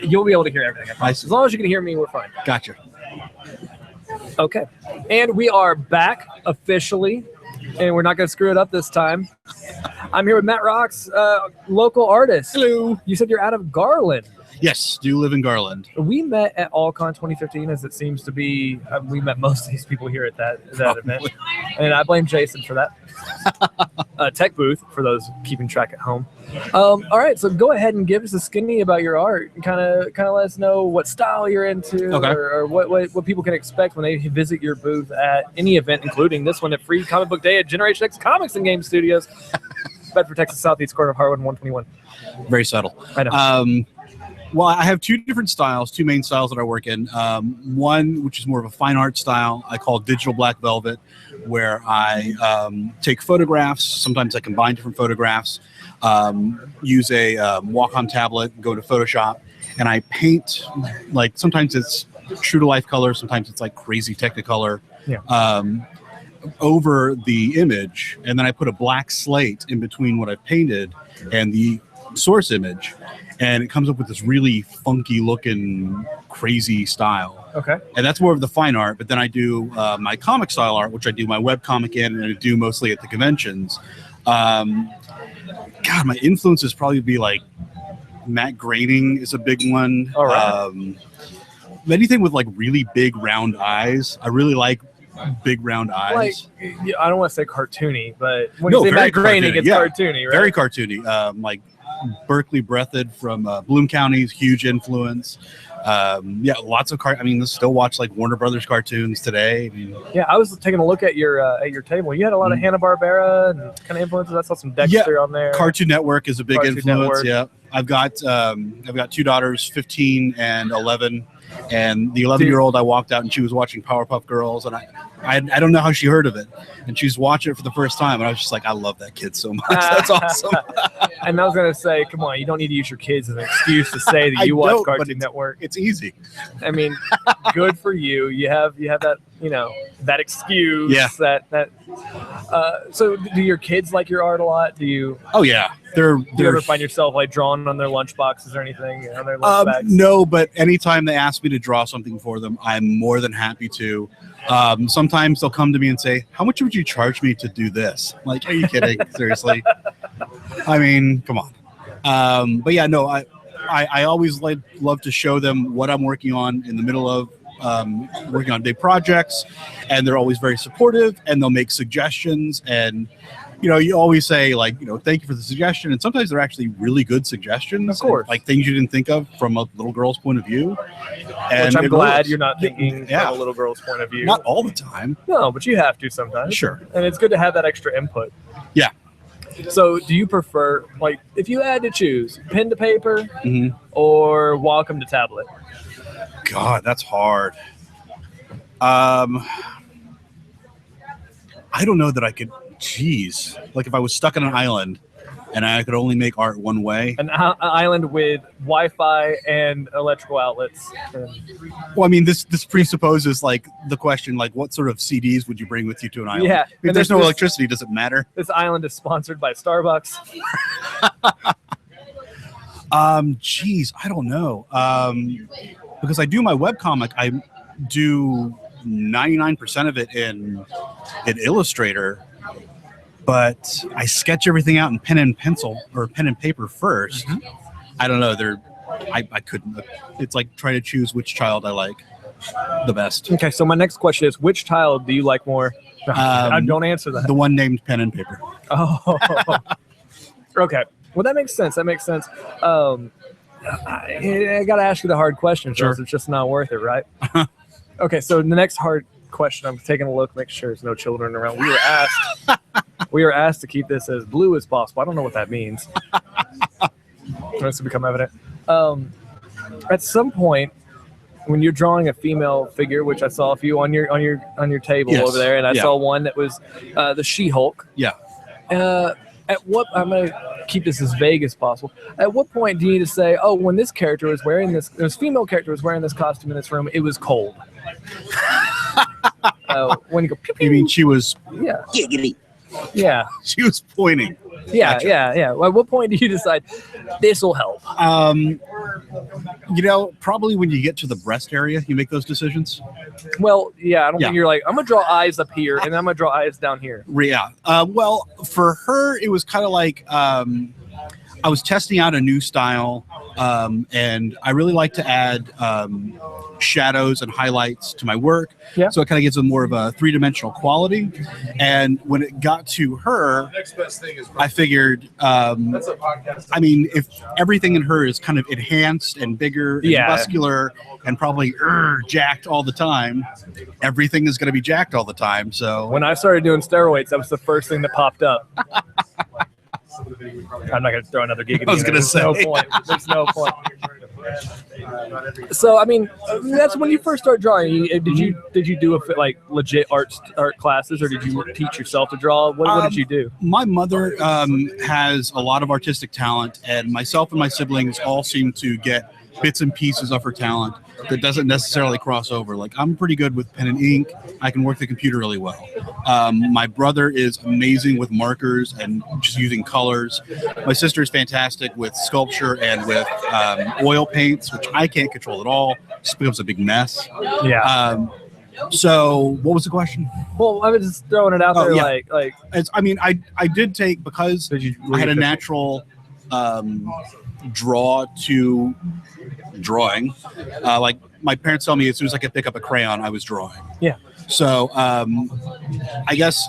You'll be able to hear everything. As long as you can hear me, we're fine. Gotcha. Okay, and we are back officially, and we're not going to screw it up this time. I'm here with Matt Rocks, local artist. Hello. You said you're out of Garland. Yes, do live in Garland. We met at AllCon 2015, as it seems to be. We met most of these people here at that event, and I blame Jason for that. TechBooth, for those keeping track at home. All right, so go ahead and give us a skinny about your art. Kind of let us know what style you're into, or what people can expect when they visit your booth at any event, including this one at Free Comic Book Day at Generation X Comics and Game Studios, Bedford, Texas, Southeast corner of Harwood 121. Very subtle. I know. Well, I have two different styles, two main styles that I work in. One, which is more of a fine art style, I call digital black velvet, where I take photographs. Sometimes I combine different photographs, use a walk-on tablet, go to Photoshop, and I paint, like sometimes it's true to life color, sometimes it's like crazy Technicolor, over the image, and then I put a black slate in between what I've painted and the source image, and it comes up with this really funky looking crazy style. Okay. And that's more of the fine art, but then I do my comic style art, which I do my web comic in, and I do mostly at the conventions. God, my influences probably be like Matt Groening is a big one. All right. Anything with like really big round eyes. I really like big round eyes. Like, I don't want to say cartoony, but when you say Matt Groening, it's cartoony, right? Very cartoony. Like Berkeley Breathed from Bloom County's huge influence. Lots of I mean, still watch like Warner Brothers cartoons today. I mean, I was taking a look at your table. You had a lot of Hanna-Barbera and kind of influences. I saw some Dexter on there. Cartoon Network is a big Cartoon influence. Network. Yeah, I've got two daughters, 15 and 11. And the 11-year-old, I walked out and she was watching Powerpuff Girls, and I don't know how she heard of it, and she's watching it for the first time, and I was just like, I love that kid so much. That's awesome. And I was gonna say, come on, you don't need to use your kids as an excuse to say that you watch Cartoon Network. It's easy. I mean, good for you. You have that, that excuse. Yeah. That. So, do your kids like your art a lot? Do you? Oh yeah. Do you ever find yourself like drawing on their lunch boxes or anything on their lunch bags? No, but anytime they ask me to draw something for them, I'm more than happy to. Sometimes they'll come to me and say, "How much would you charge me to do this?" I'm like, are you kidding? Seriously? I mean, come on. But yeah, no, I always love to show them what I'm working on in the middle of working on big projects, and they're always very supportive, and they'll make suggestions, and you always say like, thank you for the suggestion, and sometimes they're actually really good suggestions, of course, like things you didn't think of from a little girl's point of view. And which I'm glad you're not thinking from a little girl's point of view. Not all the time. No, but you have to sometimes. Sure. And it's good to have that extra input. Yeah. So do you prefer, like, if you had to choose pen to paper or Wacom to tablet? God, that's hard. I don't know that I could. Geez, like if I was stuck on an island and I could only make art one way. An island with Wi-Fi and electrical outlets. Well, I mean, this presupposes like the question, like what sort of CDs would you bring with you to an island? Yeah. If there's no electricity, does it matter? This island is sponsored by Starbucks. Geez, I don't know. Because I do my webcomic, I do 99% of it in Illustrator. But I sketch everything out in pen and pencil or pen and paper first. I don't know. I couldn't. It's like trying to choose which child I like the best. Okay, so my next question is, which child do you like more? Don't answer that. The one named pen and paper. Oh. Okay. Well, that makes sense. I got to ask you the hard question, Sure. It's just not worth it, right? Okay, so the next hard question, I'm taking a look, make sure there's no children around. We were asked to keep this as blue as possible. I don't know what that means. This will become evident. At some point, when you're drawing a female figure, which I saw a few on your table over there, and I saw one that was the She-Hulk. Yeah. I'm going to keep this as vague as possible. At what point do you need to say, oh, when this character was wearing this female character was wearing this costume in this room, it was cold? When you go, pew, pew. You mean she was? Yeah. Giggity. Yeah. She was pointing. Yeah, Gotcha. yeah. At what point do you decide this will help? Probably when you get to the breast area, you make those decisions. Well, yeah, I don't think you're like, I'm going to draw eyes up here, and then I'm going to draw eyes down here. Yeah. Well, for her, it was kind of like I was testing out a new style, and I really like to add shadows and highlights to my work. Yeah. So it kind of gives them more of a three-dimensional quality. And when it got to her, I figured, if everything in her is kind of enhanced and bigger and muscular and probably jacked all the time, everything is going to be jacked all the time. So when I started doing steroids, that was the first thing that popped up. I'm not going to throw another gig at you. I was going to say. There's no point. So I mean, that's when you first start drawing. Did you do like legit art classes, or did you teach yourself to draw? What did you do? My mother has a lot of artistic talent, and myself and my siblings all seem to get bits and pieces of her talent that doesn't necessarily cross over. Like, I'm pretty good with pen and ink. I can work the computer really well. My brother is amazing with markers and just using colors. My sister is fantastic with sculpture and with oil paints, which I can't control at all. It just becomes a big mess. Yeah. So what was the question? Well, I was just throwing it out there. Yeah. Like I did take, because I had a natural draw to drawing. Like, my parents tell me as soon as I could pick up a crayon, I was drawing. Yeah. So I guess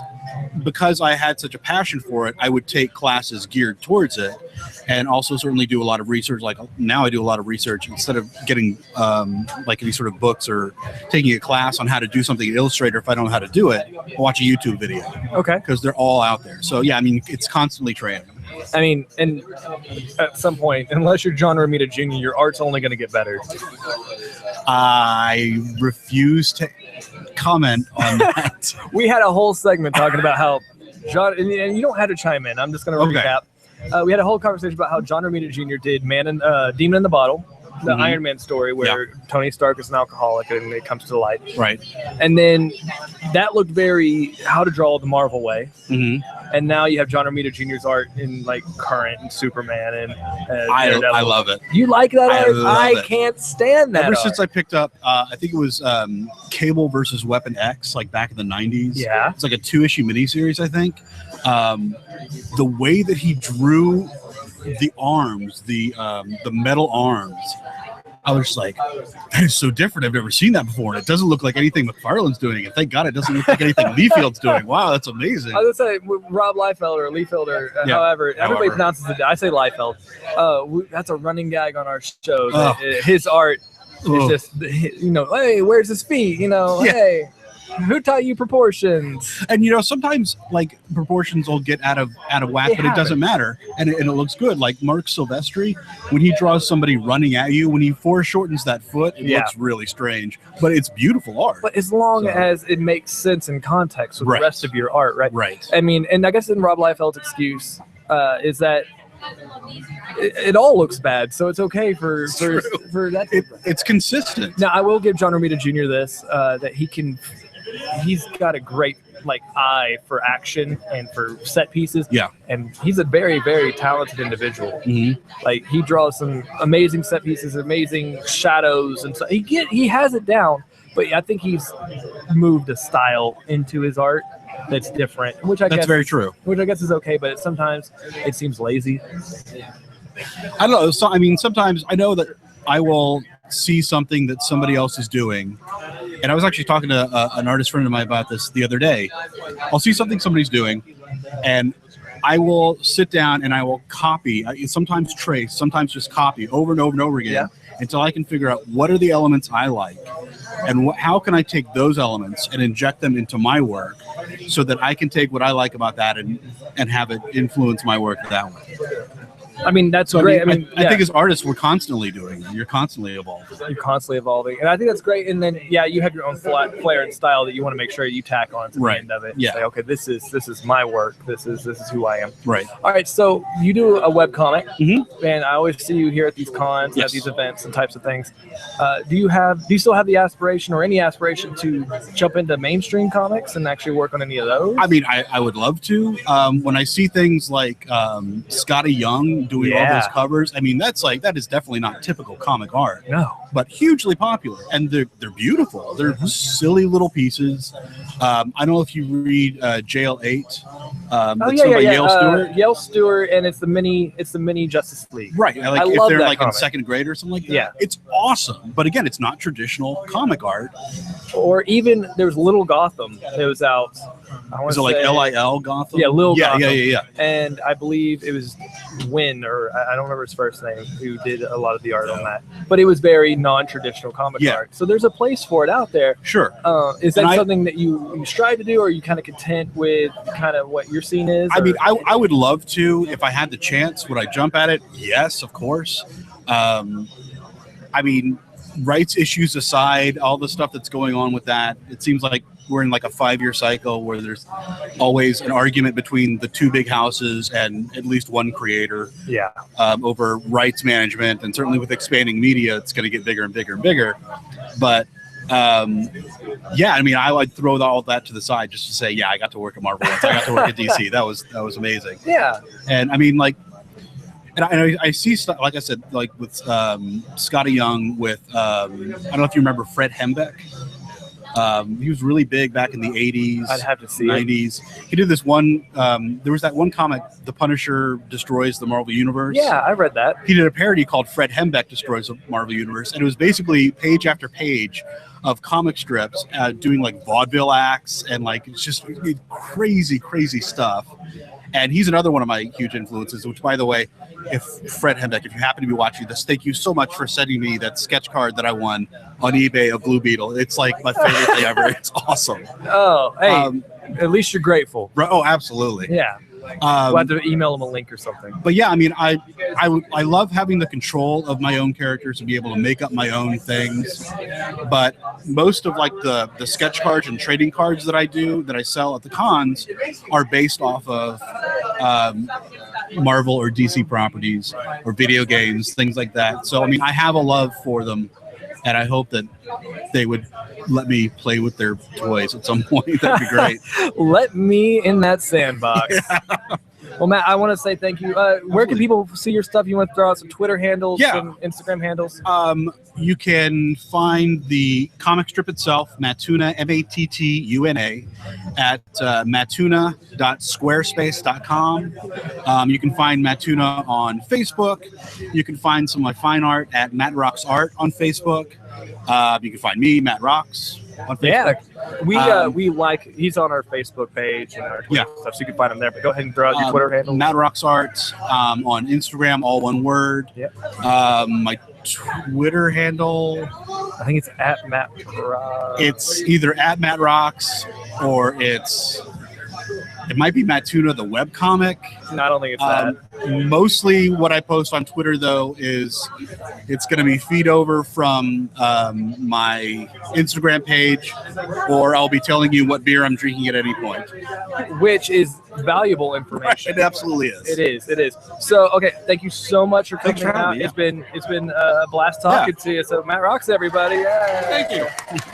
because I had such a passion for it, I would take classes geared towards it, and also certainly do a lot of research. Like, now I do a lot of research instead of getting like any sort of books or taking a class on how to do something in Illustrator. If I don't know how to do it, I'll watch a YouTube video. Okay. Because they're all out there. So yeah, I mean, it's constantly training. I mean, and at some point, unless you're John Romita Jr., your art's only going to get better. I refuse to comment on that. We had a whole segment talking about how John, and you don't have to chime in. I'm just going to recap. We had a whole conversation about how John Romita Jr. did Demon in the Bottle, the Iron Man story where Tony Stark is an alcoholic and it comes to the light. Right. And then that looked very how to draw the Marvel way. And now you have John Romita Jr.'s art in like current and Superman and I love it. You like that art? I it. can't stand that. Ever since I picked up, I think it was Cable versus Weapon X, like back in the 90s. Yeah. It's like a 2-issue miniseries, I think. The way that he drew the arms, the metal arms, I was just like, that is so different. I've never seen that before. And it doesn't look like anything McFarlane's doing. And thank God it doesn't look like anything Liefield's doing. Wow, that's amazing. I was going to say, Rob Liefeld or Liefeld or however, everybody pronounces it. I say Liefeld. That's a running gag on our show. His art is just, hey, where's his feet? Hey. Who taught you proportions? And sometimes like proportions will get out of whack, but it doesn't matter, and it looks good. Like Mark Silvestri, when he draws somebody running at you, when he foreshortens that foot, it looks really strange, but it's beautiful art. But as long as it makes sense in context with the rest of your art, right? Right. I mean, and I guess in Rob Liefeld's excuse is that it all looks bad, so it's okay for that. It's consistent. Now, I will give John Romita Jr. this that he's got a great eye for action and for set pieces. Yeah. And he's a very, very talented individual. Like, he draws some amazing set pieces, amazing shadows, and so he has it down. But I think he's moved a style into his art that's different, that's very true. Which I guess is okay, but sometimes it seems lazy. I don't know. So I mean, sometimes I know that I will see something that somebody else is doing. And I was actually talking to an artist friend of mine about this the other day. I'll see something somebody's doing, and I will sit down and I will copy, sometimes trace, sometimes just copy over and over and over again until I can figure out what are the elements I like and how can I take those elements and inject them into my work so that I can take what I like about that and have it influence my work that way. I mean, that's great. I think as artists, we're constantly doing it. You're constantly evolving. You're constantly evolving. And I think that's great. And then, you have your own flair and style that you want to make sure you tack on to the end of it. Yeah. Say, okay, this is my work. This is who I am. Right. All right. So you do a webcomic, and I always see you here at these cons, at these events and types of things. Do you still have the aspiration or any aspiration to jump into mainstream comics and actually work on any of those? I mean, I would love to. When I see things like Scotty Young doing all those covers, I mean, that is definitely not typical comic art. No. But hugely popular, and they're beautiful. They're silly little pieces. I don't know if you read Jail 8. Yale Stewart. Yale Stewart, and it's the mini Justice League. Right. I if love they're that like comic. in second grade or something like that. Yeah. It's awesome. But again, it's not traditional comic art. Or even there's Little Gotham. It was out. Was it like LIL Gotham? Yeah, Lil Gotham. Yeah. And I believe it was Wynn, or I don't remember his first name, who did a lot of the art on that. But it was very non-traditional comic art. So there's a place for it out there. Sure. Is that something that you strive to do, or are you kind of content with kind of what your scene is? I mean, I would love to. If I had the chance, would I jump at it? Yes, of course. I mean, rights issues aside, all the stuff that's going on with that, it seems like we're in like a 5-year cycle where there's always an argument between the two big houses and at least one creator over rights management. And certainly with expanding media, it's going to get bigger and bigger and bigger. But yeah, I mean, I would throw all that to the side just to say, yeah, I got to work at Marvel once. I got to work at DC. That was amazing. Yeah. And I mean, like, and I see stuff, like I said, like with Scotty Young, with, I don't know if you remember Fred Hembeck. He was really big back in the 80s. I'd have to see 90s. He did this one, there was that one comic, The Punisher Destroys the Marvel Universe. Yeah, I read that. He did a parody called Fred Hembeck Destroys the Marvel Universe. And it was basically page after page of comic strips doing like vaudeville acts and like it's just crazy, crazy stuff. And he's another one of my huge influences, which, by the way, if Fred Hembeck, if you happen to be watching this, thank you so much for sending me that sketch card that I won on eBay of Blue Beetle. It's like my favorite thing ever. It's awesome. Oh, hey, at least you're grateful. Oh, absolutely. Yeah. We'll have to email him a link or something. But yeah, I mean, I love having the control of my own characters and be able to make up my own things. But most of like the sketch cards and trading cards that I sell at the cons are based off of Marvel or DC properties or video games, things like that. So I mean, I have a love for them, and I hope that they would let me play with their toys at some point. That'd be great. Let me in that sandbox. Yeah. Well, Matt, I want to say thank you. Where can people see your stuff? You want to throw out some Twitter handles, some Instagram handles? You can find the comic strip itself, Mattuna, Mattuna, at mattuna.squarespace.com. You can find Mattuna on Facebook. You can find some of my fine art at Matt Rocks Art on Facebook. You can find me, Matt Rocks, on Facebook. Yeah, we like, he's on our Facebook page and our Twitter stuff, so you can find him there. But go ahead and throw out your Twitter handle. Matt Rocks Art on Instagram, all one word. Yep. My Twitter handle, I think it's at Matt Rocks. It's either at Matt Rocks or it might be Mattuna the webcomic. Not only it's that. Mostly what I post on Twitter, though, is it's going to be feed over from my Instagram page, or I'll be telling you what beer I'm drinking at any point. Which is valuable information. Right, it absolutely is. It is. So, okay, thank you so much for coming out. It's been a blast talking to you. So, Matt Rocks, everybody. Yay. Thank you.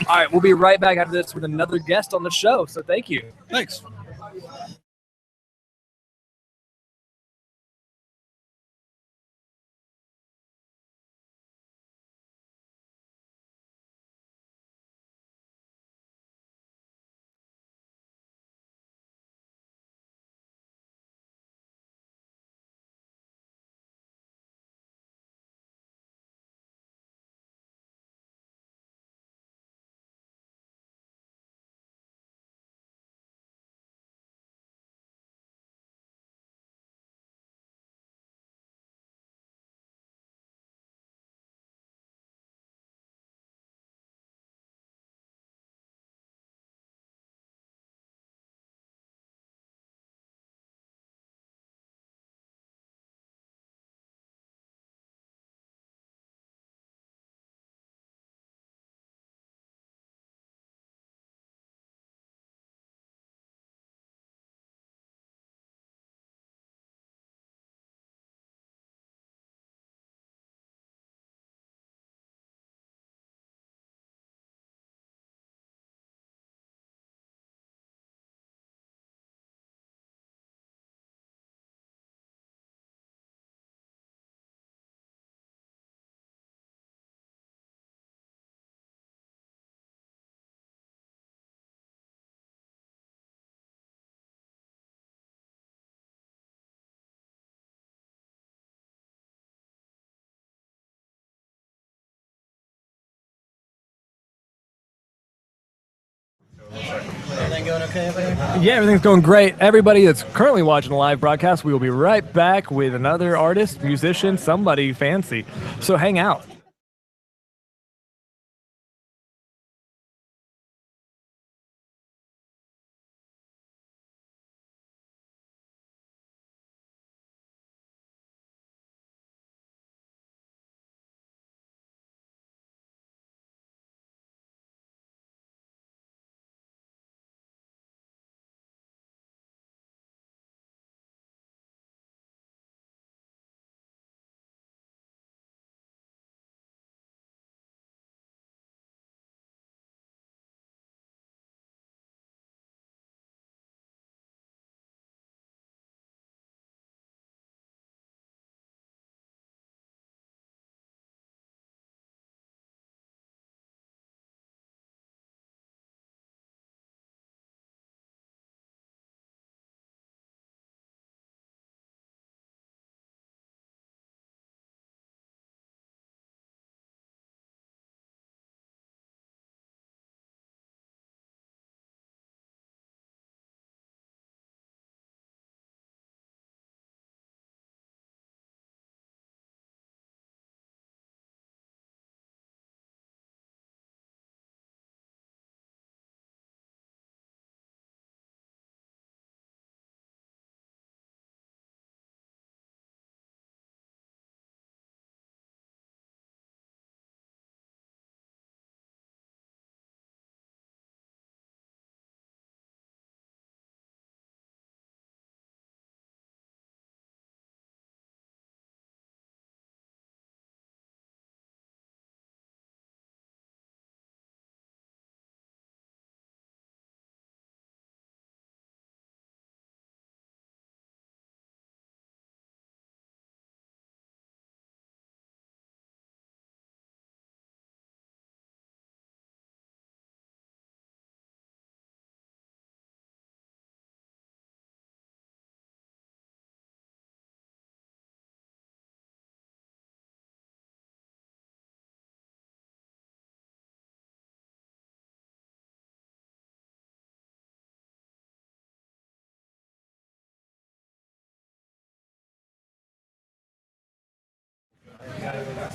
All right, we'll be right back after this with another guest on the show. So, thank you. Thanks. Everything going okay over here? Yeah, everything's going great. Everybody that's currently watching the live broadcast, we will be right back with another artist, musician, somebody fancy. So hang out.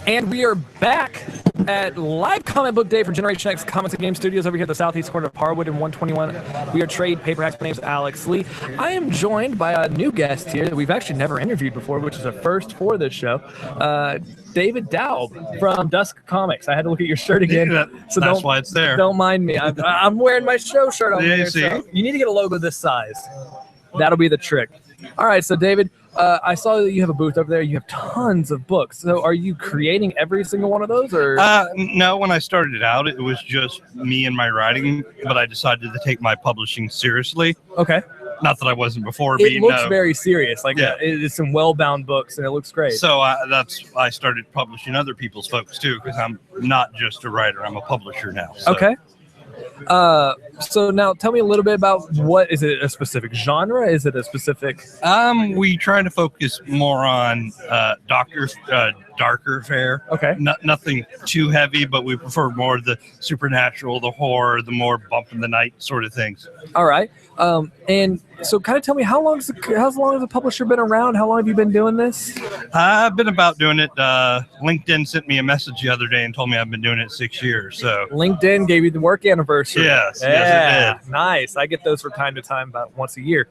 And we are back at Live Comic Book Day for Generation X Comics and Game Studios over here at the southeast corner of Harwood and 121. We are Trade Paper Hacks. My name is Alex Lee. I am joined by a new guest here that we've actually never interviewed before, which is a first for this show. David Daub from Dusk Comics. I had to look at your shirt again. So that's why it's there. Don't mind me. I'm wearing my show shirt on here. So you need to get a logo this size. That'll be the trick. All right, so David, I saw that you have a booth over there. You have tons of books. So are you creating every single one of those? Or no, when I started out, it was just me and my writing, but I decided to take my publishing seriously. Okay. Not that I wasn't before. It looks very serious. Like it's some well-bound books, and it looks great. So I started publishing other people's books too, because I'm not just a writer; I'm a publisher now. So. Okay. So now tell me a little bit about what is it? A specific genre? Is it a specific? We try to focus more on darker fare. Okay. Nothing too heavy, but we prefer more the supernatural, the horror, the more bump in the night sort of things. All right. And so kind of tell me how long has the publisher been around? How long have you been doing this? I've been about doing it. LinkedIn sent me a message the other day and told me I've been doing it 6 years. So LinkedIn gave you the work anniversary. Yes, yeah, yes it did. Nice. I get those from time to time, about once a year.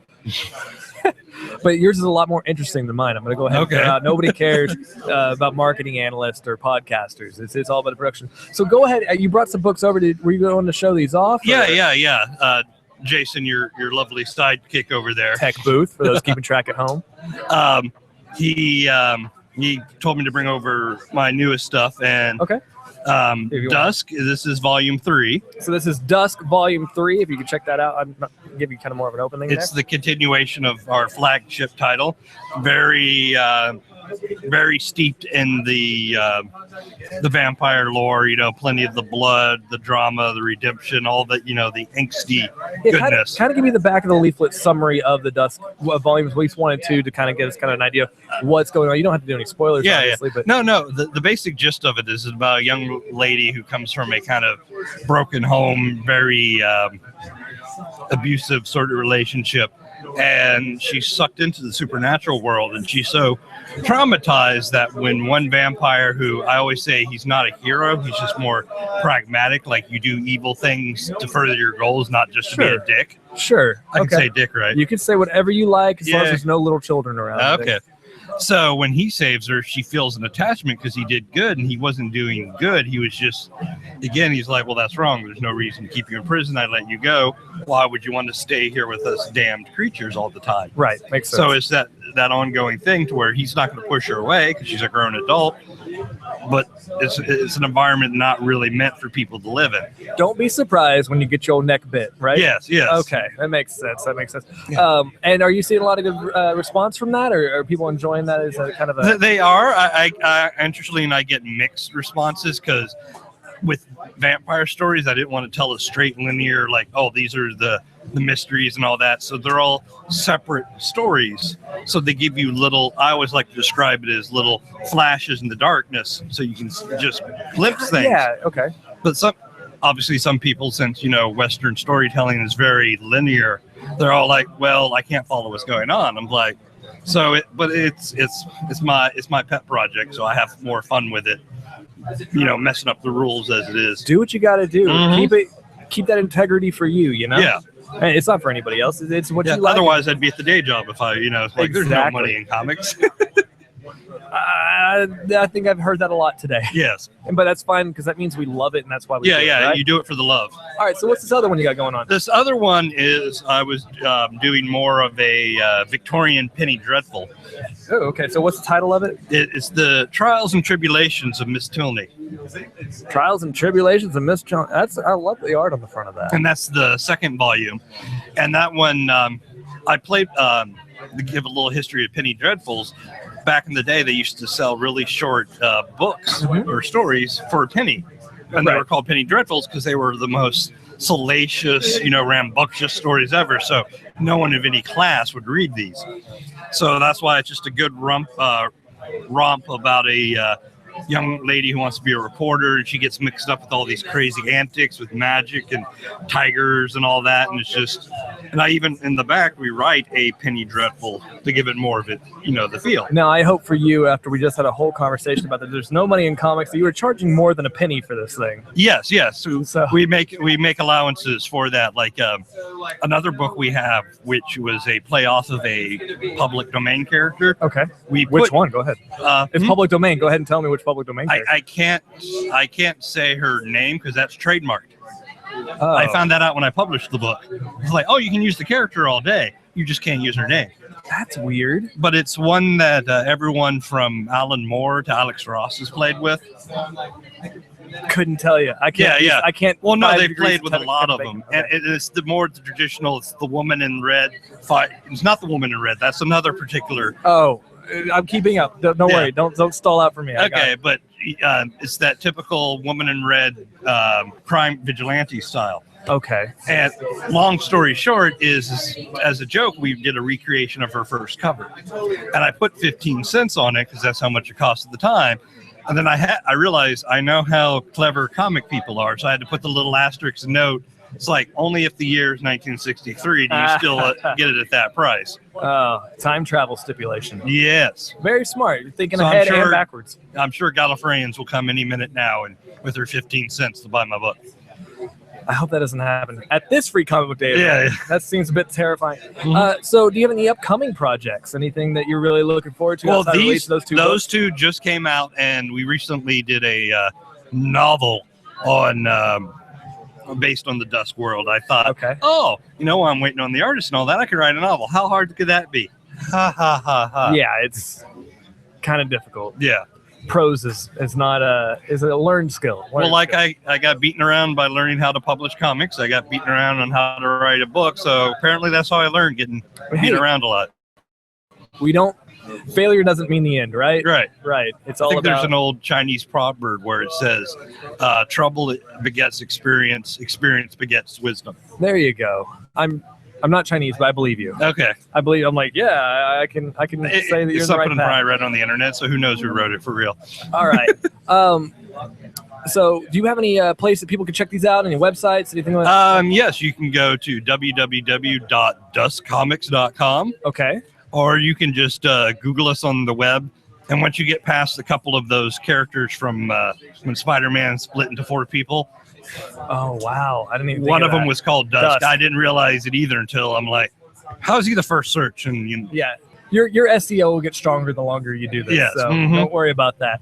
But yours is a lot more interesting than mine. I'm going to go ahead and throw out. Nobody cares about marketing analysts or podcasters. It's all about the production. So go ahead. You brought some books over. Were you going to show these off? Yeah. Jason, your lovely sidekick over there. TechBooth, for those keeping track at home. He told me to bring over my newest stuff. And okay. Dusk, this is volume 3. So this is Dusk volume 3. If you could check that out, I'm not give you kind of more of an opening. It's the continuation of our flagship title. Very steeped in the vampire lore. Plenty of the blood, the drama, the redemption, all that. The angsty goodness. Kind of give me the back of the leaflet summary of the Dusk volumes, at least 1 and 2, to kind of get us kind of an idea of what's going on. You don't have to do any spoilers, obviously. But no. The basic gist of it is about a young lady who comes from a kind of broken home, very abusive sort of relationship, and she's sucked into the supernatural world, and she's so traumatized that when one vampire, who I always say he's not a hero, he's just more pragmatic, like you do evil things to further your goals, not just to be a dick. Sure. I can say dick, right? You can say whatever you like as long as there's no little children around. Okay. So when he saves her, she feels an attachment because he did good, and he wasn't doing good. He was just, again, he's like, well, that's wrong. There's no reason to keep you in prison. I let you go. Why would you want to stay here with us damned creatures all the time? Right. Makes sense. So it's that ongoing thing to where he's not going to push her away because she's a grown adult, but it's an environment not really meant for people to live in. Don't be surprised when you get your old neck bit, right? Yes. Okay, that makes sense. Yeah. And are you seeing a lot of good response from that, or are people enjoying that as a kind of a... They are. I interestingly, and I get mixed responses because with vampire stories, I didn't want to tell a straight linear, like, oh, these are the mysteries and all that. So they're all separate stories. So they give you little, I always like to describe it as little flashes in the darkness, so you can just glimpse things. Yeah, okay. But some people, since, Western storytelling is very linear, they're all like, well, I can't follow what's going on. I'm like, but it's my pet project, so I have more fun with it, messing up the rules as it is. Do what you got to do. Mm-hmm. Keep that integrity for you, Yeah. And it's not for anybody else. It's what you like. Otherwise, I'd be at the day job if I, there's no money in comics. I think I've heard that a lot today. Yes. But that's fine, because that means we love it, and that's why we do it, right? You do it for the love. All right, so what's this other one you got going on? This other one is I was doing more of a Victorian Penny Dreadful. Oh, okay. So what's the title of it? It's the Trials and Tribulations of Miss Tilney. Trials and Tribulations of Miss Tilney. I love the art on the front of that. And that's the second volume. And that one, I played, to give a little history of Penny Dreadfuls. Back in the day, they used to sell really short books or stories for a penny. And they were called Penny Dreadfuls because they were the most salacious, rambunctious stories ever. So no one of any class would read these. So that's why it's just a good romp about a young lady who wants to be a reporter, and she gets mixed up with all these crazy antics with magic and tigers and all that. And it's just, and I even in the back we write a penny dreadful to give it more of it, the feel. Now, I hope for you, after we just had a whole conversation about that, there's no money in comics, that you were charging more than a penny for this thing. Yes. So we make allowances for that. Like another book we have, which was a play off of a public domain character. Okay. Which one? Go ahead. It's public domain. Go ahead and tell me which public domain character. I can't say her name because that's trademarked. I found that out when I published the book. It's like, oh, you can use the character all day. You just can't use her name. That's weird. But it's one that everyone from Alan Moore to Alex Ross has played with. Couldn't tell you. I can't. Yeah. I can't. Well, no, they've played with a lot of them. Okay. And it's the more traditional. It's the woman in red fight. It's not the woman in red. That's another particular. Oh, I'm keeping up. Don't worry. Don't stall out for me. Okay, but it's that typical woman in red crime vigilante style. Okay. And long story short is as a joke, we did a recreation of her first cover. And I put 15 cents on it because that's how much it cost at the time. And then I realized I know how clever comic people are. So I had to put the little asterisk note. It's like, only if the year is 1963 do you still get it at that price. Oh, time travel stipulation. Yes. Very smart. You're thinking ahead and backwards. I'm sure Gallifreyans will come any minute now and with their 15 cents to buy my book. I hope that doesn't happen at this free comic book day. Yeah. That seems a bit terrifying. So do you have any upcoming projects? Anything that you're really looking forward to? Well, those two just came out, and we recently did a novel on based on the Dusk world. I thought, okay, I'm waiting on the artist and all that. I could write a novel. How hard could that be? Ha ha ha ha. Yeah, it's kind of difficult. Yeah. Prose is not a learned skill. I got beaten around by learning how to publish comics. I got beaten around on how to write a book. So apparently that's how I learned, getting beat around a lot. Failure doesn't mean the end, right? Right. It's all about. There's an old Chinese proverb where it says, trouble begets experience, experience begets wisdom. There you go. I'm not Chinese, but I believe you. Okay. I believe. I'm like, yeah, I can say that you're it's the right something path. I read on the internet, so who knows who wrote it for real. All right. So do you have any place that people can check these out? Any websites? Anything like that? Yes, you can go to www.duskcomics.com. Okay. Or you can just Google us on the web. And once you get past a couple of those characters from when Spider-Man split into 4 people. Oh, wow. I didn't even think One of that. them was called Dusk. I didn't realize it either until I'm like, how's he the first search? And yeah, your SEO will get stronger the longer you do this. Yes. So don't worry about that.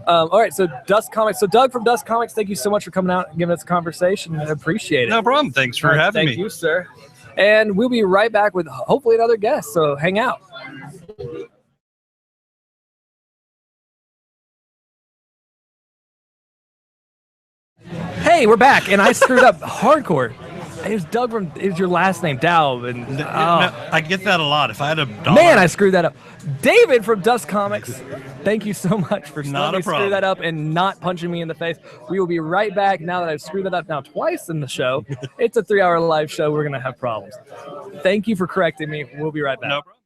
All right, so Dusk Comics. So Doug from Dusk Comics, thank you so much for coming out and giving us a conversation. I appreciate it. No problem. Thanks for having me. Thank you, sir. And we'll be right back with hopefully another guest. So hang out. Hey, we're back, and I screwed up hardcore. It was Doug from. It was your last name, Dow, and no, I get that a lot. If I had a dollar, man, I screwed that up. David from Dusk Comics, thank you so much for not a screwing that up and not punching me in the face. We will be right back now that I've screwed that up now twice in the show. It's a 3-hour live show. We're gonna have problems. Thank you for correcting me. We'll be right back. No problem.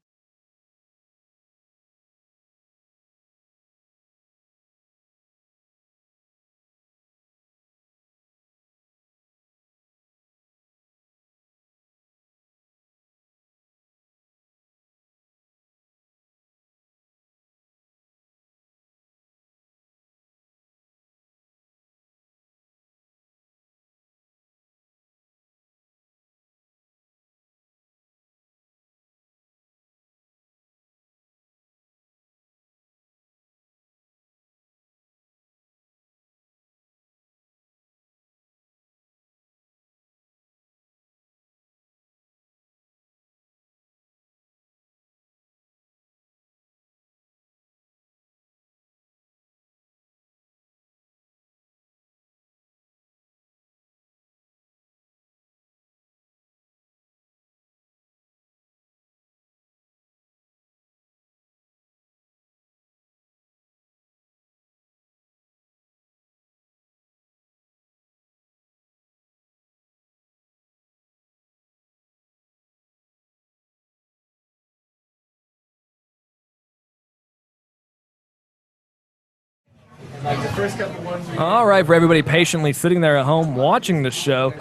All right, for everybody patiently sitting there at home watching the show,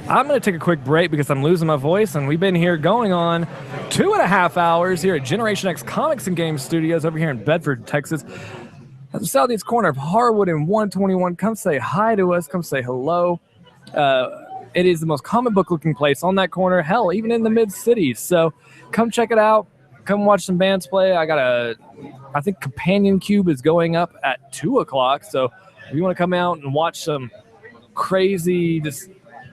I'm going to take a quick break because I'm losing my voice, and we've been here going on 2.5 hours here at Generation X Comics and Games Studios over here in Bedford, Texas. At the southeast corner of Harwood and 121, come say hi to us, come say hello. It is the most comic book looking place on that corner, hell, even in the mid-cities. So come check it out. Come watch some bands play. I think Companion Cube is going up at 2 o'clock. So if you want to come out and watch some crazy, just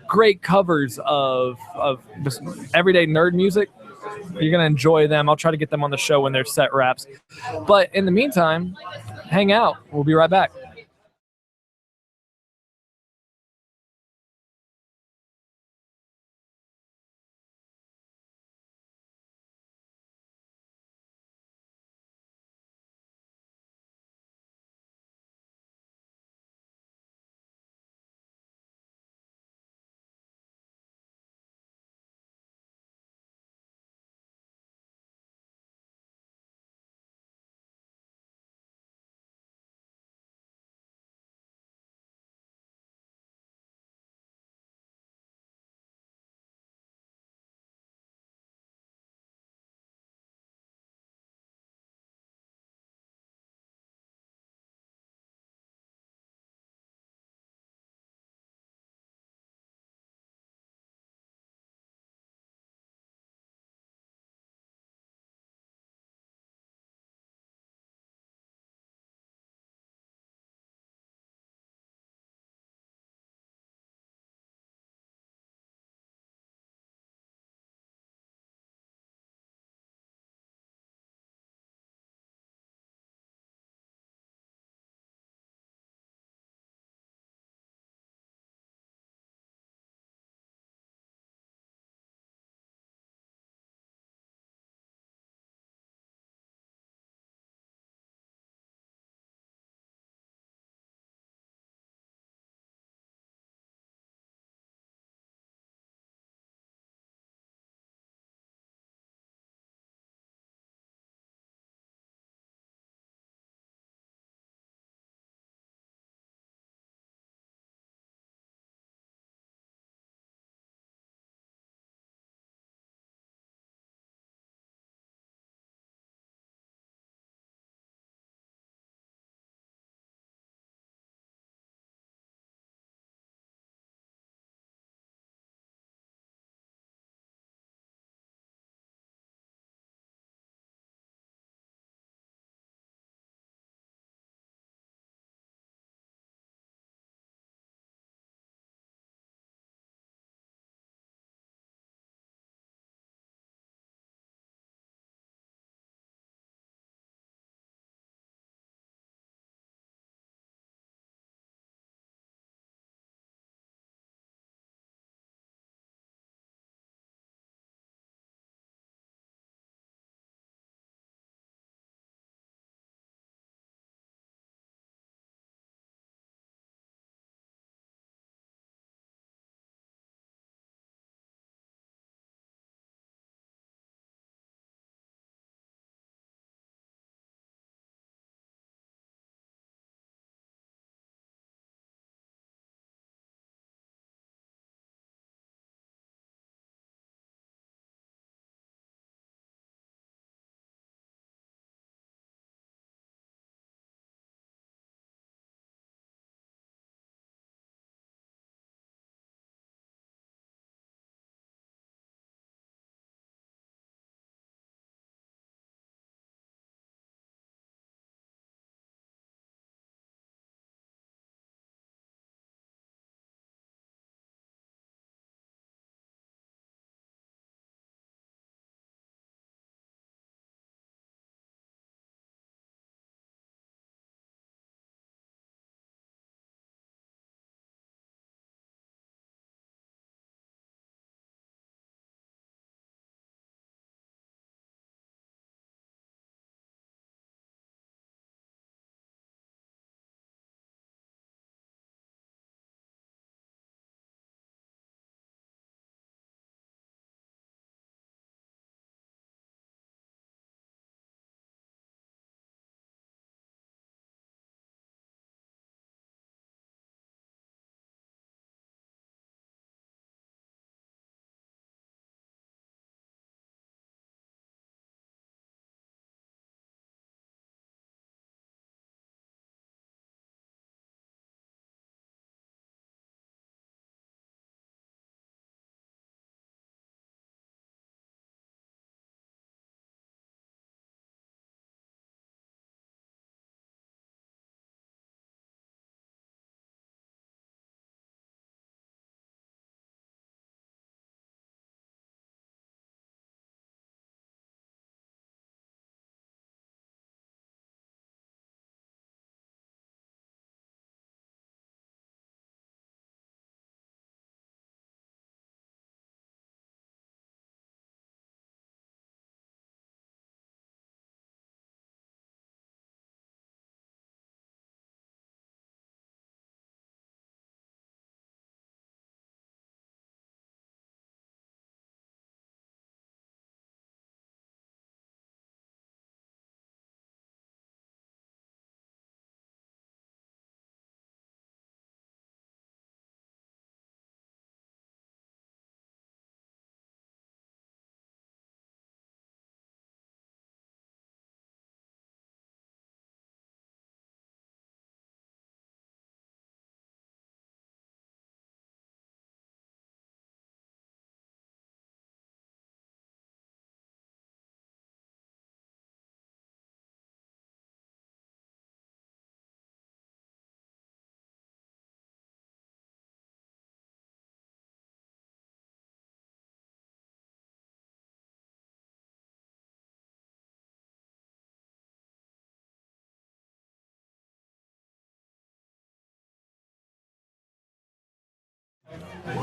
great covers of just everyday nerd music, you're going to enjoy them. I'll try to get them on the show when their set wraps. But in the meantime, hang out. We'll be right back.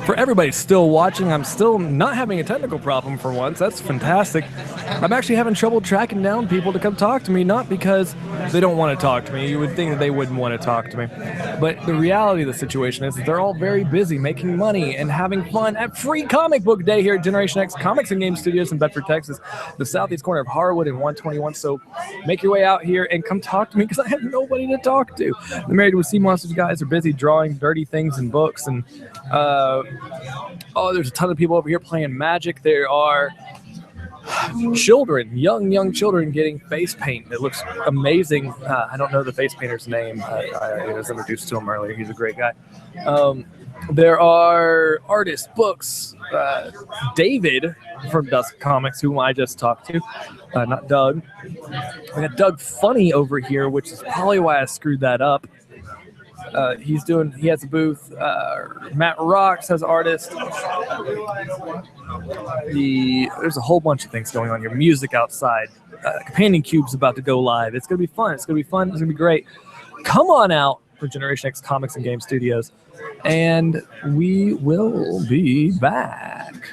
for everybody still watching, I'm still not having a technical problem for once. That's fantastic. I'm actually having trouble tracking down people to come talk to me, not because they don't want to talk to me. You would think that they wouldn't want to talk to me. But the reality of the situation is that they're all very busy making money and having fun at Free Comic Book Day here at Generation X Comics and Game Studios in Bedford, Texas, the southeast corner of Harwood and 121. So make your way out here and come talk to me because I have nobody to talk to. The Married with Sea Monsters guys are busy drawing dirty things in books, and there's a ton of people over here playing Magic. There are children, young children getting face paint. It looks amazing. I don't know the face painter's name. I was introduced to him earlier. He's a great guy. There are artists, books. David from Dusk Comics, whom I just talked to, not Doug. We got Doug Funnie over here, which is probably why I screwed that up. He has a booth. Matt Rocks has artist. There's a whole bunch of things going on here. Music outside. Companion Cube's about to go live. It's gonna be fun. It's gonna be great. Come on out for Generation X Comics and Game Studios, and we will be back.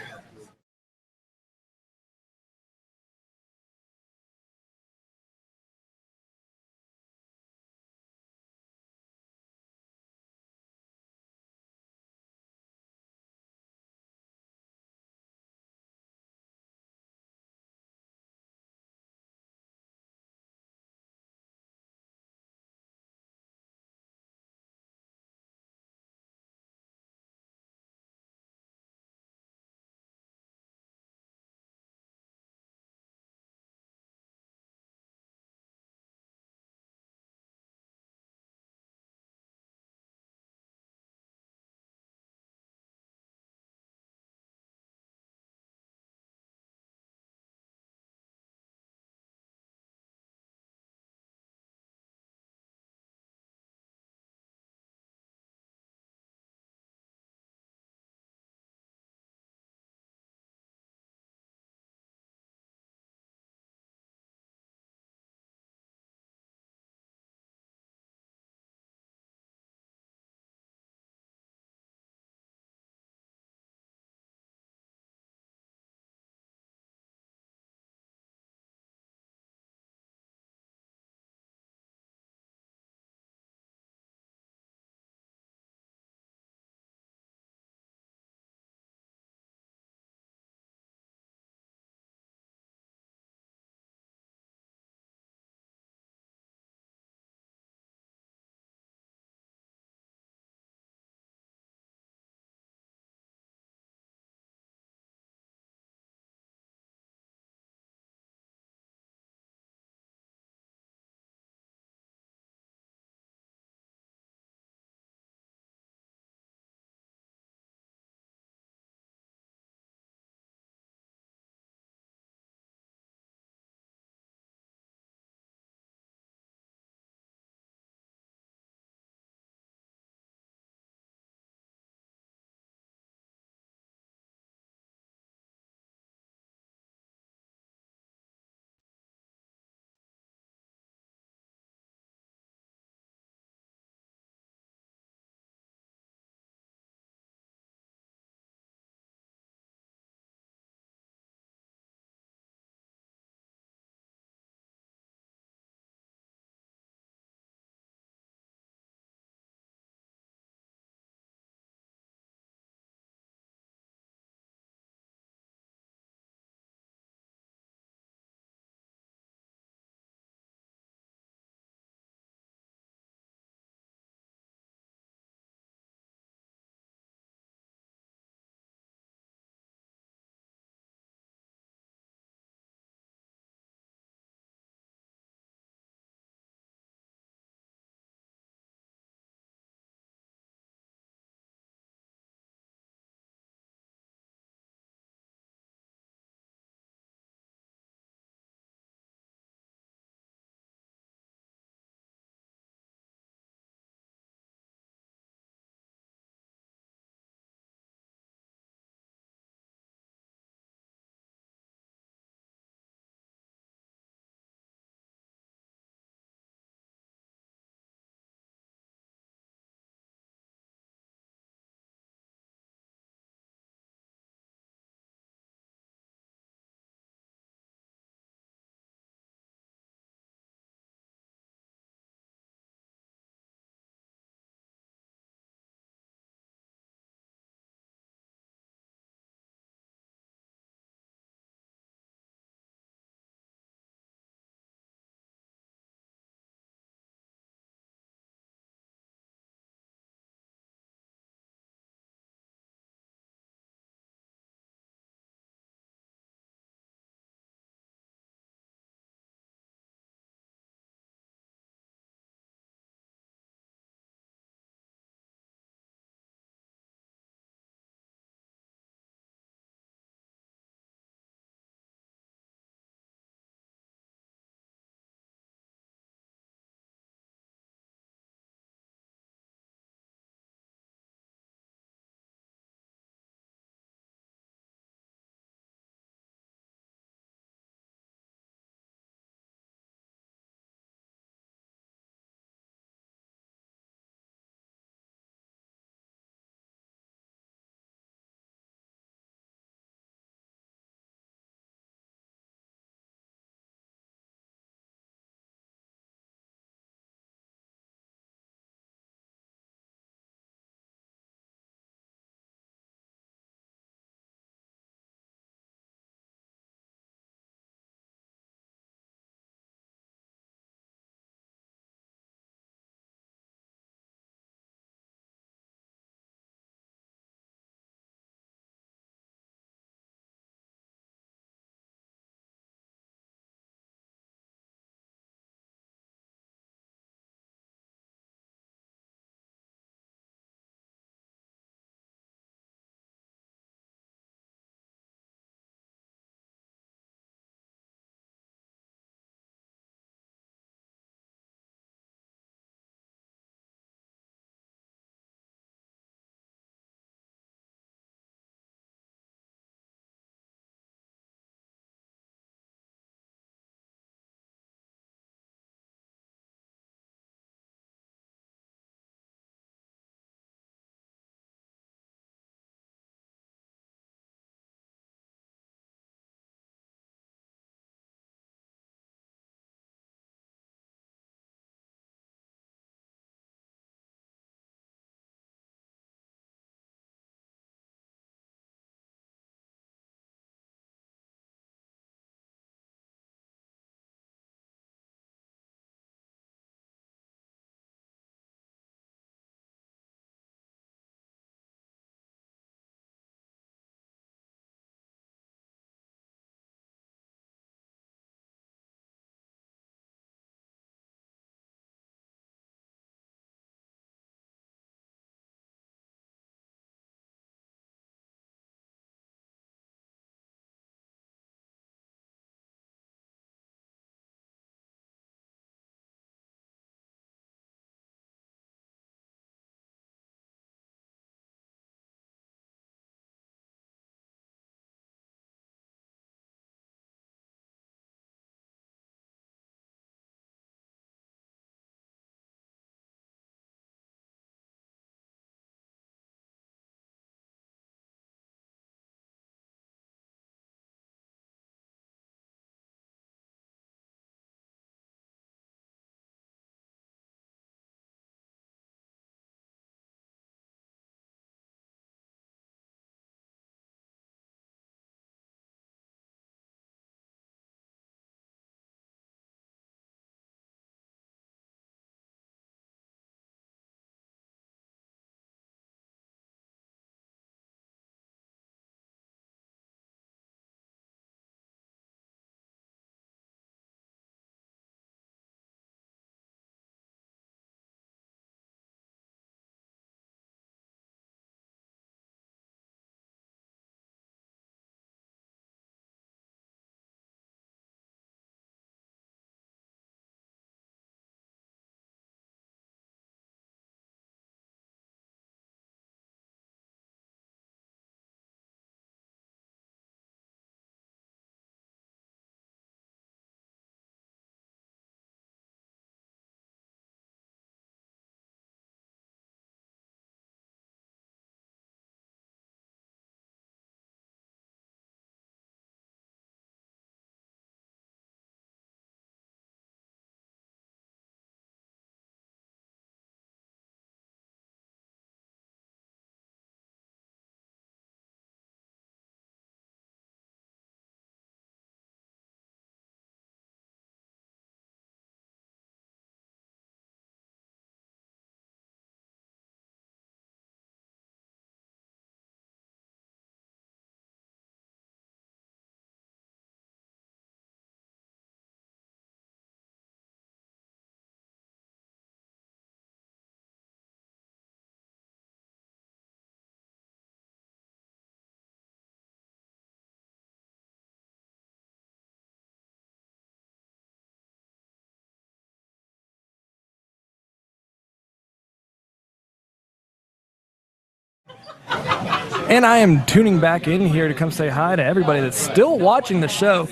And I am tuning back in here to come say hi to everybody that's still watching the show.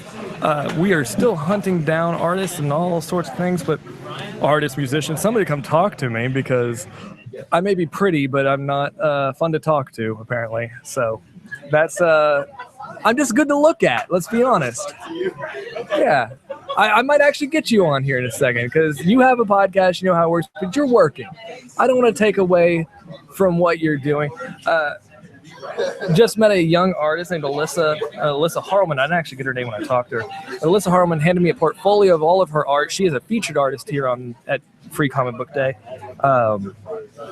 We are still hunting down artists and all sorts of things, but artists, musicians, somebody come talk to me because I may be pretty, but I'm not fun to talk to, apparently. So that's, I'm just good to look at, let's be honest. Yeah, I might actually get you on here in a second because you have a podcast, you know how it works, but you're working. I don't want to take away from what you're doing. Just met a young artist named Alyssa Harleman. I didn't actually get her name when I talked to her. Alyssa Harleman handed me a portfolio of all of her art. She is a featured artist here at Free Comic Book Day.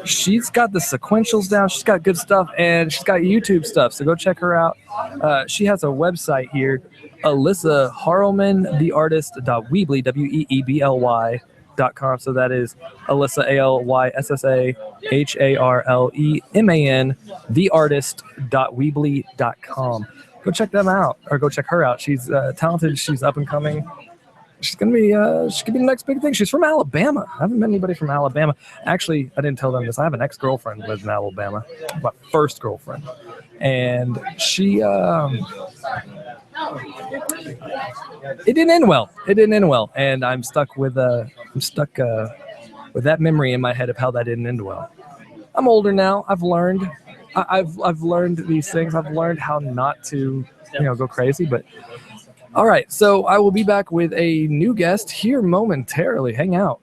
She's got the sequentials down. She's got good stuff, and she's got YouTube stuff. So go check her out. She has a website here, Alyssa Harleman, theartist.weebly, WEEBLY.com. So that is Alyssa, ALYSSAHARLEMAN, theartist.weebly.com. Go check them out, or go check her out. She's talented. She's up and coming. She's gonna be she could be the next big thing. She's from Alabama. I haven't met anybody from Alabama. Actually, I didn't tell them this. I have an ex-girlfriend who lives in Alabama, my first girlfriend, and she it didn't end well. And I'm stuck with that memory in my head of how that didn't end well. I'm older now. I've learned. I've learned these things. I've learned how not to go crazy, but. All right, so I will be back with a new guest here momentarily. Hang out.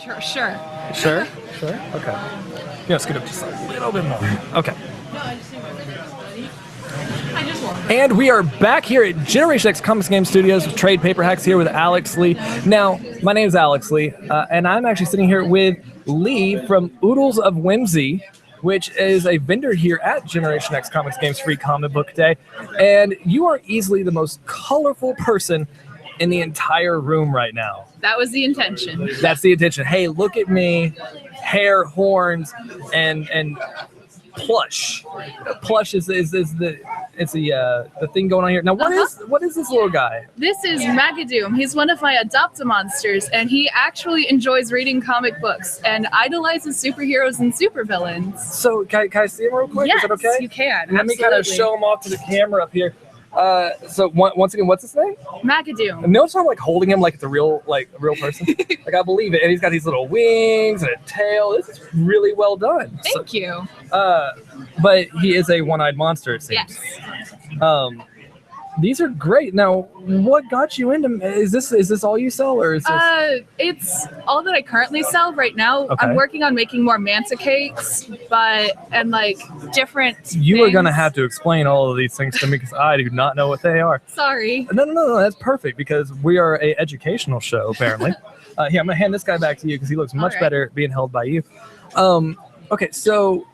Sure. Sure? Okay. Scoot up just a little bit more. Okay. I just want And we are back here at Generation X Comics Game Studios with Trade Paper Hacks here with Alex Lee. Now, my name is Alex Lee, and I'm actually sitting here with Lee from Oodles of Whimsey, which is a vendor here at Generation X Comics Games Free Comic Book Day. And you are easily the most colorful person in the entire room right now. That was the intention. That's the intention. Hey, look at me, hair, horns, and plush. Plush is the thing going on here. Now, what is this little guy? This is Magadoom. He's one of my adopt-a-monsters, and he actually enjoys reading comic books and idolizes superheroes and supervillains. So, can I see him real quick? Yes, is that okay? you can. Let me kind of show him off to the camera up here. So once again, what's his name? Magadoom. Notice I'm like holding him like it's a real person. Like I believe it, and he's got these little wings and a tail. This is really well done. Thank you. But he is a one-eyed monster, it seems. Yes. These are great. Now, what got you into? Is this all you sell, or is this? It's all that I currently sell right now. Okay. I'm working on making more manta cakes, and like different. You are gonna things. have to explain all of these things to me because I do not know what they are. Sorry. No, that's perfect because we are a educational show apparently. Here, I'm gonna hand this guy back to you because he looks much better being held by you. Okay, so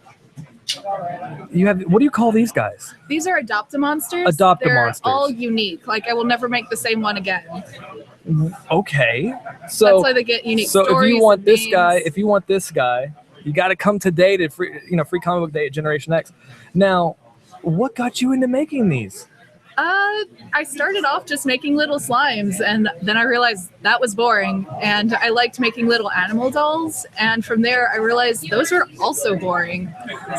you have, what do you call these guys? These are adopt-a-monsters. Adopt-a-monsters. They're all unique. Like I will never make the same one again. Okay, so that's why they get unique. So stories if you want and this names. guy, you got to come today to free comic book day at Generation X. Now, what got you into making these? I started off just making little slimes, and then I realized that was boring, and I liked making little animal dolls, and from there I realized those were also boring.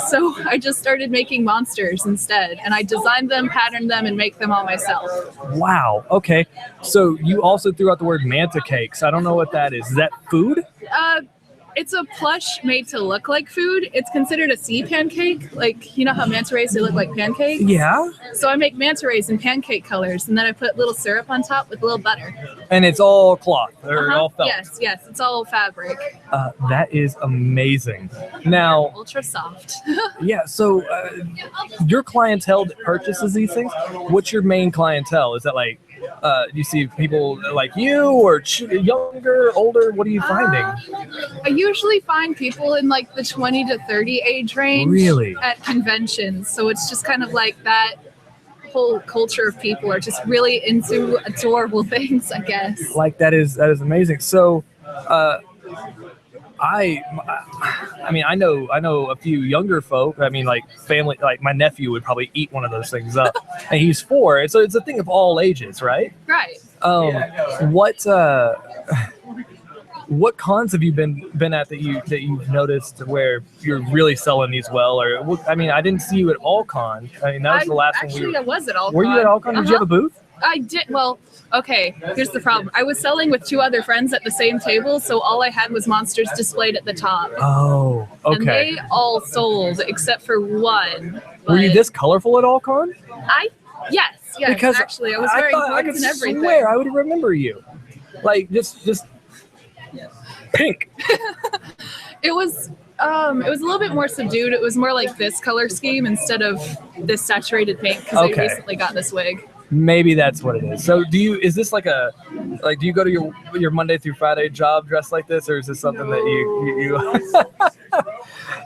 So I just started making monsters instead, and I designed them, patterned them, and make them all myself. Wow. Okay. So you also threw out the word manta cakes. I don't know what that is. Is that food? It's a plush made to look like food. It's considered a sea pancake. Like, you know how manta rays, they look like pancakes? Yeah. So I make manta rays in pancake colors, and then I put little syrup on top with a little butter. And it's all cloth or all felt? Yes, it's all fabric. That is amazing. Now, Ultra soft. yeah, so your clientele that purchases these things, what's your main clientele? Is that like, do you see people like you or younger, older? What are you finding? I usually find people in like the 20 to 30 age range. Really? At conventions. So it's just kind of like that whole culture of people are just really into adorable things, I guess. Like that is amazing. So, I mean, I know a few younger folk. I mean, like family, like my nephew would probably eat one of those things up, and he's 4. And so it's a thing of all ages, right? Right. What cons have you been at that you've noticed where you're really selling these well? Or I mean, I didn't see you at Allcon. I mean, that was the last one. Actually, I was at Allcon. Were you at Allcon? Did you have a booth? I did. Well, okay, here's the problem. I was selling with 2 other friends at the same table, so all I had was monsters displayed at the top. Oh, okay. And they all sold except for one. Were you this colorful at Allcon? Yes, because actually, I was wearing horns and everything. I swear I would remember you. Like, just pink. It was a little bit more subdued. It was more like this color scheme instead of this saturated pink because I recently got this wig. Maybe that's what it is. So is this like do you go to your Monday through Friday job dressed like this, or is this something that you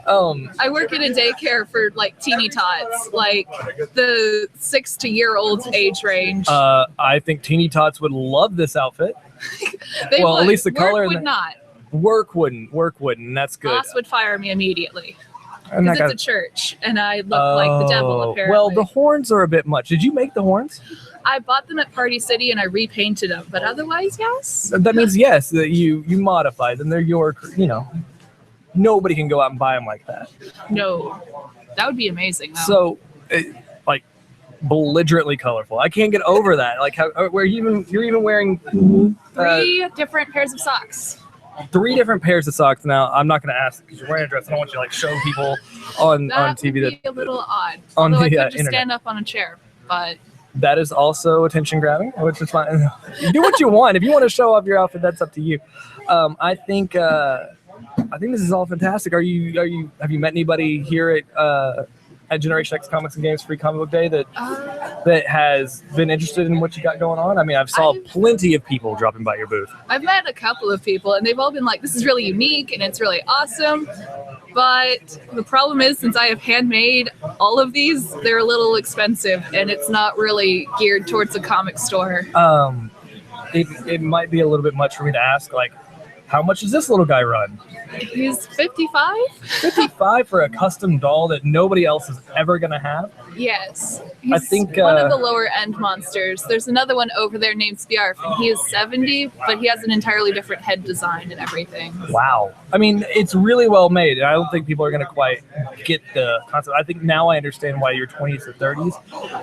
I work in a daycare for like teeny tots, like the 6 to year old age range. I think teeny tots would love this outfit. They would. At least the color would not. Work wouldn't, and that's good. Boss would fire me immediately. Because it's a church, and I look like the devil, apparently. Well, the horns are a bit much. Did you make the horns? I bought them at Party City, and I repainted them. But otherwise, yes. That means yes, that you modified them. They're your, nobody can go out and buy them like that. No. That would be amazing, though. So, like, belligerently colorful. I can't get over that. Like, you're even wearing 3 different pairs of socks. 3 different pairs of socks. Now, I'm not going to ask because you're wearing a dress. I don't want you to like show people on TV that would be a little odd. On Although the I could just internet. stand up on a chair, but that is also attention grabbing, which is fine. Do what you want. If you want to show off your outfit, that's up to you. I think this is all fantastic. Have you met anybody here at Generation X Comics and Games Free Comic Book Day that has been interested in what you got going on? I mean, I've saw plenty of people dropping by your booth. I've met a couple of people, and they've all been like, "This is really unique and it's really awesome." But the problem is, since I have handmade all of these, they're a little expensive, and it's not really geared towards a comic store. It might be a little bit much for me to ask, like, how much does this little guy run? He's 55? 55 for a custom doll that nobody else is ever going to have? Yes. I He's think one of the lower end monsters. There's another one over there named Spiarf, and he is 70, but he has an entirely different head design and everything. Wow. I mean, it's really well made. And I don't think people are going to quite get the concept. I think now I understand why your 20s or 30s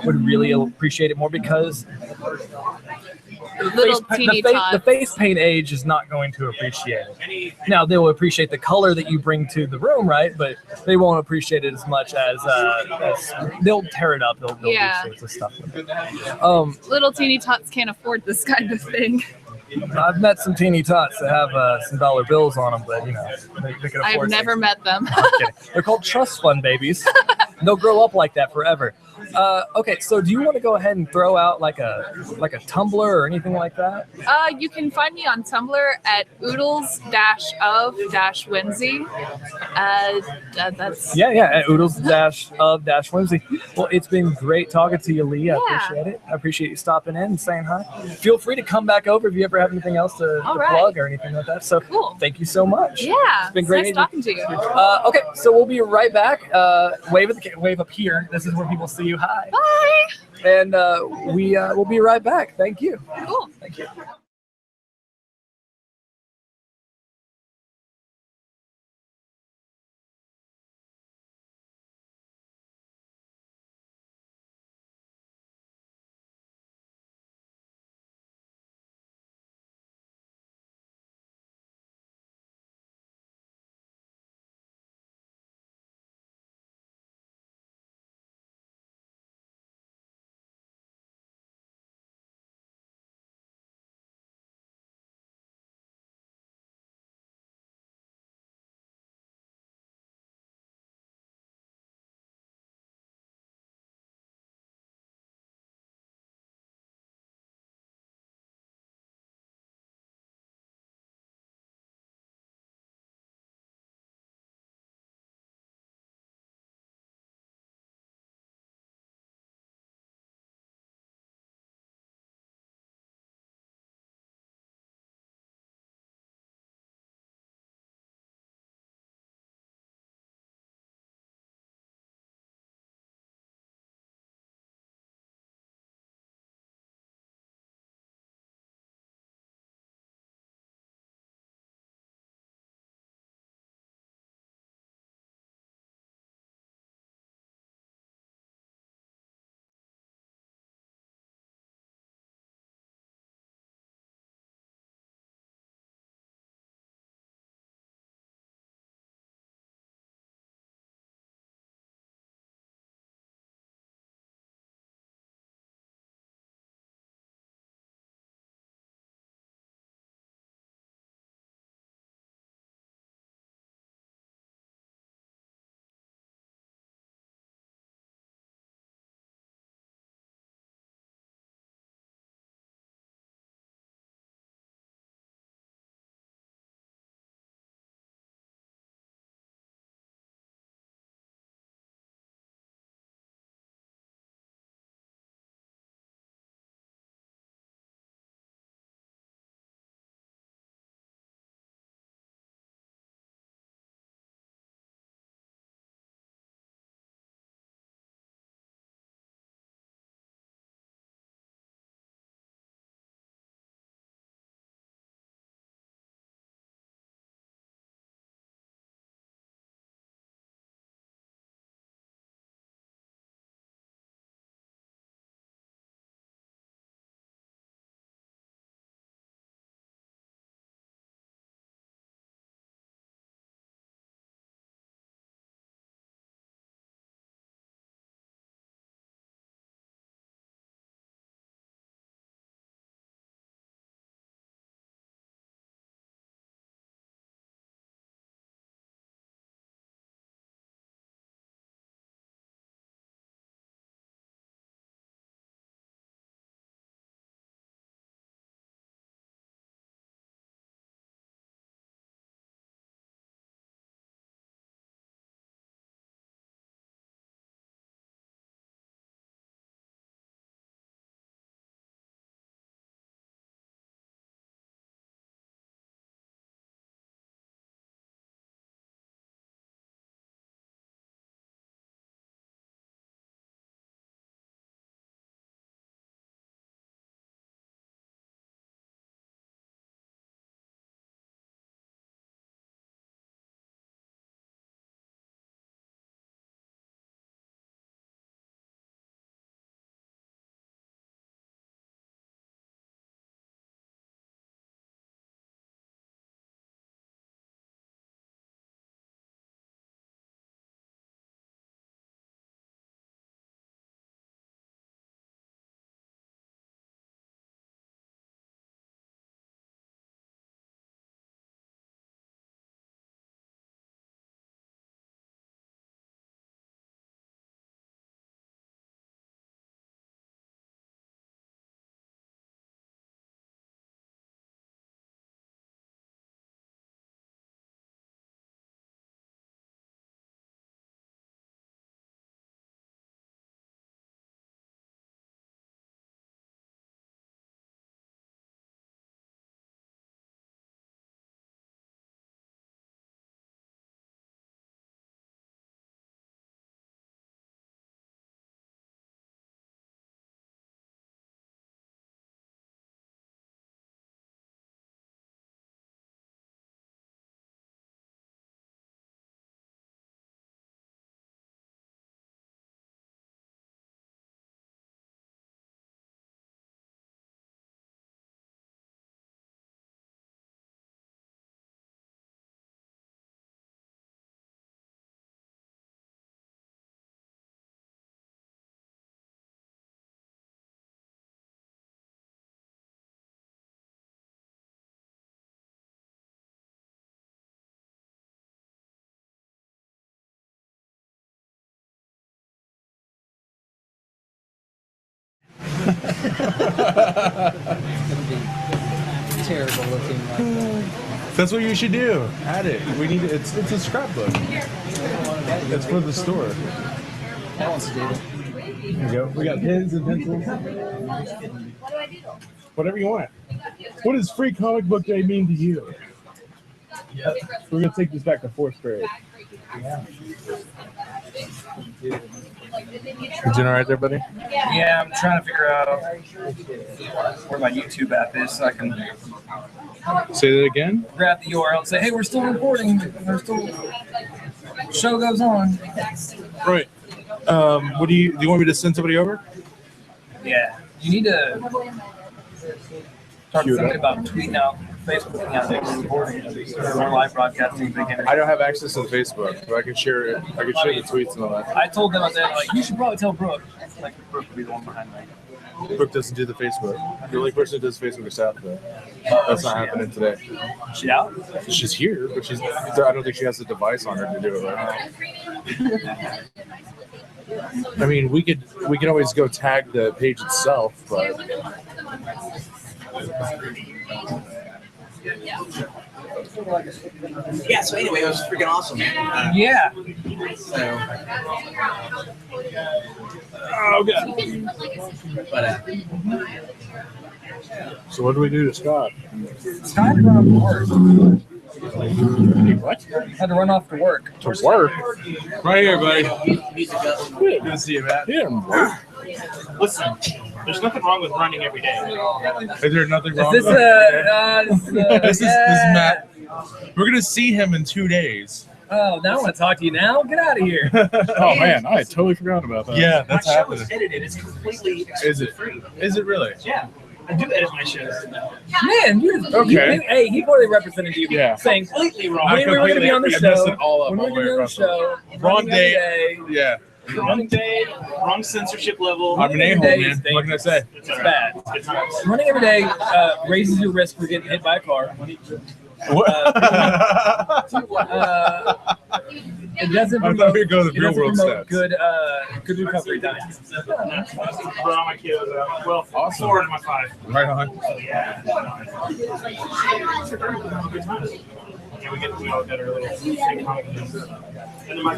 would really appreciate it more, because the face paint age is not going to appreciate it. Now, they will appreciate the color that you bring to the room, right? But they won't appreciate it as much as they'll tear it up. They'll do sorts of stuff with it. Little teeny tots can't afford this kind of thing. I've met some teeny tots that have some dollar bills on them, but they can afford. I've never met them. I'm kidding. They're called trust fund babies. They'll grow up like that forever. Okay, so do you want to go ahead and throw out like a Tumblr or anything like that? You can find me on Tumblr at Oodles-of-Whimsey. That's at Oodles-of-Whimsey. Well, it's been great talking to you, Lee. I appreciate it. I appreciate you stopping in and saying hi. Feel free to come back over if you ever have anything else to plug or anything like that. So cool. Thank you so much. Yeah, it's been great nice talking to you. Okay, so we'll be right back. Wave up here. This is where people see you. Hi. Bye. And we'll be right back. Thank you. Cool. Thank you. Terrible looking like that. That's what you should do. Add it. We need it. It's a scrapbook. It's for the store. That wants to do it. There you go. We got pens and pencils. Whatever you want. What does Free Comic Book Day mean to you? We're gonna take this back to 4th grade. You doing all right there, buddy? Yeah, I'm trying to figure out where my YouTube app is so I can Say that again. grab the URL and say, hey, we're still recording. Show goes on. Right. What do you want me to send somebody over? Yeah. You need to talk to somebody about tweeting out, Facebooking out there, recording or live broadcasting. I don't have access to the Facebook, but I can share it. I can share the tweets and all that. I told them, I said, like, you should probably tell Brooke. Like, Brooke would be the one behind me. Brooke doesn't do the Facebook. The only person who does Facebook is Seth, though. That's not happening today. She out? She's here, but I don't think she has the device on her to do it right now. I mean, we could always go tag the page itself, but Yeah, so anyway, it was freaking awesome. Yeah. So, oh god. But so what do we do to Scott? Scott had to run off to work. What? Had to run off to work. To work? Right here, buddy. Good to see you, Matt. Yeah. Listen, there's nothing wrong with running every day. Is there nothing wrong Is this this is Matt. We're gonna see him in 2 days. Oh, now I want to talk to you now? Get out of here. Oh man, I totally forgot about that. Yeah, that's my show happening. is edited. It's completely Is it free. Is it really? Yeah. I do edit my shows. Man, hey, he totally represented you. Yeah. Saying Completely wrong. when we were going to be on the I messed show, it all up when we all were the way going to be on the across show, Wrong running every day. day, Yeah. Wrong day, wrong censorship level. I'm an a-hole, man. What can I say? It's bad. Running every day raises your risk for getting hit by a car. It doesn't I thought we were going to the real world stats. good recovery time. Brought all my kiddos out. Well, Awesome. 4 out of my 5. Right on. So, yeah. Yeah, we all got our little fake comic books. And then I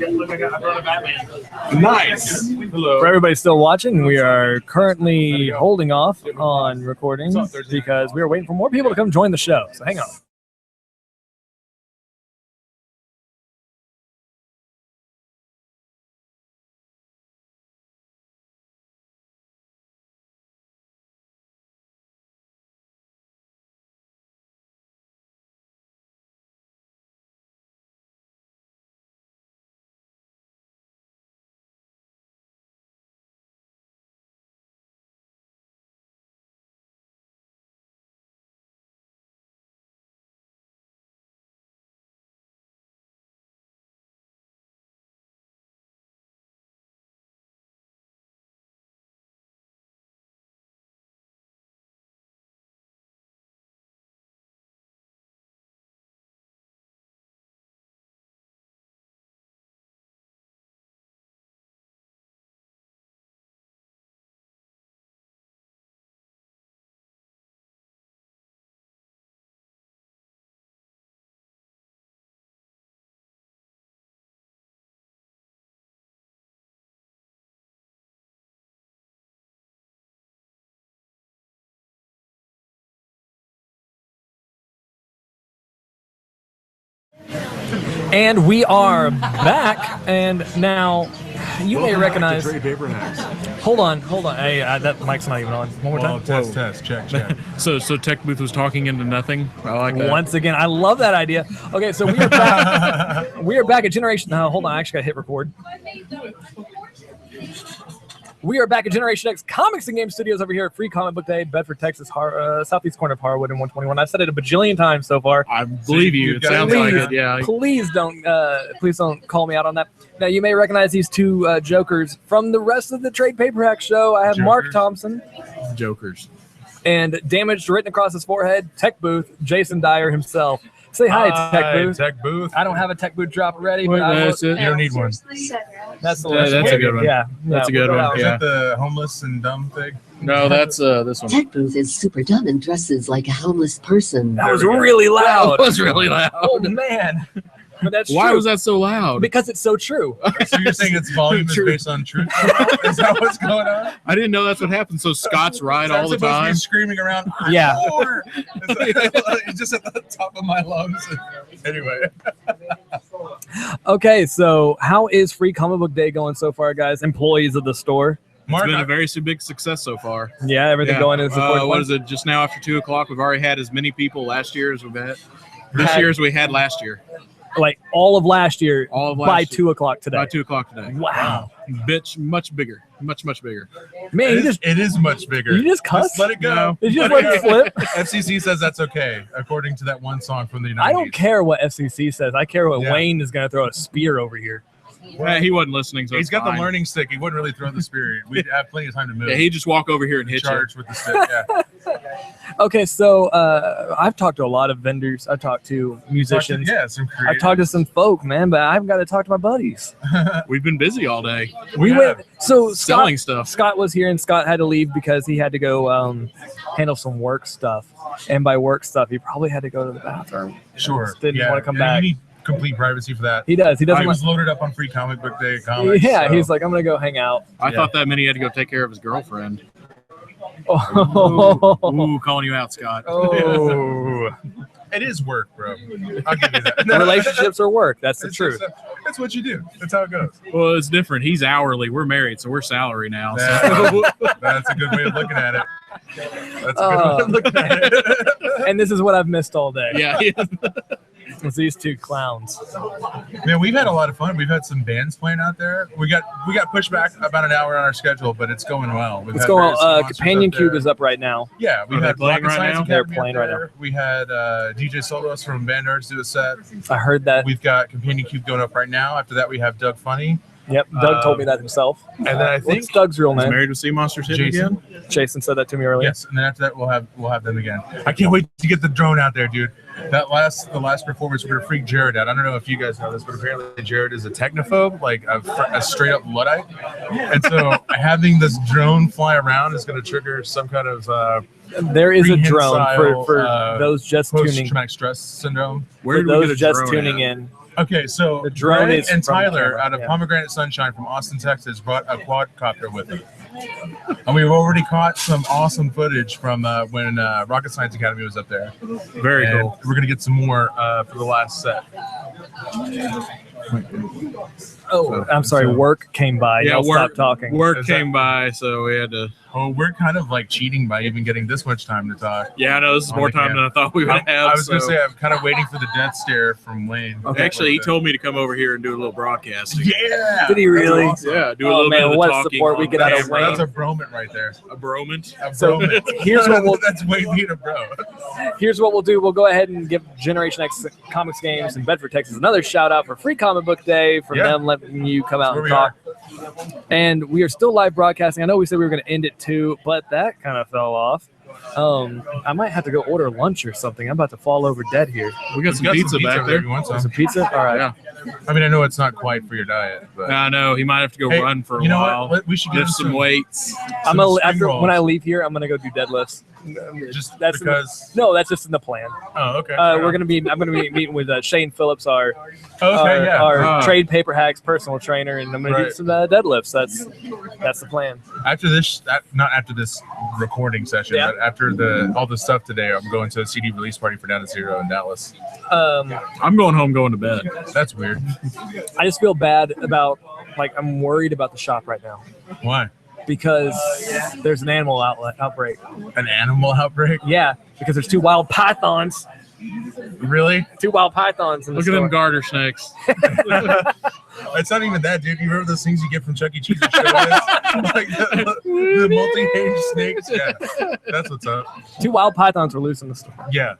brought a Batman. Nice. Hello. For everybody still watching, we are currently holding off on recording because we are waiting for more people to come join the show. So hang on. And we are back, and now you may recognize. Hold on. Hey, that mic's not even on. One more time. Test. Check. So TechBooth was talking into nothing. I like that. Once again, I love that idea. Okay, so we are back. We are back at Generation. No, hold on. I actually got to hit record. We are back at Generation X Comics and Game Studios over here at Free Comic Book Day, Bedford, Texas, southeast corner of Harwood and 121. I've said it a bajillion times so far. I believe you. It sounds like it. Yeah. Please don't call me out on that. Now you may recognize these two jokers from the rest of the Trade Paperback show. I have Mark Thompson. Jokers. And damaged written across his forehead, TechBooth, Jason Dyer himself. Say hi, TechBooth. TechBooth. I don't have a TechBooth drop ready, Wait, but I that's will. it. You don't need one. That's the That's a good one. Yeah, That's a good one. Is Yeah. that the homeless and dumb thing? No, that's this one. TechBooth is super dumb and dresses like a homeless person. That was really loud. That was really loud. Oh man. But that's Why true. was that so loud? Because it's so true. So you're saying its volume is based on truth? Is that what's going on? I didn't know that's what happened. So Scott's right all the supposed to be time. screaming around. Yeah. It's just at the top of my lungs. Anyway. Okay, so how is Free Comic Book Day going so far, guys? Employees of the store. It's been a very big success so far. Yeah, everything going in support. What is it? Just now after 2 o'clock, we've already had as many people last year as we've had. This Had- year as we had last year. Like all of last year, All of last by year. 2 o'clock today. By 2 o'clock today. Wow. Bitch, much bigger. Much bigger. Man, it is much bigger. You just cuss? Just let it go. No. Did you just let it slip? FCC says that's okay, according to that one song from the United I don't care what FCC says. I care what Yeah. Wayne is going to throw a spear over here. He wasn't listening, so He's it's got fine. the learning stick. He wouldn't really throw the spear. We'd have plenty of time to move. Yeah, he just walk over here and hit charge you. with the stick. Yeah. Okay, so I've talked to a lot of vendors. I've talked to musicians. Some I've talked to some folk, man, but I've got to talk to my buddies. We've been busy all day. We went. So selling Scott, stuff. Scott was here, and Scott had to leave because he had to go handle some work stuff. And by work stuff, he probably had to go to the bathroom. Sure. Didn't Yeah. want to come Yeah, back. You need complete privacy for that. He does. He doesn't I was want- loaded up on Free Comic Book Day comics. Yeah, so- he's like, I'm gonna go hang out. I thought that meant he had to go take care of his girlfriend. Oh. Ooh, calling you out, Scott. Oh. It is work, bro. I'll give you that. Relationships are work. That's the truth. That's what you do. That's how it goes. Well, it's different. He's hourly. We're married, so we're salary now. That's a good way of looking at it. That's a good way of looking at it. And this is what I've missed all day. Yeah. It's these two clowns. Man, we've had a lot of fun. We've had some bands playing out there. We got pushed back about an hour on our schedule, but it's going well. We've Let's had go on. various sponsors Companion up there. Cube is up right now. Yeah, we Are they had playing Rocket right Science now? Academy They're playing up right now. there. We had DJ Solos from Vanguard do a set. I heard that. We've got Companion Cube going up right now. After that, we have Doug Funnie. Yep, Doug told me that himself. And then I think What's Doug's real He's name? married with Sea Monsters Hidden Jason. again? Jason said that to me earlier. Yes, and then after that, we'll have them again. I can't wait to get the drone out there, dude. The last performance, we're gonna freak Jared out. I don't know if you guys know this, but apparently Jared is a technophobe, like a straight up Luddite. And so having this drone fly around is gonna trigger some kind of There is a drone prehensile, for those just tuning. post-traumatic stress syndrome. Where For do we those get a just drone tuning at? in. Okay, so The drone Greg is and from the Tyler camera, out of yeah. Pomegranate Sunshine from Austin, Texas, brought a quadcopter with them. And we've already caught some awesome footage from when Rocket Science Academy was up there. Very And cool. we're gonna get some more for the last set. Oh, I'm sorry. So- Work came by. Yeah, Y'all stop talking. Work Is that- came by, so we had to. Oh, we're kind of like cheating by even getting this much time to talk. Yeah, I know this is On more the time cam. than I thought we would have. I was gonna so- say I'm kind of waiting for the death stare from Wayne. Actually, he told me to come over here and do a little broadcasting. Yeah. Did he really? That's awesome. Yeah, do a Oh, little man, bit of the what talking. support we on get out of camera. That's a bromant right there. A bromant. A So, bromant. here's what we'll- That's Wayne being a bro. Here's what we'll do. We'll go ahead and give Generation X Comics Games in Bedford, Texas, another shout out for Free Comic Book Day for Yeah. them letting you come out That's and where we talk. And we are still live broadcasting. I know we said we were going to end it too, but that kind of fell off. I might have to go order lunch or something. I'm about to fall over dead here. We got some pizza back if there. you want some. Some pizza? All right. Yeah. I mean, I know it's not quite for your diet, but I know he might have to go Hey, run for a you know while. what? We should get lift him some some- weights. I'm gonna spring after rolls. when I leave here, I'm gonna go do deadlifts. Just That's because. no, that's just in the plan. Oh, okay. I'm gonna be meeting with Shane Phillips, our Okay, yeah. our trade paper hacks personal trainer, and I'm gonna do Right. some deadlifts. That's the plan. After this, not after this recording session, Yeah. but after all the stuff today, I'm going to a CD release party for Down to Zero in Dallas. I'm going home, going to bed. That's weird. I just feel bad about I'm worried about the shop right now Why? because there's an animal outbreak. An animal outbreak? Yeah, because there's 2 wild pythons. Really? 2 wild pythons in the Look at store. them garter snakes. It's not even that, dude. You remember those things you get from Chuck E. Cheese? Like the multi-hinged snakes? Yeah, that's what's up. 2 wild pythons were loose in the store. Yeah.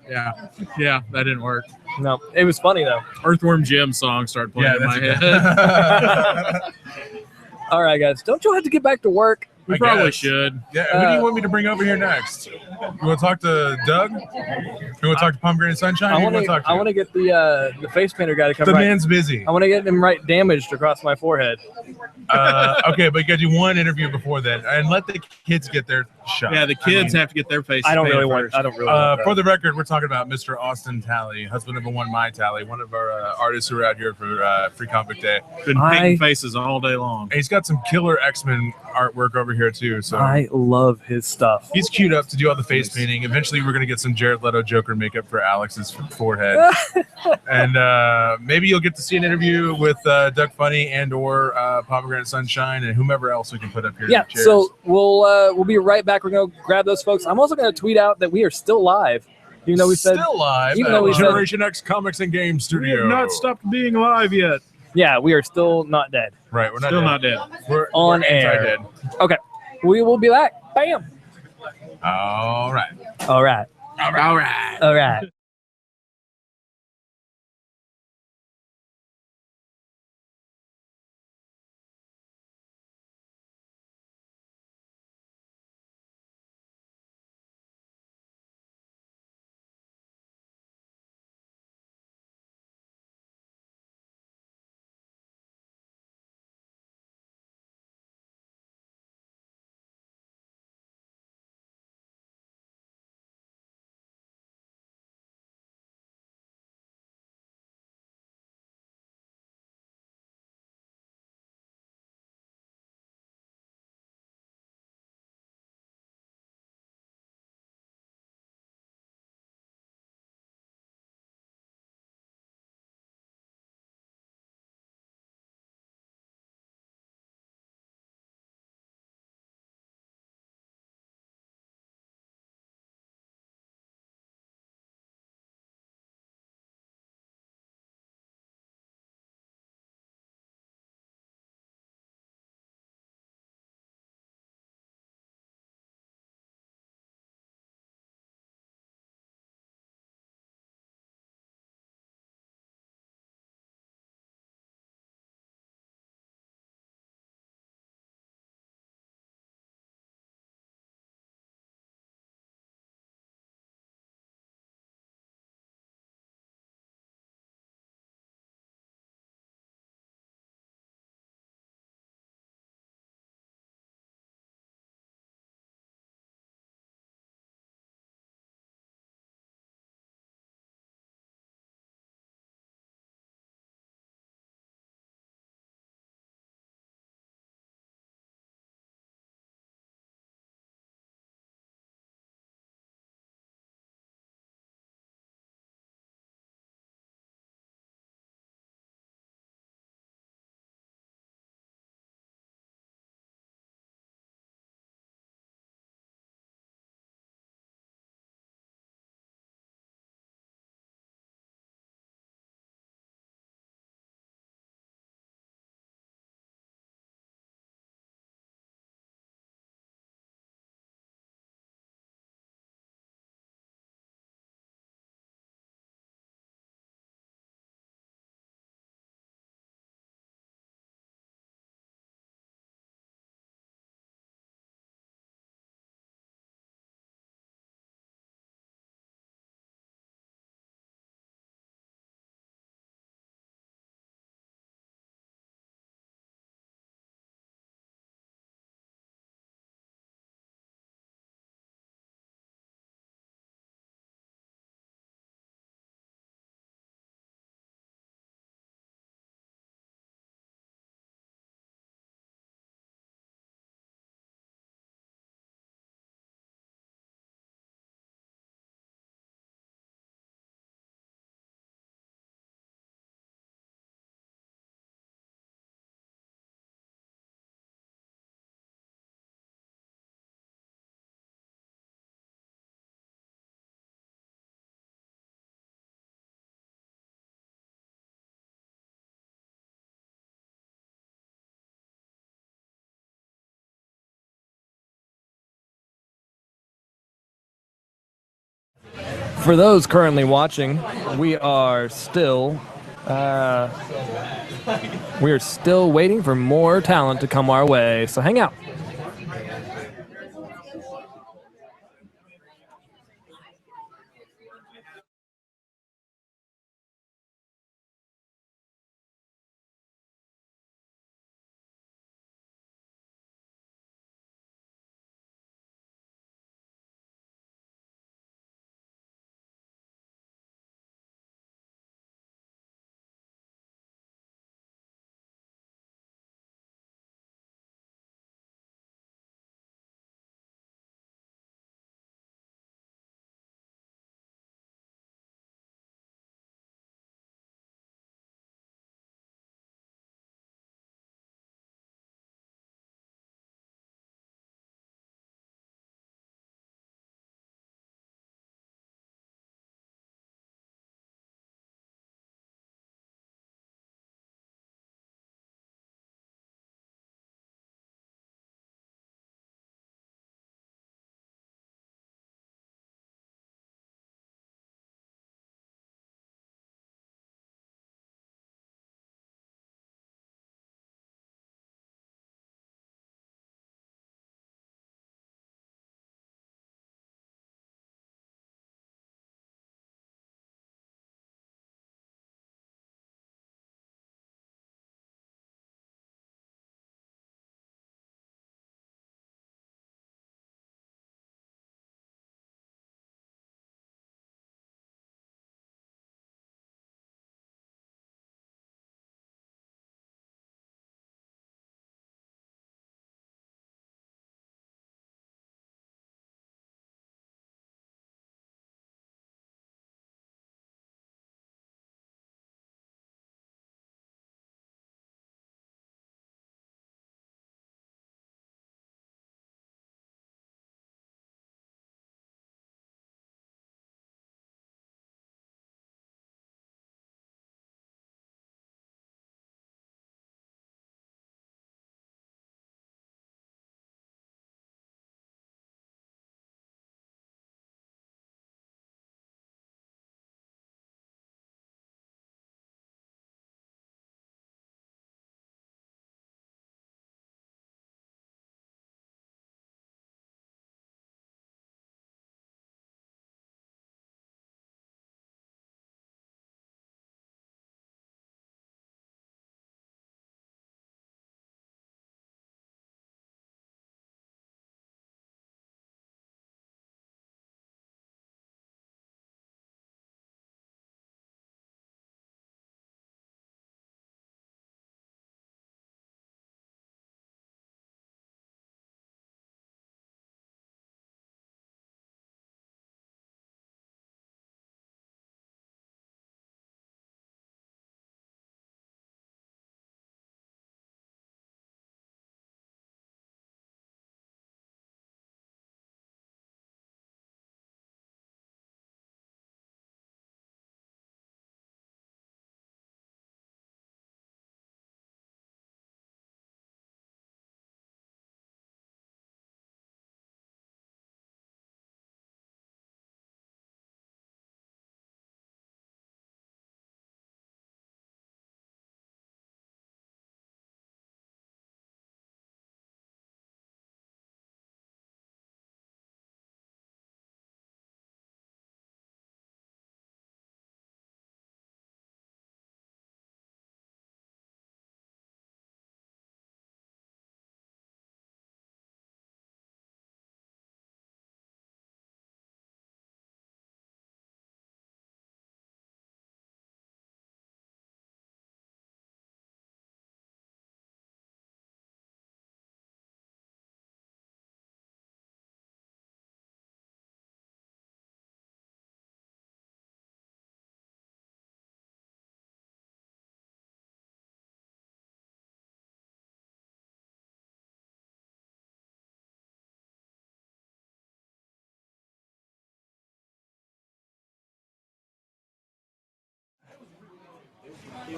Yeah, that didn't work. No, it was funny though. Earthworm Jim song started playing in my that's head. All right, guys. Don't you have to get back to work? We probably should. Yeah. Who do you want me to bring over here next? You want to talk to Doug? You want to talk to Pomegranate Sunshine? I want to get the face painter guy to come. The man's busy. I want to get him right damaged across my forehead. Okay, but you got to do one interview before then, and let the kids get their shot. Yeah, the kids have to get their face. I don't really want that. For the record, we're talking about Mr. Austin Talley, husband of one My Talley, one of our artists who are out here for Free Comic Day. Been painting faces all day long. And he's got some killer X-Men artwork over here too. So I love his stuff. He's queued up to do all the face painting. Eventually, we're gonna get some Jared Leto Joker makeup for Alex's forehead, and maybe you'll get to see an interview with Doug Funnie and/or Pomegranate Sunshine and whomever else we can put up here. Yeah. So we'll be right back. We're gonna grab those folks. I'm also gonna tweet out that we are still live. Even though we said still live, even though we Generation X Comics and Game Studio. We have not stopped being live yet. Yeah, we are still not dead. Right, we're not still dead. not dead. We're on air. anti-dead. Okay, we will be back. Bam. All right. All right. All right. All right. All right. For those currently watching, we are still waiting for more talent to come our way. So hang out.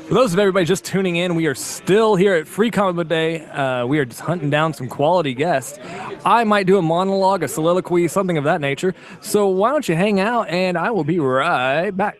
For those of everybody just tuning in, we are still here at Free Comic Book Day. We are just hunting down some quality guests. I might do a monologue, a soliloquy, something of that nature. So why don't you hang out, and I will be right back.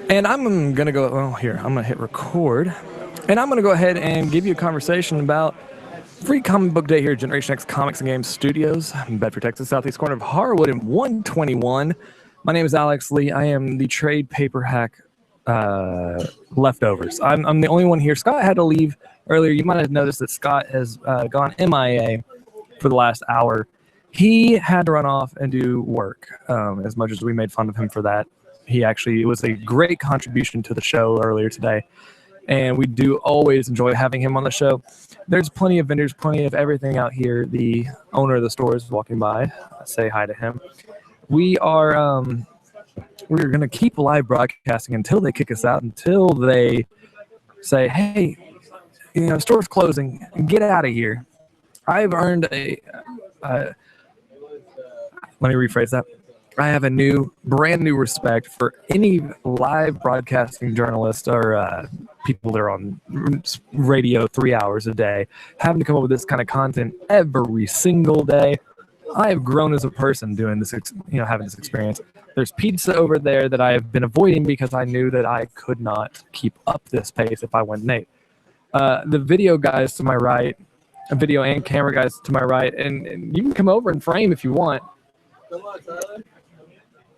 And I'm going to go, well, here, I'm going to hit record. And I'm going to go ahead and give you a conversation about Free Comic Book Day here at Generation X Comics and Games Studios in Bedford, Texas, southeast corner of Harwood and 121. My name is Alex Lee. I am the trade paper hack leftovers. I'm the only one here. Scott had to leave earlier. You might have noticed that Scott has gone MIA for the last hour. He had to run off and do work, as much as we made fun of him for that. It was a great contribution to the show earlier today, and we do always enjoy having him on the show. There's plenty of vendors, plenty of everything out here. The owner of the store is walking by. Say hi to him. We're going to keep live broadcasting until they kick us out, until they say, hey, store's closing, get out of here. I've earned let me rephrase that. I have a brand new respect for any live broadcasting journalist or people that are on radio 3 hours a day, having to come up with this kind of content every single day. I have grown as a person doing this, having this experience. There's pizza over there that I have been avoiding because I knew that I could not keep up this pace if I went Nate. The video guys to my right, video and camera guys to my right, and you can come over and frame if you want. Good luck, Tyler.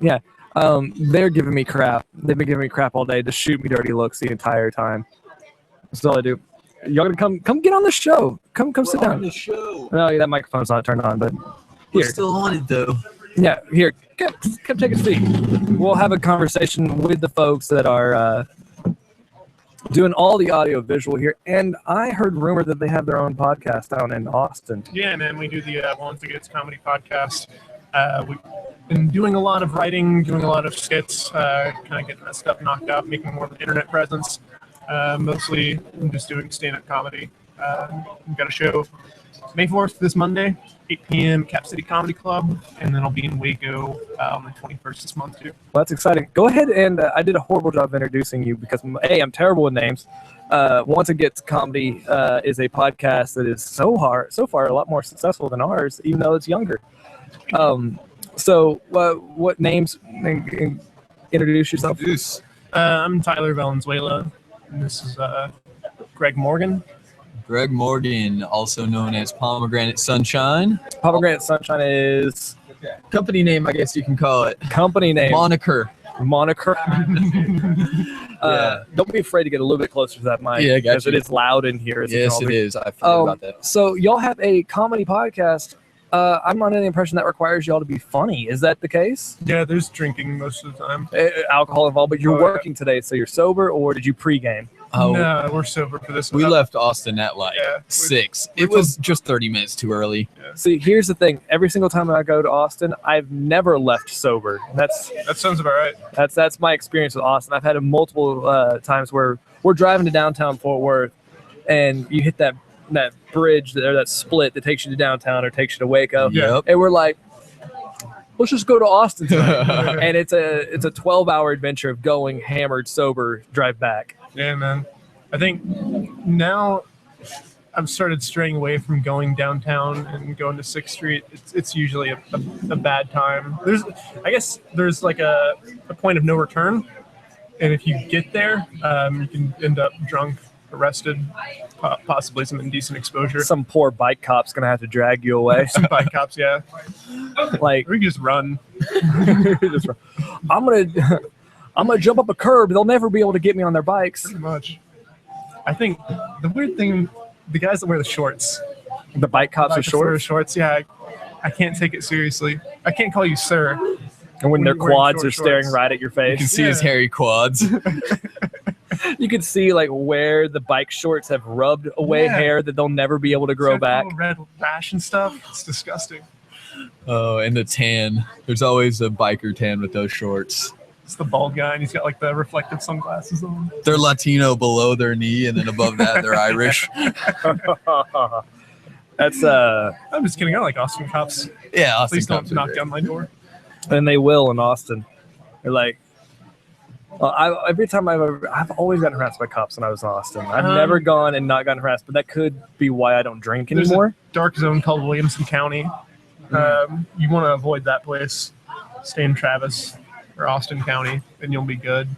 Yeah, they're giving me crap. They've been giving me crap all day to shoot me dirty looks the entire time. That's all I do. Y'all gonna come get on the show. Come sit down. On the show. Oh, yeah, that microphone's not turned on, but We're here. still on it though. Yeah, here. Come take a seat. We'll have a conversation with the folks that are doing all the audio visual here. And I heard rumor that they have their own podcast down in Austin. Yeah, man, we do the Wants&Gets Comedy podcast. We've been doing a lot of writing, doing a lot of skits, kind of getting that stuff knocked out, making more of an internet presence. Mostly I'm just doing stand-up comedy. We've got a show May 4th this Monday, 8 p.m. Cap City Comedy Club, and then I'll be in Waco on the 21st this month too. Well, that's exciting. Go ahead and I did a horrible job of introducing you because I'm terrible with names. Wants&Gets Comedy is a podcast that is so far a lot more successful than ours, even though it's younger. So what names? Introduce yourself. I'm Tyler Valenzuela, and this is Greg Morgan. Greg Morgan, also known as Pomegranate Sunshine. Pomegranate Sunshine is company name, I guess you can call it. Company name. Moniker. Don't be afraid to get a little bit closer to that mic. Yeah, because it is loud in here. Yes, it is. I forgot about that. So y'all have a comedy podcast. I'm under the impression that requires y'all to be funny. Is that the case? Yeah, there's drinking most of the time. Alcohol involved, but you're working today, so you're sober, or did you pregame? Oh, no, we're sober for this one. We left Austin at like 6. It was just 30 minutes too early. Yeah. See, here's the thing. Every single time I go to Austin, I've never left sober. That sounds about right. That's my experience with Austin. I've had it multiple times where we're driving to downtown Fort Worth, and you hit that bridge that split that takes you to downtown or takes you to Waco. Yep. And we're like, let's just go to Austin tonight. And it's a 12-hour adventure of going hammered, sober, drive back. Yeah, man. I think now I've started straying away from going downtown and going to 6th Street. It's usually a bad time. I guess there's like a point of no return. And if you get there, you can end up drunk arrested, possibly some indecent exposure. Some poor bike cop's gonna have to drag you away. Some bike cops, yeah. Like we can just run. Just run. I'm gonna jump up a curb. They'll never be able to get me on their bikes. Pretty much. I think the weird thing, the guys that wear the shorts. The bike cops with shorts? Shorts, yeah. I can't take it seriously. I can't call you sir. And when their you're wearing quads short are staring shorts. right at your face. You can see his hairy quads. You can see like where the bike shorts have rubbed away hair that they'll never be able to grow back. Red rash and stuff. It's disgusting. Oh, and the tan. There's always a biker tan with those shorts. It's the bald guy, and he's got like the reflective sunglasses on. They're Latino below their knee, and then above that, they're Irish. That's I'm just kidding. I like Austin cops. Yeah, Austin Please cops don't are knock great. down my door. And they will in Austin. They're like, every time I've always gotten harassed by cops when I was in Austin. I've never gone and not gotten harassed, but that could be why I don't drink There's anymore. a dark zone called Williamson County. You want to avoid that place. Stay in Travis or Austin County, and you'll be good.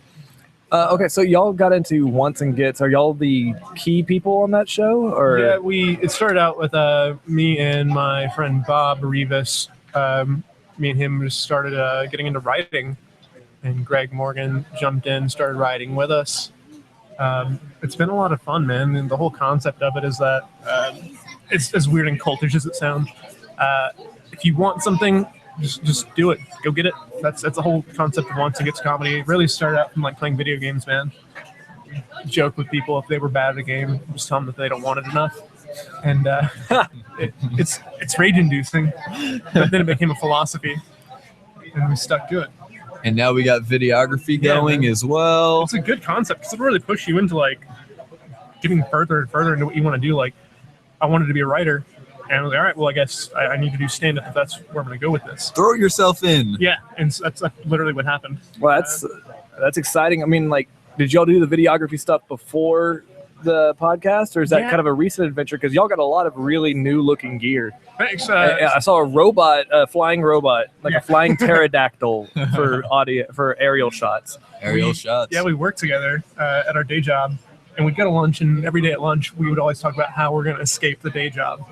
Okay, so y'all got into Wants&Gets. Are y'all the key people on that show? Or Yeah, it started out with me and my friend Bob Rivas. Me and him just started getting into writing, and Greg Morgan jumped in, started writing with us. It's been a lot of fun, man. And the whole concept of it is that it's as weird and cultish as it sounds. If you want something, just do it. Go get it. That's the whole concept of Wants&Gets Comedy. It really started out from like playing video games, man. Joke with people if they were bad at a game, just tell them that they don't want it enough. And it's rage-inducing, but then it became a philosophy, and we stuck to it. And now we got videography going as well. It's a good concept because it really push you into like getting further and further into what you want to do. Like, I wanted to be a writer, and I was like, all right, well, I guess I need to do stand-up if that's where I'm going to go with this. Throw yourself in. Yeah, and so that's literally what happened. Well, that's exciting. I mean, like, did y'all do the videography stuff before the podcast, or is that kind of a recent adventure? Because y'all got a lot of really new-looking gear. Thanks. I saw a robot, a flying robot, like a flying pterodactyl for aerial shots. Aerial shots. Yeah, we worked together at our day job, and we'd go to lunch, and every day at lunch, we would always talk about how we're going to escape the day job.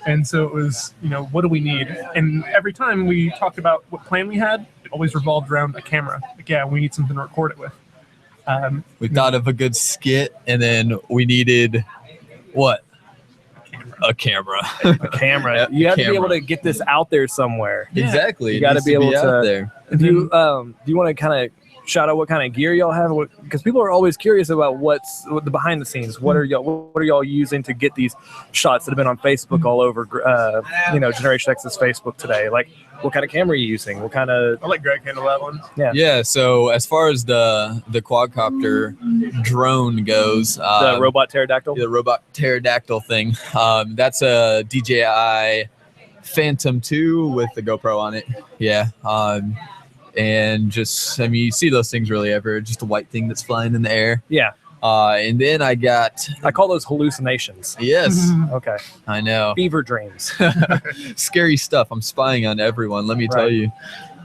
And so it was, what do we need? And every time we talked about what plan we had, it always revolved around a camera. Like, yeah, we need something to record it with. We thought of a good skit, and then we needed what? A camera. A camera. You have to be able to get this out there somewhere. Exactly. You got to be able to. out there. Do you want to kind of shout out what kind of gear y'all have? Because people are always curious about what the behind the scenes. What are y'all using to get these shots that have been on Facebook all over? Generation X's Facebook today. Like, what kind of camera are you using? What kind of? I'll let Greg handle that one. Yeah. So as far as the quadcopter drone goes, the robot pterodactyl. The robot pterodactyl thing. That's a DJI Phantom 2 with the GoPro on it. Yeah. And just, you see those things really ever, just a white thing that's flying in the air. Yeah. And then I call those hallucinations. Yes. Okay. I know. Fever dreams. Scary stuff. I'm spying on everyone, let me tell you.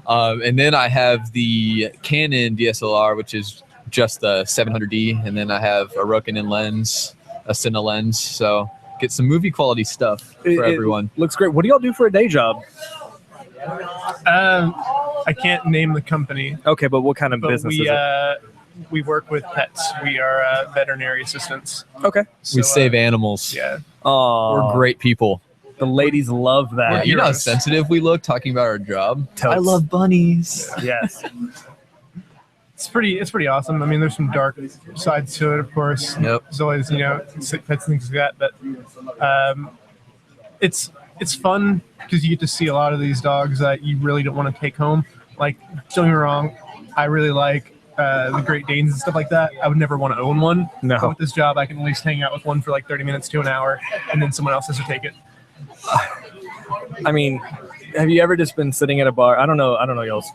And then I have the Canon DSLR, which is just the 700D. And then I have a Rokinon lens, a Cine lens. So get some movie quality stuff for everyone. Looks great. What do y'all do for a day job? I can't name the company. Okay, but what kind of business is it? We work with pets. We are veterinary assistants. Okay. We save animals. Yeah. We're great people. The ladies love that. Yeah, you know how sensitive we look talking about our job? I love bunnies. Yes. It's pretty awesome. I mean, there's some dark sides to it, of course. Yep. There's always, sick pets and things like that. But it's fun because you get to see a lot of these dogs that you really don't want to take home. Like, don't get me wrong, I really like the Great Danes and stuff like that. I would never want to own one. No. But with this job, I can at least hang out with one for like 30 minutes to an hour, and then someone else has to take it. I mean, have you ever just been sitting at a bar? I don't know y'all's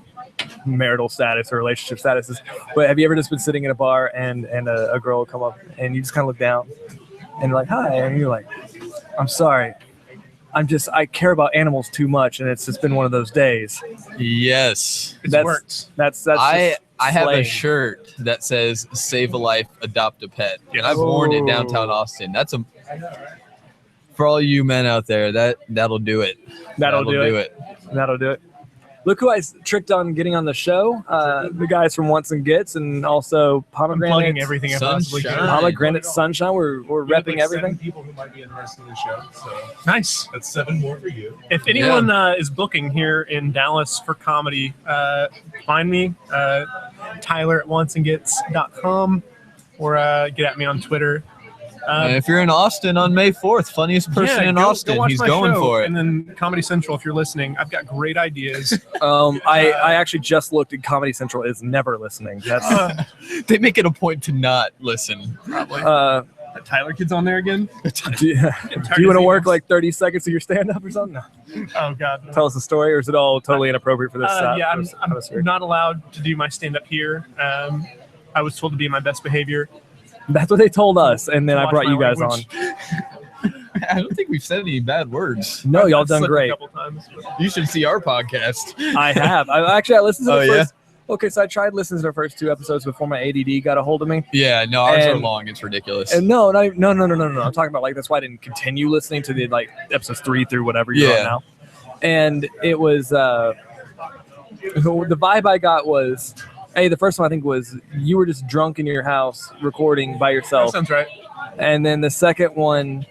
marital status or relationship statuses, but have you ever just been sitting at a bar and a girl will come up and you just kind of look down and you're like, hi, and you're like, I'm sorry. I care about animals too much, and it's just been one of those days. Yes. It works. That's I I have a Slaying. shirt that says "Save a life, adopt a pet," and I've worn it downtown Austin. That's for all you men out there. That'll do it. That'll do it. That'll do it. Look who I tricked on getting on the show. The guys from Wants and Gets, and also Pomegranate. Plugging everything I possibly can. Pomegranate Sunshine. We're repping everything. 7 people who might be interested in the show. So Nice. that's 7 more for you. If anyone is booking here in Dallas for comedy, find me, Tyler at wantsandgets.com, or get at me on Twitter. And if you're in Austin on May 4th, funniest person in Austin, watch he's my going show. for it. And then Comedy Central, if you're listening, I've got great ideas. I actually just looked at Comedy Central is never listening. That's They make it a point to not listen. Probably. The Tyler kid's on there again. do you want to work like 30 seconds of your stand-up or something? No. Oh God. No. Tell us a story, or is it all totally inappropriate for this? Yeah, for this atmosphere? I'm not allowed to do my stand-up here. I was told to be in my best behavior. That's what they told us, and then I Watch brought my you guys language. on. I don't think we've said any bad words. No, y'all I've done slipped great. A couple times, but- You should see our podcast. I have. I listened to the Oh, first. Okay, so I tried listening to the first 2 episodes before my ADD got a hold of me. Yeah, no, ours are And- long. It's ridiculous. And no. I'm talking about like that's why I didn't continue listening to the like episodes 3 through whatever you're on now. And it was the vibe I got was, hey, the first one I think was you were just drunk in your house recording by yourself. That sounds right. And then the second one,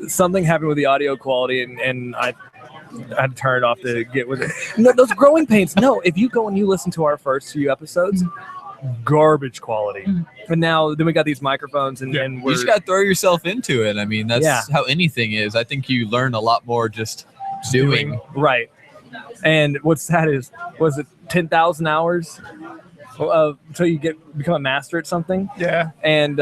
something happened with the audio quality, and I had to turn it off to get with it. No, those growing pains. No, if you go and you listen to our first few episodes, garbage quality. And now then we got these microphones, and You we're just got to throw yourself into it. I mean, that's how anything is. I think you learn a lot more just doing. Right. And what's sad is, was it 10,000 hours until you become a master at something? Yeah. And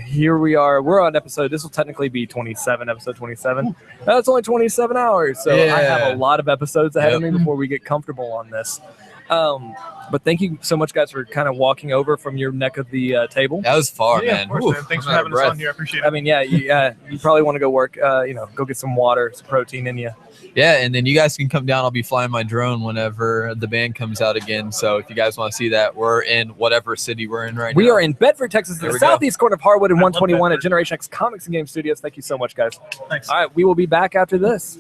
here we are. We're on episode. This will technically be 27. Episode 27. That's only 27 hours. So I have a lot of episodes ahead of me before we get comfortable on this. But thank you so much, guys, for kind of walking over from your neck of the table. That was far, Yeah, man. of course, Ooh, man. Thanks I'm for out having of us on breath. here. I appreciate it. I mean, you probably want to go work, go get some water, some protein in you. Yeah, and then you guys can come down. I'll be flying my drone whenever the band comes out again. So if you guys want to see that, we're in whatever city we're in right now. We are in Bedford, Texas, There the we go. southeast corner of Harwood and I love 121 at Bedford. Generation X Comics and Game Studios. Thank you so much, guys. Thanks. All right, we will be back after this.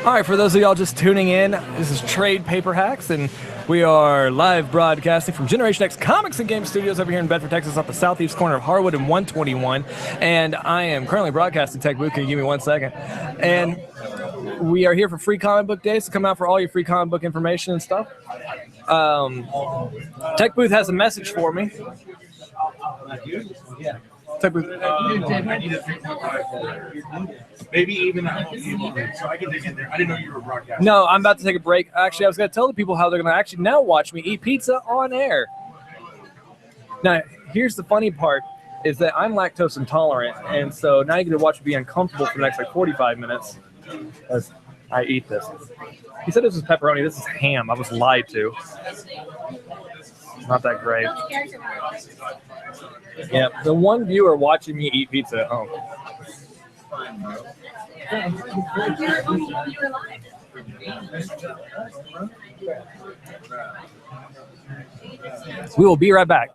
All right, for those of y'all just tuning in, this is Trade Paper Hacks, and we are live broadcasting from Generation X Comics and Game Studios over here in Bedford, Texas, off the southeast corner of Harwood and 121. And I am currently broadcasting TechBooth. Can you give me 1 second? And we are here for Free Comic Book Days, to come out for all your free comic book information and stuff. TechBooth has a message for me. Maybe even so I can dig in there. I didn't know you were broadcasting. No, I'm about to take a break. Actually, I was going to tell the people how they're going to actually now watch me eat pizza on air. Now, here's the funny part, is that I'm lactose intolerant, and so now you get to watch me be uncomfortable for the next 45 minutes as I eat this. He said this was pepperoni. This is ham. I was lied to. It's not that great. Yeah, the one viewer watching me eat pizza at home. We will be right back.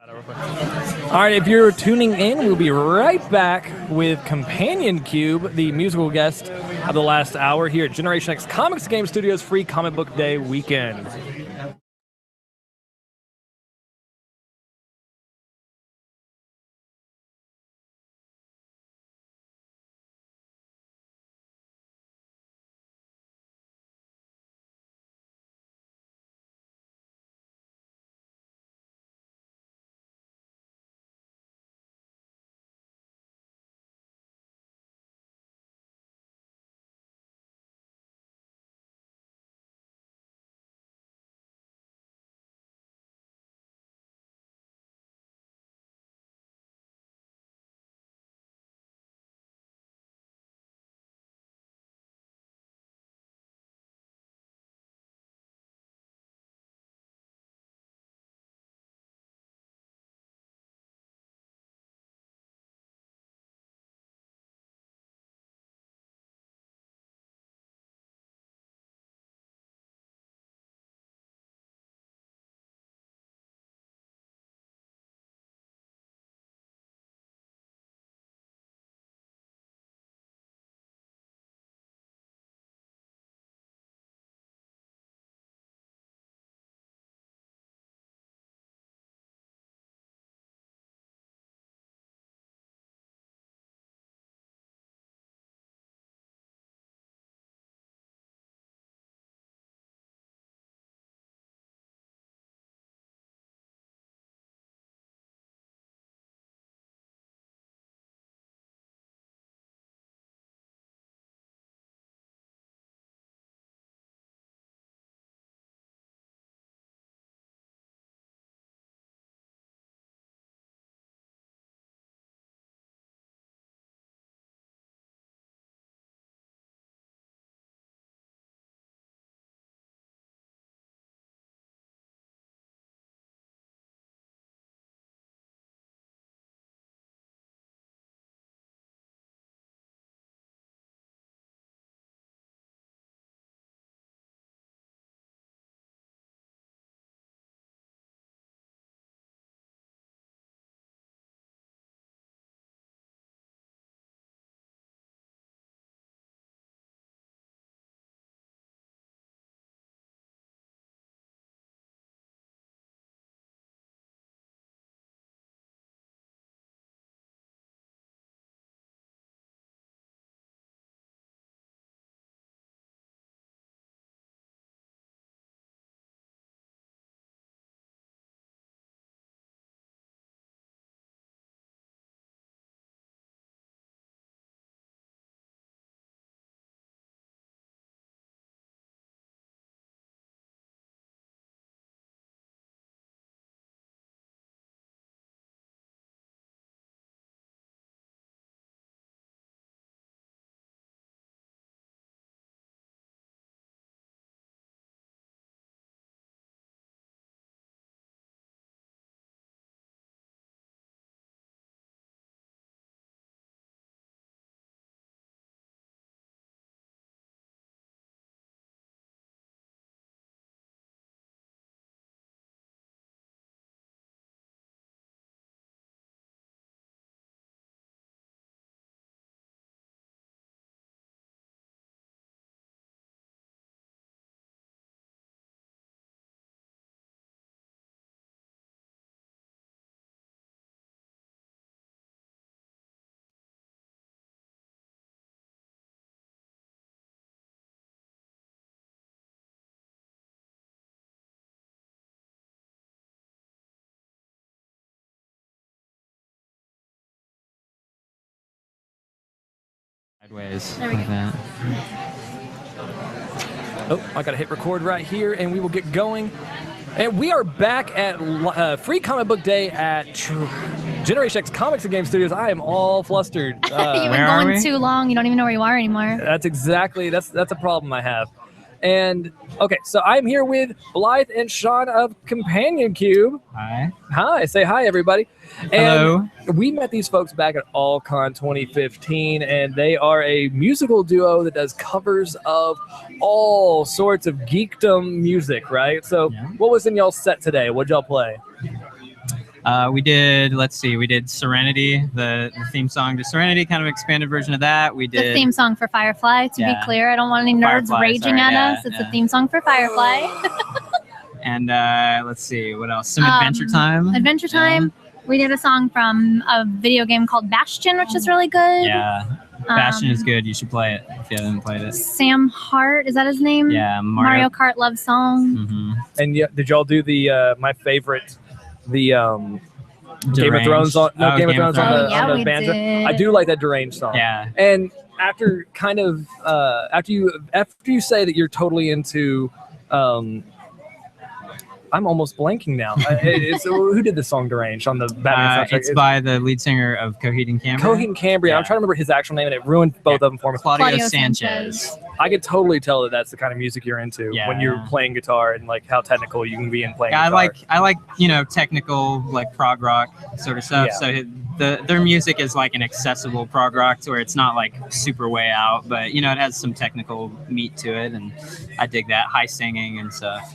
All right, if you're tuning in, we'll be right back with Companion Cube, the musical guest of the last hour here at Generation X Comics Game Studios Free Comic Book Day weekend. Sideways There we like go. that. Oh, I gotta hit record right here, and we will get going. And we are back at Free Comic Book Day at Generation X Comics and Game Studios. I am all flustered. You've been going too long. You don't even know where you are anymore. That's exactly that's a problem I have. And okay, so I'm here with Blythe and Sean of Companion Cube. Hi. Hi, say hi everybody. Hello. And we met these folks back at AllCon 2015, and they are a musical duo that does covers of all sorts of geekdom music, right? So what was in y'all's set today? What'd y'all play? We did, let's see, we did Serenity, the theme song to Serenity, kind of expanded version of that. We did The theme song for Firefly, to be clear. I don't want any nerds Firefly, raging sorry, at us. It's a theme song for Firefly. And let's see, what else? Some Adventure Time. Adventure Time. We did a song from a video game called Bastion, which is really good. Yeah. Bastion is good. You should play it if you haven't played it. Sam Hart, is that his name? Yeah, Mario Kart love song. Mm-hmm. And yeah, did y'all do the my favorite, the Game of Thrones on Game of Thrones on the banjo? did. I do like that Deranged song. Yeah. And after kind of after you say that you're totally into I'm almost blanking now. Who did the song Deranged on the Batman soundtrack? It's by the lead singer of Coheed and Cambria. Coheed and Cambria. I'm trying to remember his actual name, and it ruined both of them for me. Claudio Sanchez. I could totally tell that that's the kind of music you're into when you're playing guitar and like how technical you can be in playing guitar. I like technical like prog rock sort of stuff. Yeah. So their music is like an accessible prog rock to where it's not like super way out, but it has some technical meat to it, and I dig that high singing and stuff.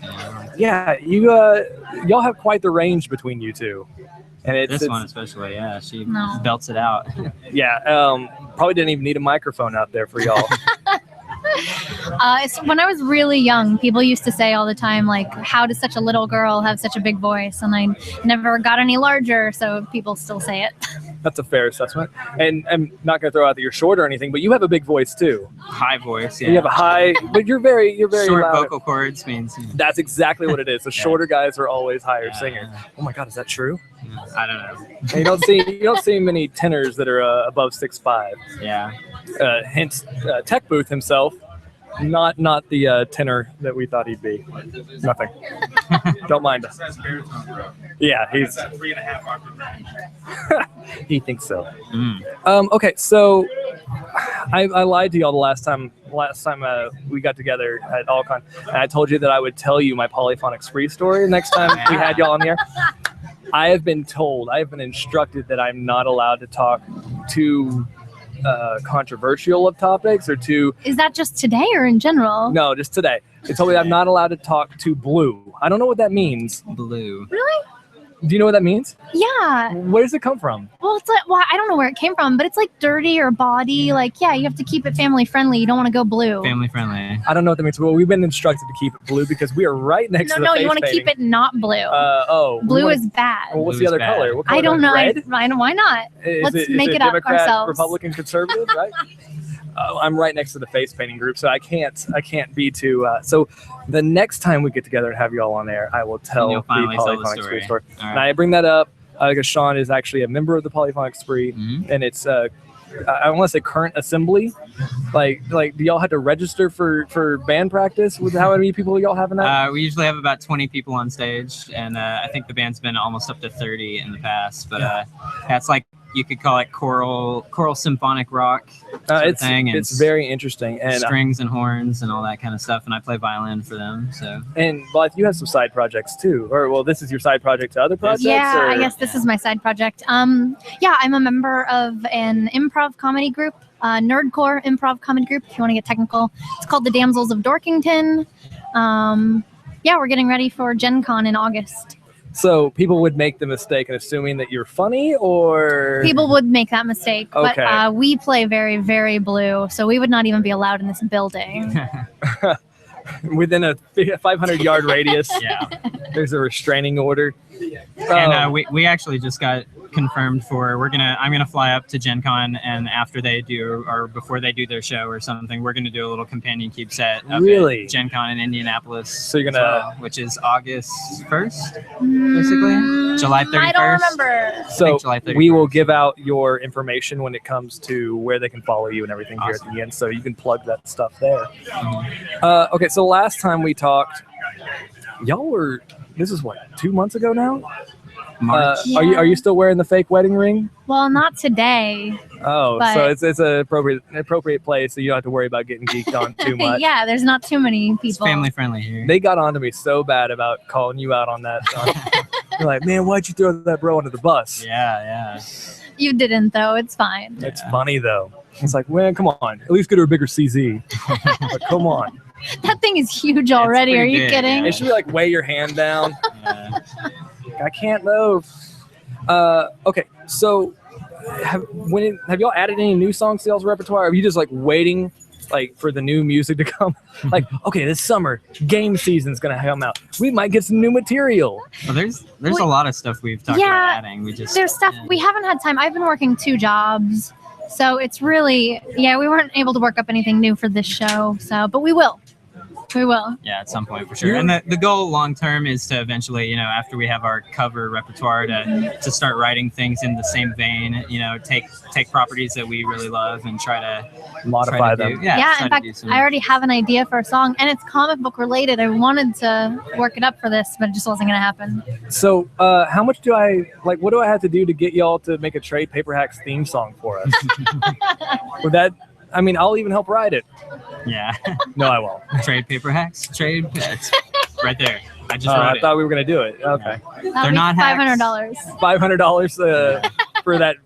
Yeah, y'all have quite the range between you two, and this one especially. Yeah, she belts it out. Yeah, probably didn't even need a microphone out there for y'all. When I was really young, people used to say all the time, like, how does such a little girl have such a big voice? And I never got any larger, so people still say it. That's a fair assessment. And I'm not going to throw out that you're short or anything, but you have a big voice too. High voice, yeah. You have a high, but you're very short loud. vocal cords means. That's exactly what it is. The shorter guys are always higher singers. Oh my God, is that true? I don't know. And you don't see many tenors that are above 6'5". Yeah. Hence, TechBooth himself. Not the tenor that we thought he'd be. Nothing. Don't mind us. Yeah, he's. 3.5 He thinks so. Okay, so I lied to y'all the last time we got together at Allcon, and I told you that I would tell you my polyphonic spree story next time we had y'all on the air. I have been instructed that I'm not allowed to talk to controversial of topics or to. Is that just today or in general? No, just today. They told me I'm not allowed to talk to blue. I don't know what that means. Blue. Really? Do you know what that means? Yeah. Where does it come from? Well, it's like, I don't know where it came from, but it's like dirty or baudy. Like, yeah, you have to keep it family friendly. You don't want to go blue. Family friendly. I don't know what that means. Well, we've been instructed to keep it blue because we are right next to the face you want to keep it not blue. Blue is bad. Well, what's the other color? What color? I don't know. Red? I know. Why not? Let's make it up Democrat, ourselves. Republican, conservative, right? I'm right next to the face painting group, so I can't be too. So the next time we get together and have you all on air, I will tell the Polyphonic Spree story. Right. And I bring that up because Sean is actually a member of the Polyphonic Spree, and it's I want to say current assembly. Like, do y'all have to register for band practice? With how many people y'all have in that? We usually have about 20 people on stage, and I think the band's been almost up to 30 in the past. But that's like. You could call it choral symphonic rock thing. And it's very interesting. And strings and horns and all that kind of stuff. And I play violin for them. So. And Blythe, you have some side projects too. Or well, this is your side project to other projects? Yeah, I guess this is my side project. Yeah, I'm a member of an improv comedy group, nerdcore improv comedy group, if you want to get technical. It's called the Damsels of Dorkington. Yeah, we're getting ready for Gen Con in August. So people would make the mistake in assuming that you're funny, or people would make that mistake. Okay. But we play very, very blue, so we would not even be allowed in this building. Within a 500-yard radius, there's a restraining order. And we actually just got confirmed for I'm gonna fly up to Gen Con, and after they do or before they do their show or something, we're gonna do a little companion cube set up at Gen Con in Indianapolis. So you're gonna which is August 1st, basically July 31st. I don't remember. So we will give out your information when it comes to where they can follow you and everything here at the end, so you can plug that stuff there. Okay, so last time we talked, y'all were. This is what, 2 months ago now? March. Are you still wearing the fake wedding ring? Well, not today. Oh, so it's an appropriate place, so you don't have to worry about getting geeked on too much. Yeah, there's not too many people. It's family friendly here. They got onto me so bad about calling you out on that. They're like, man, why'd you throw that bro under the bus? Yeah. You didn't, though. It's fine. It's funny, though. It's like, man, come on. At least get her a bigger CZ. But come on. That thing is huge already. Are you kidding? It should be like, weigh your hand down. I can't move. Okay, so have y'all added any new songs to y'all's repertoire? Or are you just like waiting like for the new music to come? Like, okay, this summer game season's gonna come out. We might get some new material. Well, there's a lot of stuff we've talked about adding. We just there's stuff we haven't had time. I've been working 2 jobs, so it's really we weren't able to work up anything new for this show. So, but we will. We will. Yeah, at some point for sure. And the goal long term is to eventually, after we have our cover repertoire, to start writing things in the same vein. Take properties that we really love and try to modify them. Yeah. In fact, I already have an idea for a song, and it's comic book related. I wanted to work it up for this, but it just wasn't going to happen. So, how much do I like? What do I have to do to get y'all to make a Trade Paper Hacks theme song for us? Would that? I mean, I'll even help write it. Yeah. No, I won't. Trade Paper Hacks. It's right there. I just wrote I thought we were going to do it. Okay. They're not $500. $500 for that,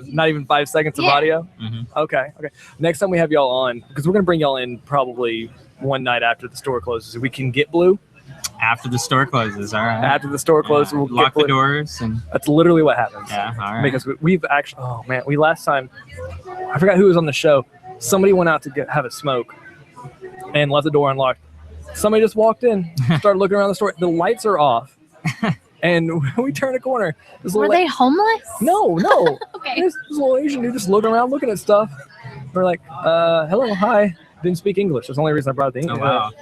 not even 5 seconds of audio? Mm-hmm. Okay. Next time we have y'all on, because we're going to bring y'all in probably one night after the store closes. We can get Blue. After the store closes, all right. After the store closes, we'll lock get the doors, and that's literally what happens. Yeah, all right. Because we've actually, last time, I forgot who was on the show. Somebody went out to have a smoke and left the door unlocked. Somebody just walked in, started looking around the store. The lights are off, and we turn a corner. Were they homeless? No. Okay. This little Asian dude just looking around, looking at stuff. We're like, hello, hi. Didn't speak English. That's the only reason I brought the English. Oh, wow.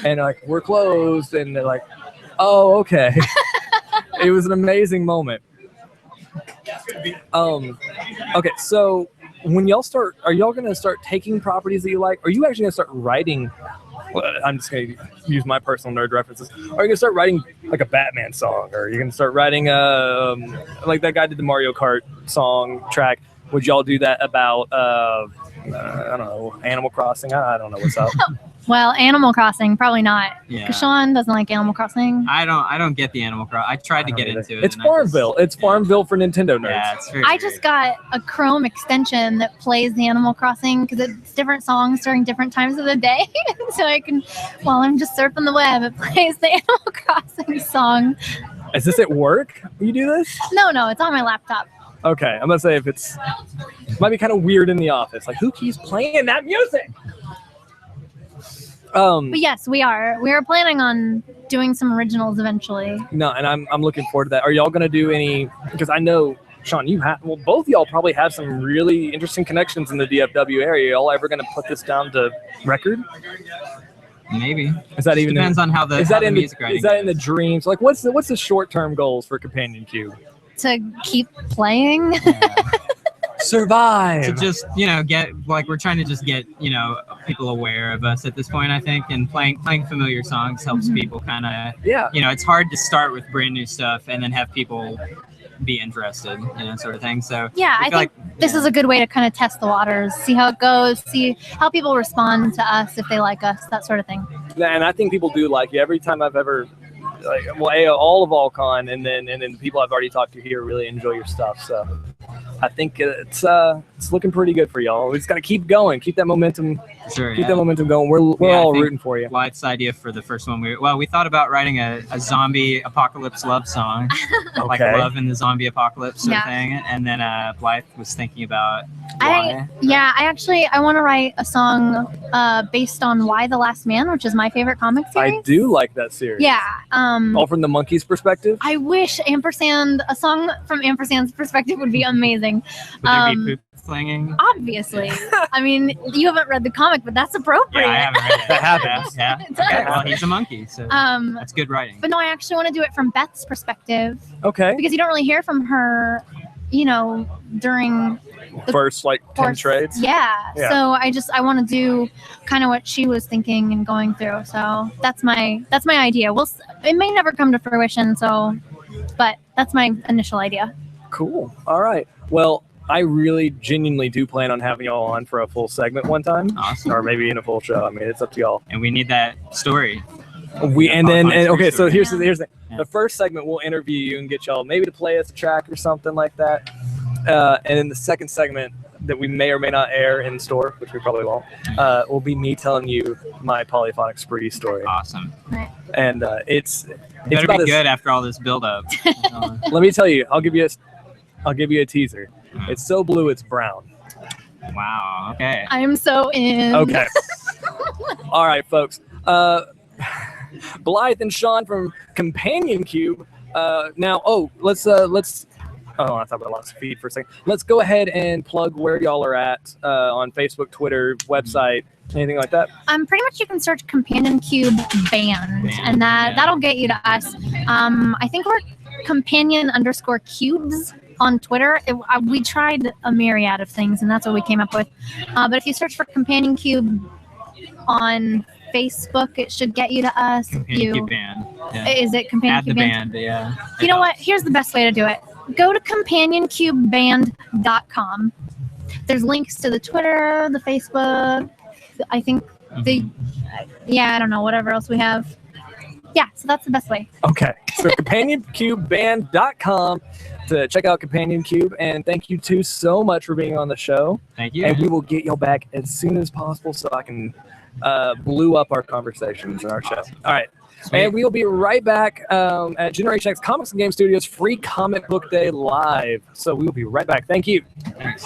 And like, we're closed. And they're like, oh, okay. It was an amazing moment. Okay, so when y'all start, are y'all going to start taking properties that you like? Are you actually going to start writing? Well, I'm just going to use my personal nerd references. Are you going to start writing like a Batman song? Or are you going to start writing like that guy did the Mario Kart song track? Would y'all do that about, I don't know, Animal Crossing? I don't know what's up. Well, Animal Crossing, probably not. Yeah. Because Sean doesn't like Animal Crossing. I don't get the Animal Crossing. I tried to get into it. It's Farmville. It's Farmville for Nintendo nerds. Yeah, it's very I just got a Chrome extension that plays the Animal Crossing because it's different songs during different times of the day. So I can, while I'm just surfing the web, it plays the Animal Crossing song. Is this at work? You do this? No, it's on my laptop. Okay, I'm gonna say if it might be kind of weird in the office. Like, who keeps playing that music? But yes, we are. We are planning on doing some originals eventually. No, and I'm looking forward to that. Are y'all gonna do any? Because I know, Sean, both of y'all probably have some really interesting connections in the DFW area. Y'all ever gonna put this down to record? Maybe. Is that even depends on how the music writing is that in the dreams? Like, what's the short-term goals for Companion Cube? To keep playing. Survive. To just we're trying to just get people aware of us at this point, I think, and playing familiar songs helps people kind of it's hard to start with brand new stuff and then have people be interested, sort of thing. So I think this is a good way to kind of test the waters, see how it goes, see how people respond to us, if they like us, that sort of thing. And I think people do like you. Every time I've ever all of AllCon and then people I've already talked to here really enjoy your stuff. So I think it's looking pretty good for y'all. We just got to keep going, keep that momentum. Sure, keep that momentum going. We're all rooting for you. Blythe's idea for the first one, we thought about writing a zombie apocalypse love song, like love in the zombie apocalypse sort of thing. And then Blythe was thinking about why. I want to write a song based on Y the Last Man, which is my favorite comic series. I do like that series. Yeah. All from the monkey's perspective. I wish a song from Ampersand's perspective would be amazing. Would there be poop flinging? Obviously. I mean, you haven't read the comic, but that's appropriate. Yeah, I haven't read it. That happens. Yeah. It does. Okay, well, he's a monkey, so that's good writing. But no, I actually want to do it from Beth's perspective. Okay. Because you don't really hear from her, during the first 10 trades. Yeah. So I want to do kind of what she was thinking and going through. So that's my idea. It may never come to fruition. But that's my initial idea. Cool. All right. Well, I really genuinely do plan on having y'all on for a full segment one time. Awesome. Or maybe in a full show. I mean, it's up to y'all. And we need that story. So here's the thing. Yeah. The first segment we'll interview you and get y'all maybe to play us a track or something like that. And in the second segment, that we may or may not air in store, which we probably won't, will be me telling you my polyphonic spree story. Awesome. And it's Better about be as- good after all this build up. Let me tell you, I'll give you a teaser. It's so blue, it's brown. Wow. Okay. I'm so in. Okay. All right, folks. Blythe and Sean from Companion Cube. Let's. I want to talk about Lost Feed for a second. Let's go ahead and plug where y'all are at on Facebook, Twitter, website, anything like that. Pretty much you can search Companion Cube Band, and that'll get you to us. I think we're Companion_Cubes on Twitter. We tried a myriad of things, and that's what we came up with. But if you search for Companion Cube on Facebook, it should get you to us. Companion Cube Band. Yeah. Is it Companion Add Cube the Band? band. Yeah. You know what? Here's the best way to do it. Go to companioncubeband.com. There's links to the Twitter, the Facebook, I think I don't know, whatever else we have. Yeah, so that's the best way. Okay. So companioncubeband.com to check out Companion Cube. And thank you two so much for being on the show. Thank you. And we will get y'all back as soon as possible so I can blue up our conversations in our show. All right. Sweet. And we'll be right back at Generation X Comics and Game Studios Free Comic Book Day Live. So we will be right back. Thank you. Thanks.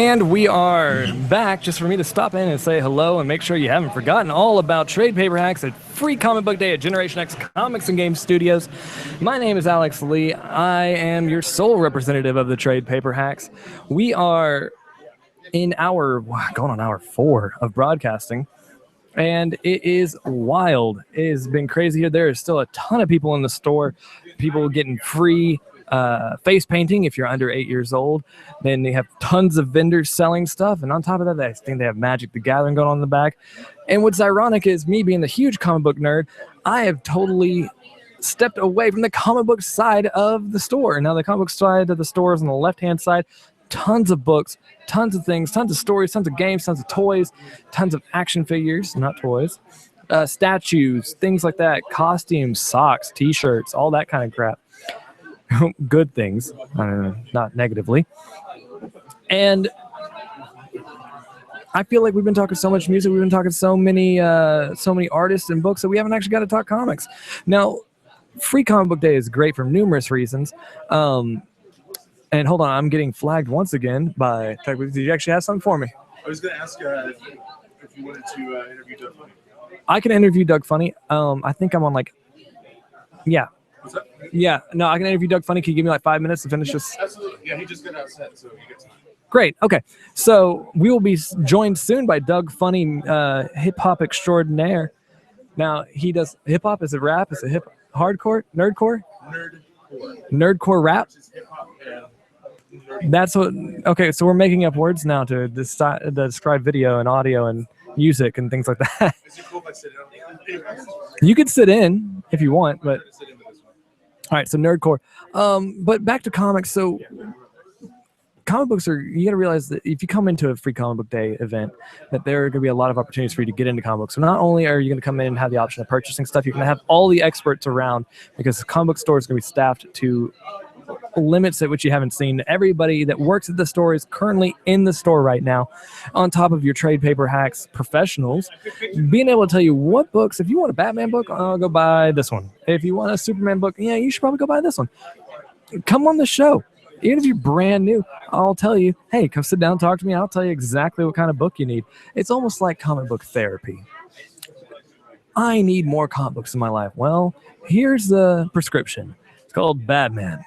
And we are back just for me to stop in and say hello and make sure you haven't forgotten all about trade paper hacks at Free Comic Book Day at Generation X Comics and Games Studios. My name is Alex Lee. I am your sole representative of the trade paper hacks. We are in going on hour 4 of broadcasting, and it is wild. It has been crazy here. There is still a ton of people in the store, people getting free face painting if you're under 8 years old. Then they have tons of vendors selling stuff, and on top of that, I think they have Magic the Gathering going on in the back. And what's ironic is, me being the huge comic book nerd, I have totally stepped away from the comic book side of the store. Now the comic book side of the store is on the left-hand side. Tons of books, tons of things, tons of stories, tons of games, tons of toys, tons of action figures, not toys, statues, things like that, costumes, socks, t-shirts, all that kind of crap. Good things, not negatively. And I feel like we've been talking so much music, we've been talking so many artists and books that we haven't actually got to talk comics. Now, Free Comic Book Day is great for numerous reasons. And hold on, I'm getting flagged once again by TechBooth. Did you actually have something for me? I was going to ask if you wanted to interview Doug Funnie. I can interview Doug Funnie. I think I'm on yeah. What's up? Yeah, no, I can interview Doug Funnie. Can you give me 5 minutes to finish this? Absolutely. Yeah, he just got outset, so you get time. Great. Okay. So we will be joined soon by Doug Funnie, hip hop extraordinaire. Now, he does hip hop. Is it rap? Is it hip hardcore? Nerdcore? Nerdcore rap? That's what. Okay. So we're making up words now to describe video and audio and music and things like that. Is it cool if I sit in? You could sit in if you want, but. All right, so nerdcore. But back to comics. So comic books you got to realize that if you come into a Free Comic Book Day event, that there are going to be a lot of opportunities for you to get into comic books. So not only are you going to come in and have the option of purchasing stuff, you're going to have all the experts around, because the comic book store is going to be staffed to limits at which you haven't seen. Everybody that works at the store is currently in the store right now, on top of your trade paper hacks professionals being able to tell you what books. If you want a Batman book, I'll go buy this one. If you want a Superman book, yeah, you should probably go buy this one. Come on the show. Even if you're brand new, I'll tell you, hey, come sit down, talk to me. I'll tell you exactly what kind of book you need. It's almost like comic book therapy. I need more comic books in my life. Well, here's the prescription. It's called Batman,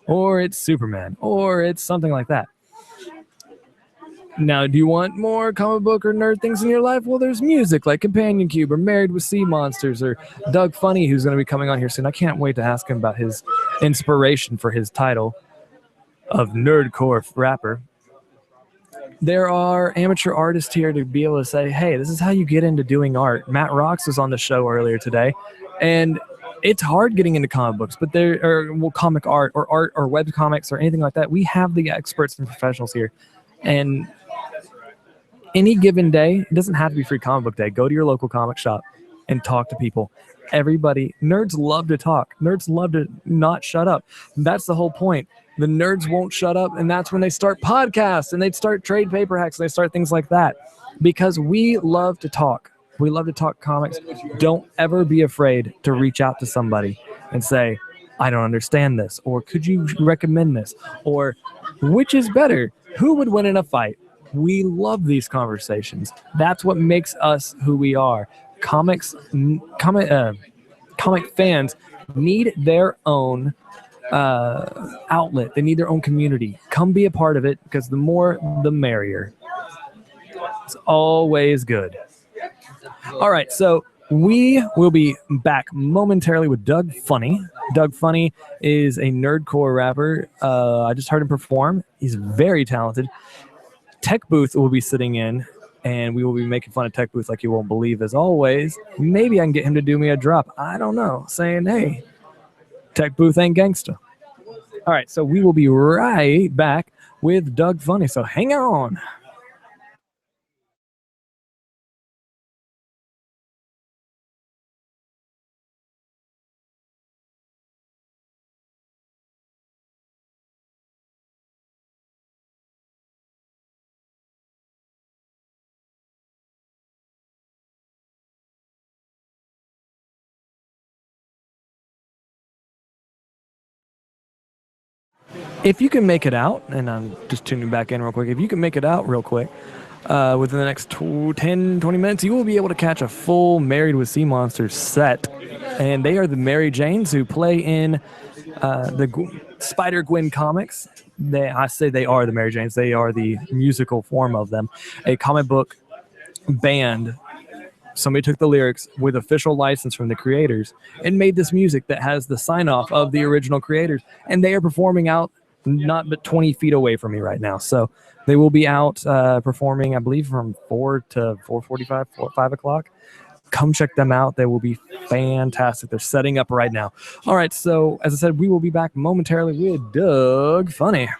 or it's Superman, or it's something like that. Now, do you want more comic book or nerd things in your life? Well, there's music like Companion Cube or Married with Sea Monsters or Doug Funnie, who's going to be coming on here soon. I can't wait to ask him about his inspiration for his title of nerdcore rapper. There are amateur artists here to be able to say, hey, this is how you get into doing art. Matt Rocks was on the show earlier today, and it's hard getting into comic books, but comic art or web comics or anything like that. We have the experts and professionals here. And any given day, it doesn't have to be Free Comic Book Day. Go to your local comic shop and talk to people. Everybody, nerds love to talk. Nerds love to not shut up. That's the whole point. The nerds won't shut up, and that's when they start podcasts and they start trade paper hacks and they start things like that, because we love to talk. We love to talk comics. Don't ever be afraid to reach out to somebody and say, I don't understand this, or could you recommend this, or which is better? Who would win in a fight? We love these conversations. That's what makes us who we are. Comic fans need their own outlet. They need their own community. Come be a part of it, because the more, the merrier. It's always good. All right, so we will be back momentarily with Doug Funnie. Doug Funnie is a nerdcore rapper. I just heard him perform. He's very talented. TechBooth will be sitting in, and we will be making fun of TechBooth like you won't believe, as always. Maybe I can get him to do me a drop. I don't know. Saying, hey, TechBooth ain't gangsta. All right, so we will be right back with Doug Funnie, so hang on. if you can make it out, and I'm just tuning back in real quick, if you can make it out real quick, within the next 10, 20 minutes, you will be able to catch a full Married with Sea Monsters set. And they are the Mary Janes who play in the Spider-Gwen comics. I say they are the Mary Janes. They are the musical form of them. A comic book band. Somebody took the lyrics with official license from the creators and made this music that has the sign-off of the original creators. And they are performing out not but 20 feet away from me right now. So they will be out performing, I believe, from 4 to 4:45, 5 o'clock. Come check them out. They will be fantastic. They're setting up right now. All right, so as I said, we will be back momentarily with Doug Funnie.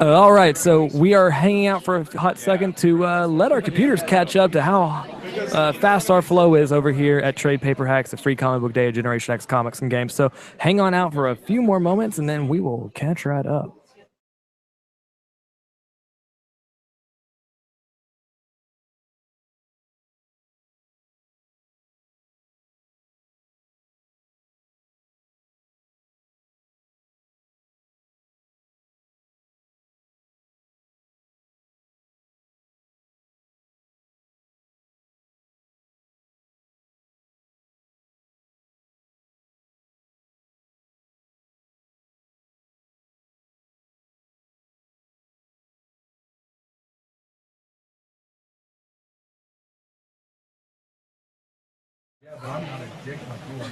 All right, so we are hanging out for a hot second to let our computers catch up to how fast our flow is over here at Trade Paper Hacks, the free comic book day of Generation X Comics and Games. So hang on out for a few more moments, and then we will catch right up. Yeah, but I'm not a dick like you are.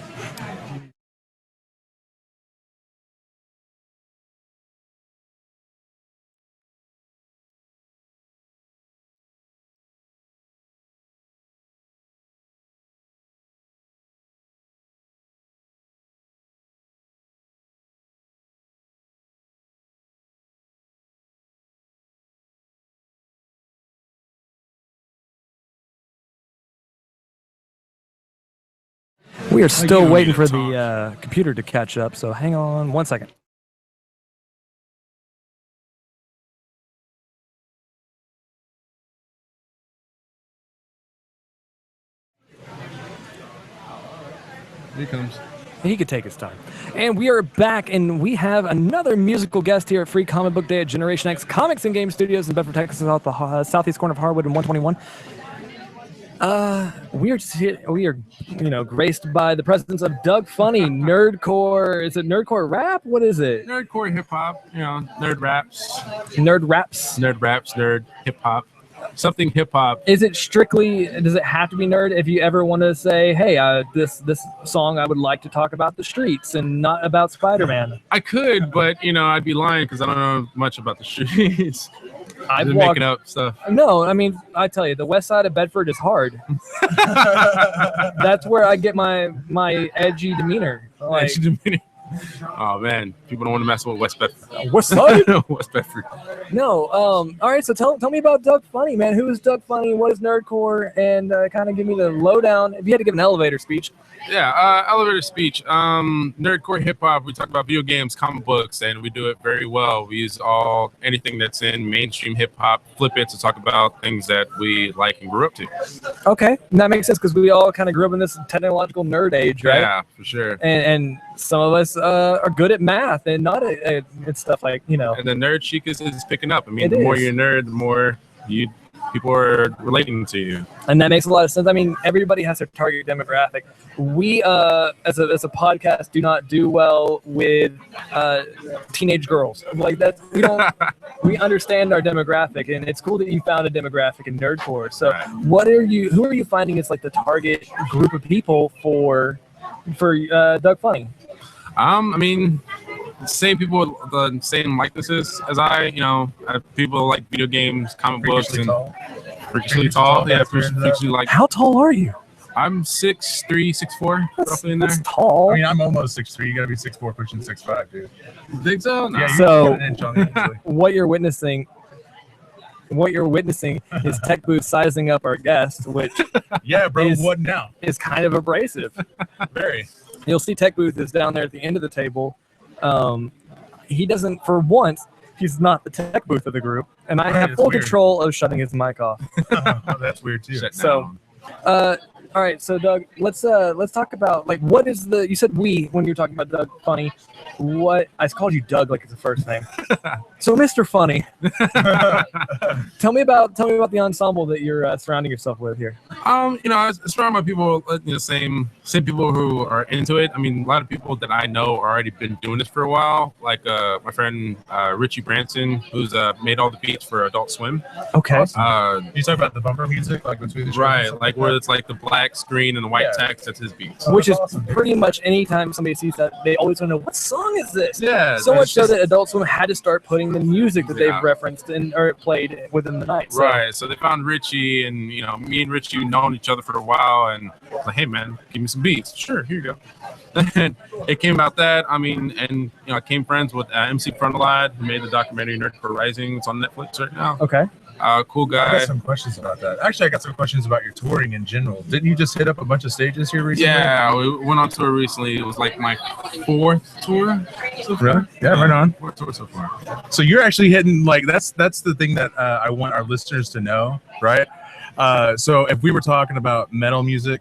We are still waiting for the computer to catch up, so hang on one second. Here he comes. He could take his time. And we are back, and we have another musical guest here at Free Comic Book Day at Generation X Comics and Game Studios in Bedford, Texas, off the southeast corner of Harwood and 121. We are, graced by the presence of Doug Funnie, nerdcore. Is it nerdcore rap? What is it? Nerdcore hip hop. Nerd raps. Nerd raps. Nerd raps. Nerd hip hop. Something hip hop. Is it strictly? Does it have to be nerd? If you ever want to say, "Hey, this song, I would like to talk about the streets and not about Spider-Man." I could, but I'd be lying because I don't know much about the streets. I'm making up stuff. No, I mean, I tell you, the west side of Bedford is hard. That's where I get my edgy demeanor. Edgy demeanor. Oh man, people don't want to mess with West Bedford. West side? West Bedford. No. All right. So tell me about Doug Funnie, man. Who is Doug Funnie? What is nerdcore? And kind of give me the lowdown. If you had to give an elevator speech. Yeah, elevator speech. Nerdcore hip hop. We talk about video games, comic books, and we do it very well. We use anything that's in mainstream hip hop, flip it to talk about things that we like and grew up to. Okay, and that makes sense because we all kind of grew up in this technological nerd age, right? Yeah, for sure. And some of us are good at math and not at stuff like And the nerd chic is picking up. I mean, the more you're a nerd, the more people are relating to you. And that makes a lot of sense. I mean, everybody has their target demographic. We, as a podcast, do not do well with teenage girls. Like that, we understand our demographic, and it's cool that you found a demographic in nerdcore. So, who are you finding is like the target group of people for Doug Funnie? I mean, same people with the same likenesses as I have people like video games, comic books, and freakishly tall. Yeah, freakishly like. How tall are you? I'm 6'3", 6'4", roughly in there. That's tall. I mean, I'm almost 6'3". You gotta be 6'4", pushing 6'5", dude. You think so? No. Yeah, So, you inch on me easily. what you're witnessing is TechBooth sizing up our guest, which yeah, bro, what now? Is kind of abrasive. Very. You'll see TechBooth is down there at the end of the table. He doesn't, for once, he's not the tech booth of the group, and I have full control of shutting his mic off. Oh, that's weird too. So, all right, so Doug, let's talk about like what is the, you said we when you were talking about Doug Funnie. What I called you Doug like it's a first name. So Mr. Funnie, tell me about the ensemble that you're surrounding yourself with here. I surround my people, same people who are into it. I mean, a lot of people that I know already been doing this for a while. Like my friend Richie Branson, who's made all the beats for Adult Swim. Okay. You talk about the bumper music, like between the shows, right? Like where it's like the black black screen and the white Yeah. text. That's his beats. Which is pretty much anytime somebody sees that, they always want to know what song is this. Yeah, So much there's so just- that Adult Swim had to start putting the music that Yeah. they've referenced and or played within the night. So, Right. So they found Richie, and me and Richie known each other for a while, and I was like, hey man, give me some beats. Sure, here you go. And it came about that. I mean, and I came friends with MC Frontalad, who made the documentary Nerd for Rising. It's on Netflix right now. Okay. Cool I guy. got some questions about that. Actually, I got some questions about your touring in general. Didn't you just hit up a bunch of stages here recently? Yeah, we went on tour recently. It was like my 4th tour so far. Really? Yeah, right on. 4th tour so far. So you're actually hitting that's the thing that I want our listeners to know, right? So if we were talking about metal music,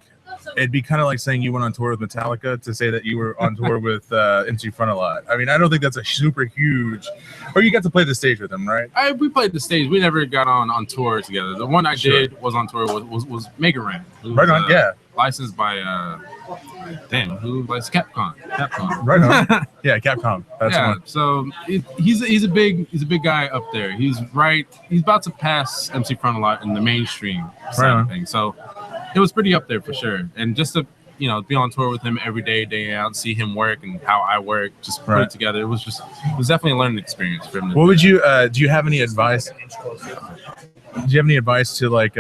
it'd be kind of like saying you went on tour with Metallica to say that you were on tour with MC Frontalad. I mean, I don't think that's a super huge. Or you got to play the stage with them, right? We played the stage. We never got on tour together. The one I Sure. did was on tour was Mega Ran. It was, Right on, yeah. Licensed by who licensed Capcom. Right on. Yeah, Capcom. That's yeah. one. So he's a big guy up there. He's about to pass MC Frontalad in the mainstream side on. of things. So it was pretty up there for sure. And just to be on tour with him every day, day out, see him work and how I work, just put Right. it together. It was definitely a learning experience for him. What would you do? You have any advice? Do you have any advice to like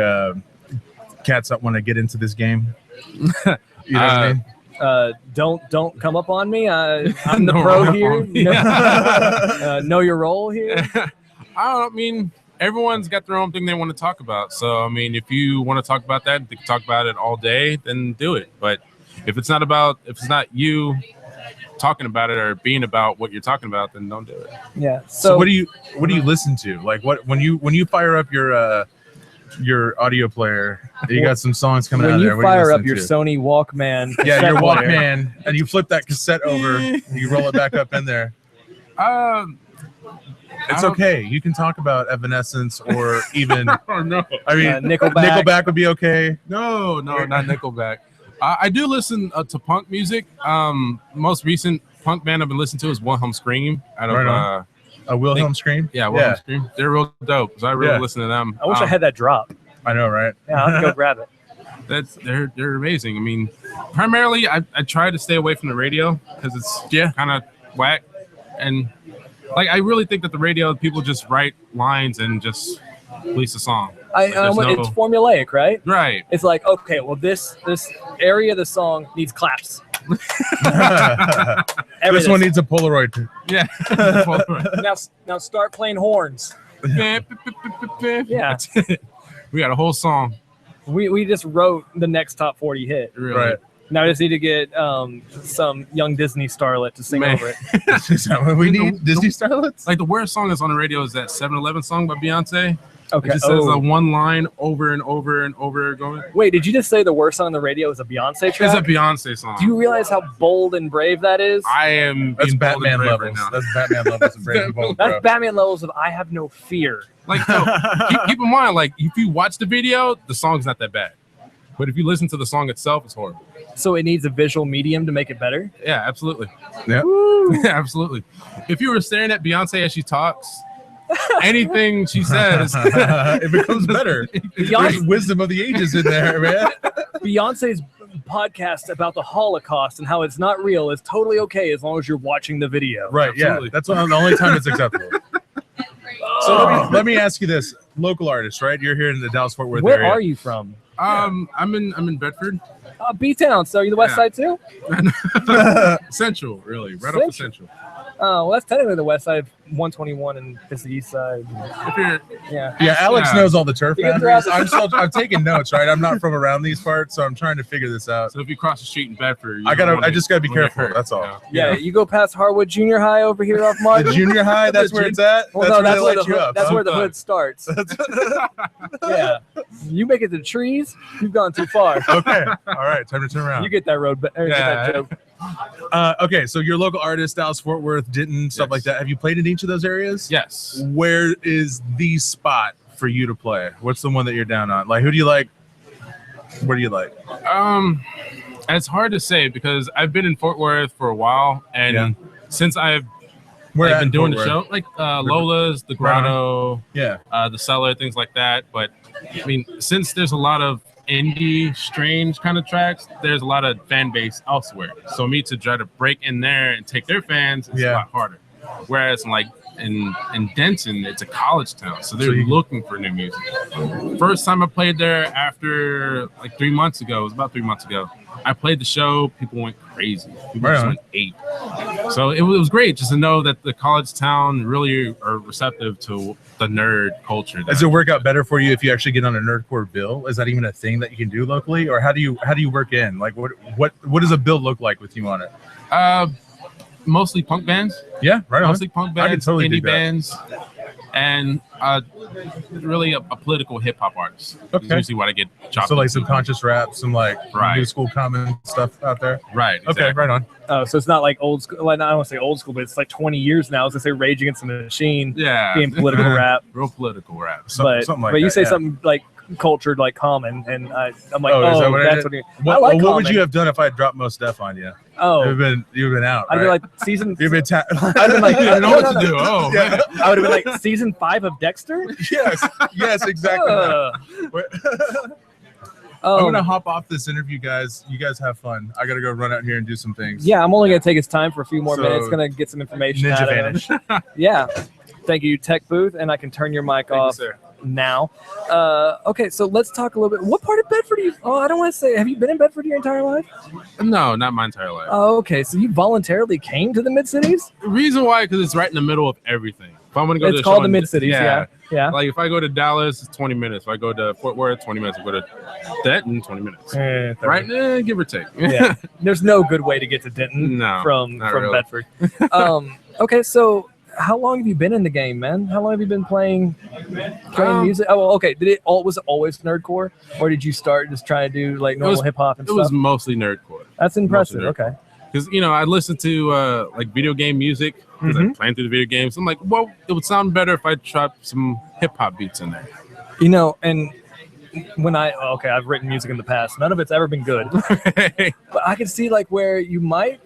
cats that want to get into this game? You know what I mean? don't come up on me. I'm the No, pro run up here. on me. Know your role here. I mean, everyone's got their own thing they want to talk about. So, I mean, if you want to talk about that, you can talk about it all day, then do it. But if it's not you talking about it or being about what you're talking about, then don't do it. Yeah. So what do you listen to? Like when you fire up your audio player, you got some songs coming out When there. you fire up your Sony Walkman, yeah, your cassette player, Walkman, and you flip that cassette over, and you roll it back up in there. It's okay. You can talk about Evanescence or even. Oh, no. I mean, Nickelback. Nickelback would be okay. No, not Nickelback. I do listen to punk music. Most recent punk band I've been listening to is Wilhelm Scream. Out of Right on. Wilhelm Scream? Yeah, Wilhelm Scream. They're real dope. So I really listen to them. I wish I had that drop. I know, right? Yeah, I'll have to go grab it. They're amazing. I mean, primarily I try to stay away from the radio because it's kind of whack, and like I really think that the radio people just write lines and just release a song. It's formulaic, right? Right. It's like, okay, well this area of the song needs claps. This one needs a Polaroid. Yeah. now start playing horns. Yeah. We got a whole song. We just wrote the next top 40 hit. Really? Right. Now I just need to get some young Disney starlet to sing over it. Is that what we need? Disney starlets? Like the worst song that's on the radio is that 7-Eleven song by Beyonce. Okay. It just says the one line over and over and over going. Wait, did you just say the worst song on the radio is a Beyonce track? It's a Beyonce song. Do you realize how bold and brave that is? I am. That's being bold and Batman brave levels. right now. That's Batman levels of brave and bold, That's bro. Batman levels of I have no fear. Like, no, keep in mind, like if you watch the video, the song's not that bad. But if you listen to the song itself, it's horrible. So it needs a visual medium to make it better? Yeah, absolutely. Yeah. Yeah, absolutely. If you were staring at Beyonce as she talks, anything she says, it becomes better. There's wisdom of the ages in there, man. Beyonce's podcast about the Holocaust and how it's not real is totally okay as long as you're watching the video. Right, Absolutely. yeah. That's the only time it's acceptable. So let me ask you this. Local artist, right? You're here in the Dallas-Fort Worth Where area. are you from? I'm in Bedford. B-Town. So are you the west Yeah. side too? Central, really. Right up the Central. Oh, well, that's technically the west side of 121 and it's the east side. If you're, Yeah. Yeah, Alex knows all the turf You can boundaries. throw out I'm taking notes, right? I'm not from around these parts, so I'm trying to figure this out. So if you cross the street in Bedford, I just gotta be careful. That's all. Yeah, you go past Harwood Junior High over here off Martin. The junior high, that's where it's at. Well, no, that's where where they the let you hood, up. that's huh? where the hood starts. Yeah, you make it to the trees, you've gone too far. Okay, all right, time to turn around. You get that road, get that joke. Okay, so you're local artist, Dallas, Fort Worth, Denton, stuff like that. Have you played in each of those areas? Yes. Where is the spot for you to play? What's the one that you're down on? Like, who do you like? What do you like? It's hard to say because I've been in Fort Worth for a while, and since I've been doing the show, like Lola's, the Grotto, Yeah, the Cellar, things like that. But I mean, since there's a lot of indie, strange kind of tracks, there's a lot of fan base elsewhere. So me to try to break in there and take their fans is a lot harder. Whereas like in Denton, it's a college town, so they're looking for new music. First time I played there after like 3 months ago, it was about 3 months ago. I played the show, people went crazy. People just went ape. So it was great just to know that the college town really are receptive to the nerd culture. Does it work out better for you if you actually get on a nerdcore bill? Is that even a thing that you can do locally, or how do you work in? Like what does a bill look like with you on it? Mostly punk bands. Yeah, right on. Mostly punk bands, I can totally indie do that. bands, and really a political hip hop artist. Okay. Is usually what I get chopped So like into. some conscious rap, some like new school common stuff out there. Right. Okay, right on. Oh, so it's not like old school. Like, I don't want to say old school, but it's like 20 years now. I was gonna say Rage Against the Machine. Yeah. Being political rap. Real political rap. Something like but you that, say yeah. something like cultured, like Common, and I'm like, is that what it that's is? what you. What, I like what would Common. you have done if I had dropped Most Def on you? Oh, you've been out. I'd be right? like season. You've been. I'd been like, I don't know no, what no, to do. no. Oh, man. I would have been like season 5 of Dexter. Yes, exactly. I'm gonna hop off this interview, guys. You guys have fun. I gotta go run out here and do some things. Yeah, I'm only gonna take his time for a few more So, minutes. Gonna get some information Ninja out vanish. of him. Yeah. Thank you, Tech Booth, and I can turn your mic off now. Okay, so let's talk a little bit. What part of Bedford are you? Oh, I don't want to say. Have you been in Bedford your entire life? No, not my entire life. Oh, okay. So you voluntarily came to the Mid Cities? The reason why, because it's right in the middle of everything. If I'm gonna go It's to called show the in- Mid-Cities, yeah. Like if I go to Dallas, it's 20 minutes. If I go to Fort Worth, 20 minutes. If I go to Denton, 20 minutes. Right? Give or take. Yeah. There's no good way to get to Denton from not really. Bedford. Okay, so how long have you been in the game, man? How long have you been playing music? Oh, well, okay. Was it always nerdcore, or did you start just trying to do like normal hip hop and It stuff? was mostly nerdcore. That's impressive. Okay. Because I listen to like video game music because I'm playing through the video games. I'm like, well, it would sound better if I dropped some hip hop beats in there. And when I've written music in the past. None of it's ever been good. But I can see like where you might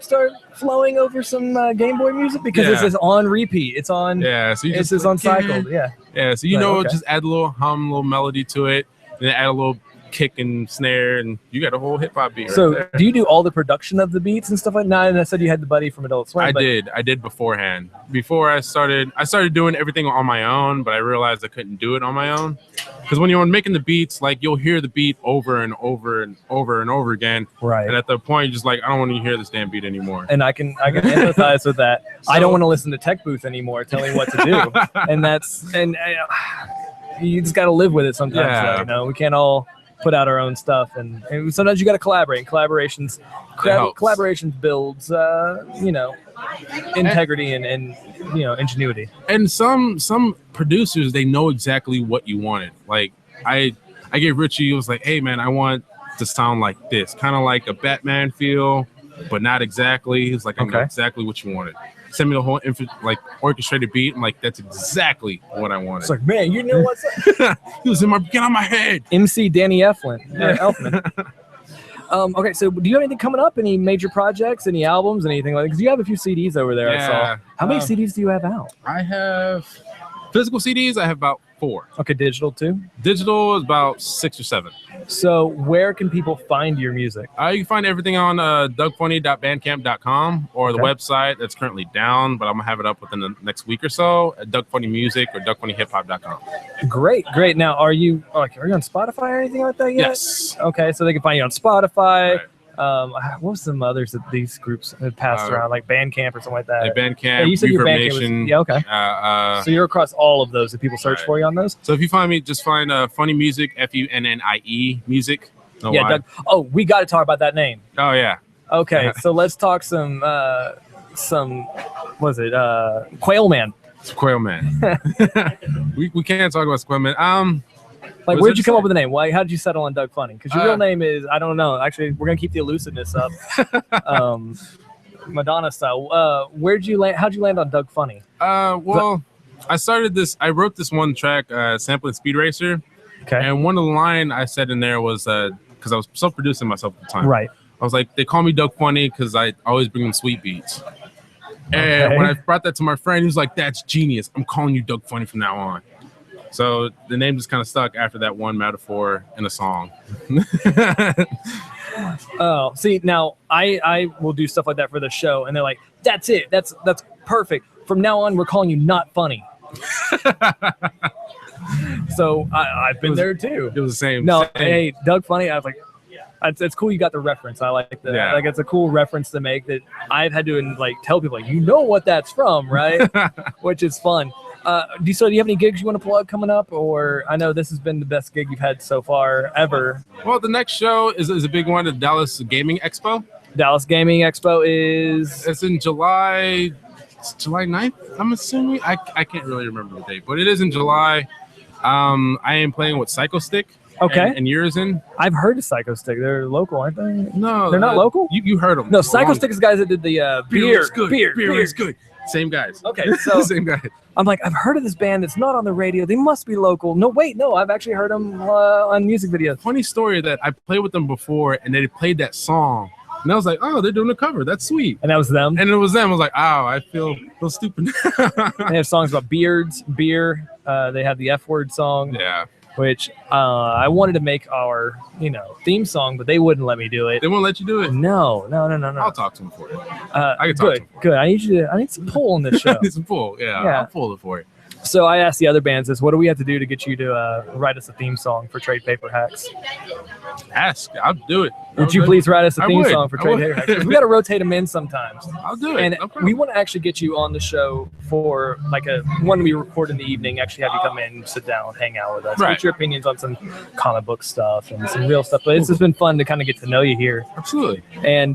start flowing over some Game Boy music because this is on repeat. It's on. Yeah, so you it's just on cycled. Yeah. Yeah, so just add a little hum, a little melody to it, then add a little kick and snare, and you got a whole hip hop beat. So right there. do you do all the production of the beats and stuff like that? And I said you had the buddy from Adult Swim. I did beforehand. Before I started doing everything on my own, but I realized I couldn't do it on my own. Because when you're making the beats, like you'll hear the beat over and over and over and over again. Right. And at the point, you're just like, I don't want to hear this damn beat anymore. And I can empathize with that. I don't want to listen to Tech Booth anymore telling what to do. You just got to live with it sometimes. Though, we can't all put out our own stuff, and sometimes you got to collaborate. Collaborations builds integrity and ingenuity. And some producers, they know exactly what you wanted. Like I gave Richie, it was like, hey man, I want to sound like this, kind of like a Batman feel, but not exactly. It's like I know exactly what you wanted. Send me the whole orchestrated beat. I'm like, that's exactly what I wanted. It's like, man, you know what's up? He was get on my head. MC Danny Elfman. Okay, so do you have anything coming up? Any major projects? Any albums? Anything like that? Because you have a few CDs over there. I saw. How many CDs do you have out? I have physical CDs. I have about 4. Okay, digital too? Digital is about 6 or 7. So where can people find your music? You can find everything on dougfunnie.bandcamp.com or the website that's currently down, but I'm going to have it up within the next week or so at Doug Funnie Music or DougFunnieHipHop.com. Great. Now, are you on Spotify or anything like that yet? Yes. Okay, so they can find you on Spotify. Right. What was some others that these groups had passed around, like Bandcamp or something like that? Like Bandcamp, yeah, you said your Bandcamp Nation, was, okay. So you're across all of those. If people search for you on those. So if you find me, just find Funnie Music, FUNNIE Music. Doug. Oh, we got to talk about that name. Oh yeah. Okay, so let's talk some. What is it? Quail Man. Quail Man. we can't talk about Quail Man. Like, where'd you come up with the name? Why? How did you settle on Doug Funnie? Because your real name is, I don't know. Actually, we're gonna keep the elusiveness up, Madonna style. How'd you land on Doug Funnie? Well, I wrote this one track, sampling Speed Racer. Okay. And one of the line I said in there was because I was self-producing myself at the time. Right. I was like, they call me Doug Funnie because I always bring them sweet beats. And when I brought that to my friend, he was like, "That's genius. I'm calling you Doug Funnie from now on." So the name just kind of stuck after that one metaphor in a song. Oh, see, now I will do stuff like that for the show, and they're like, "That's it. That's perfect. From now on, we're calling you Not Funny." So I've been there too. It was the same. No, same. hey, Doug Funny. I was like, it's cool you got the reference. I like that. Yeah. Like, it's a cool reference to make that I've had to like tell people, like, you know what that's from, right? Which is fun. Do you have any gigs you want to plug coming up? Or I know this has been the best gig you've had so far ever. Well, the next show is a big one, the Dallas Gaming Expo. Dallas Gaming Expo is... It's in July 9th, I'm assuming. I can't really remember the date, but it is in July. I am playing with Psycho Stick. Okay. And yours in? I've heard of Psycho Stick. They're local, aren't they? No. They're not local? You heard them. No, Psycho Stick is the guys that did the beer. Beer is good. Same guys. Okay, so same guys. I'm like, I've heard of this band that's not on the radio. They must be local. No, wait, no, I've actually heard them on music videos. Funny story that I played with them before, and they played that song. And I was like, oh, they're doing a cover. That's sweet. And that was them? And it was them. I was like, oh, I feel stupid. They have songs about beards, beer. They have the F word song. Yeah. Which I wanted to make our, theme song, but they wouldn't let me do it. They won't let you do it? No. I'll talk to them for you. I can talk to them. Good. I need some pull in this show. I need some pull. Yeah. I'll pull it for you. So I asked the other bands this, what do we have to do to get you to write us a theme song for Trade Paper Hacks? Ask. I'll do it. Would you please write us a theme song for I Trade would. Paper Hacks? 'Cause we got to rotate them in sometimes. I'll do it. And No problem. we want to actually get you on the show for like when we record in the evening, actually have you come in, sit down, hang out with us, Right. get your opinions on some comic book stuff and some real stuff. But it's just been fun to kind of get to know you here. Absolutely. And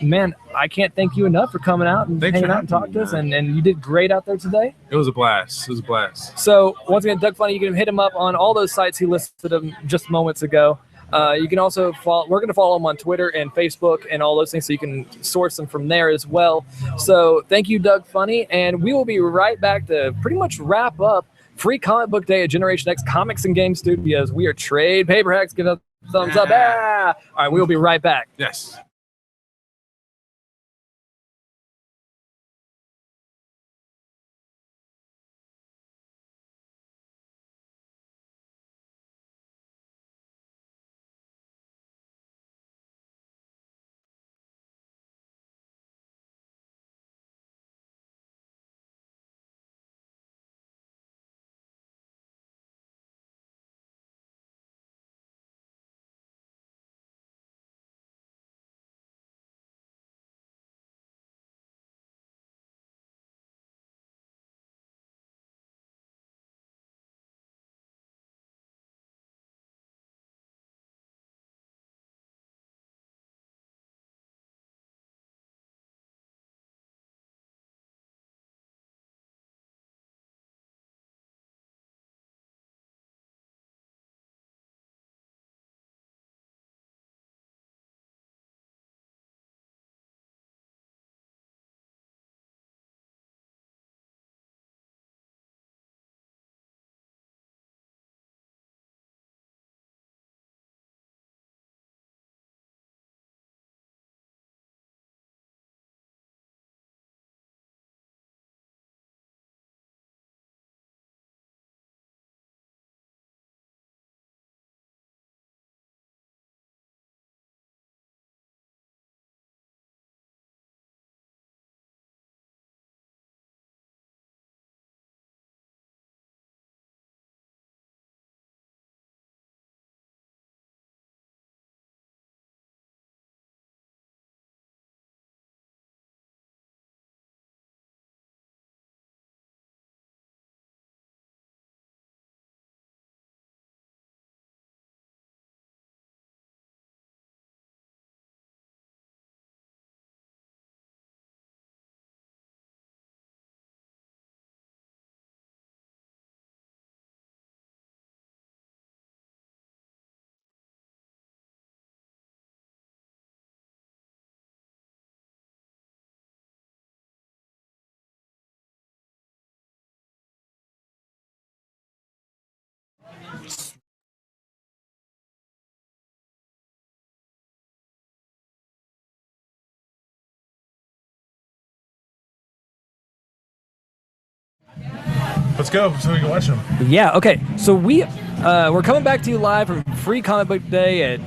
man, I can't thank you enough for coming out and Thanks for hanging out and having talking to us. And you did great out there today. It was a blast. It was a blast. So once again, Doug Funnie, you can hit him up on all those sites he listed them just moments ago. You can also follow. We're going to follow him on Twitter and Facebook and all those things, so you can source them from there as well. So thank you, Doug Funnie, and we will be right back to pretty much wrap up Free Comic Book Day at Generation X Comics and Game Studios. We are Trade Paper Hacks. Give us a thumbs up. Ah! All right, we will be right back. Yes. Let's go so we can watch them. Yeah. Okay. So we're coming back to you live from Free Comic Book Day at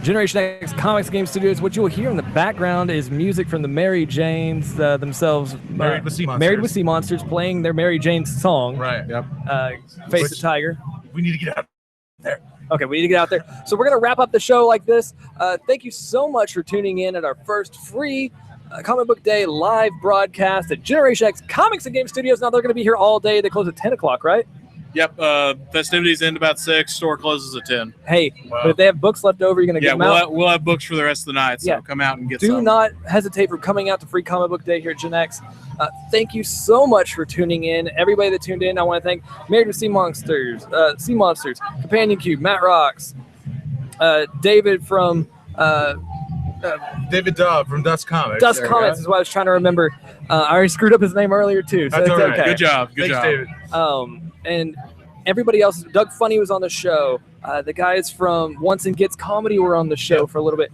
Generation X Comics Game Studios. What you will hear in the background is music from the Mary Janes themselves. Married with Sea Monsters. Married with Sea Monsters, playing their Mary Jane song. Right. Yep. Face the Tiger. We need to get out there. Okay, we need to get out there. So we're going to wrap up the show like this. Thank you so much for tuning in at our first free Comic Book Day live broadcast at Generation X Comics and Game Studios. Now they're going to be here all day. They close at 10 o'clock, right? Yep. Festivities end about 6. Store closes at 10. Hey, but if they have books left over, you're going to get them out? We'll have books for the rest of the night, so come out and get some. Do not hesitate for coming out to Free Comic Book Day here at Gen X. Thank you so much for tuning in. Everybody that tuned in, I want to thank Married with Sea Monsters, Companion Cube, Matt Rocks, David from... David Dobb from Dusk Comics. Dusk Comics is what I was trying to remember. I already screwed up his name earlier too, so That's it's all right. okay. Good job. Good job. David. And everybody else, Doug Funnie was on the show. The guys from Wants&Gets Comedy were on the show for a little bit.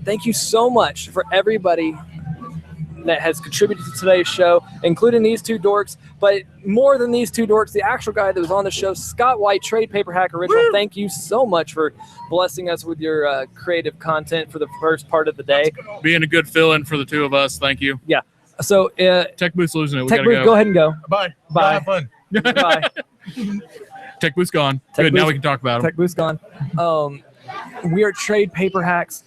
Thank you so much for everybody that has contributed to today's show, including these two dorks, but more than these two dorks, the actual guy that was on the show, Scott White, Trade Paper Hack Original. Woo! Thank you so much for blessing us with your creative content for the first part of the day. Being a good fill-in for the two of us. Thank you. Yeah. So TechBooth's losing it. We gotta TechBooth, go ahead and go. Bye. Bye. Have fun. Bye. TechBooth's gone. Good. Now we can talk about them. TechBooth's gone. We are Trade Paper Hacks.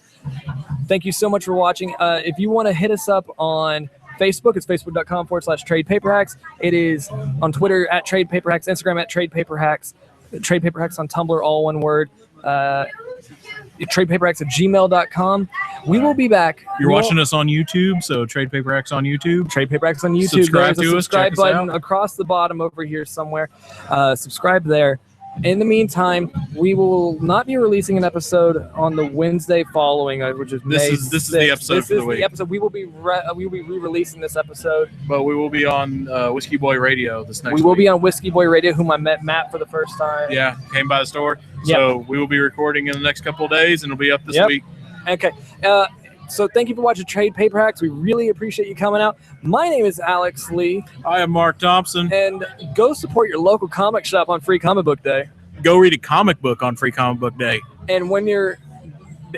Thank you so much for watching. If you want to hit us up on Facebook, it's facebook.com/Trade Paper Hacks. It is on Twitter at Trade Paper Hacks, Instagram at Trade Paper Hacks, Trade Paper Hacks on Tumblr, all one word. TradePaperHacks@gmail.com. We will be back. You're watching us on YouTube, so Trade Paper Hacks on YouTube. Trade Paper Hacks on YouTube. Subscribe There's to a us. subscribe Check us button out. across the bottom over here somewhere. Subscribe there. In the meantime, we will not be releasing an episode on the Wednesday following, which is May 6th. This is the episode for the week. The episode. We will be re-releasing this episode. But we will be on Whiskey Boy Radio this next week. We will be on Whiskey Boy Radio, whom I met Matt for the first time. Yeah, came by the store. Yep. So we will be recording in the next couple of days, and it'll be up this week. Okay. So thank you for watching Trade Paper Hacks. We really appreciate you coming out. My name is Alex Lee. I am Mark Thompson. And go support your local comic shop on Free Comic Book Day. Go read a comic book on Free Comic Book Day. And when you're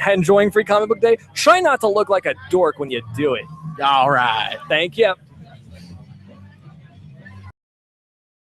enjoying Free Comic Book Day, try not to look like a dork when you do it. All right. Thank you.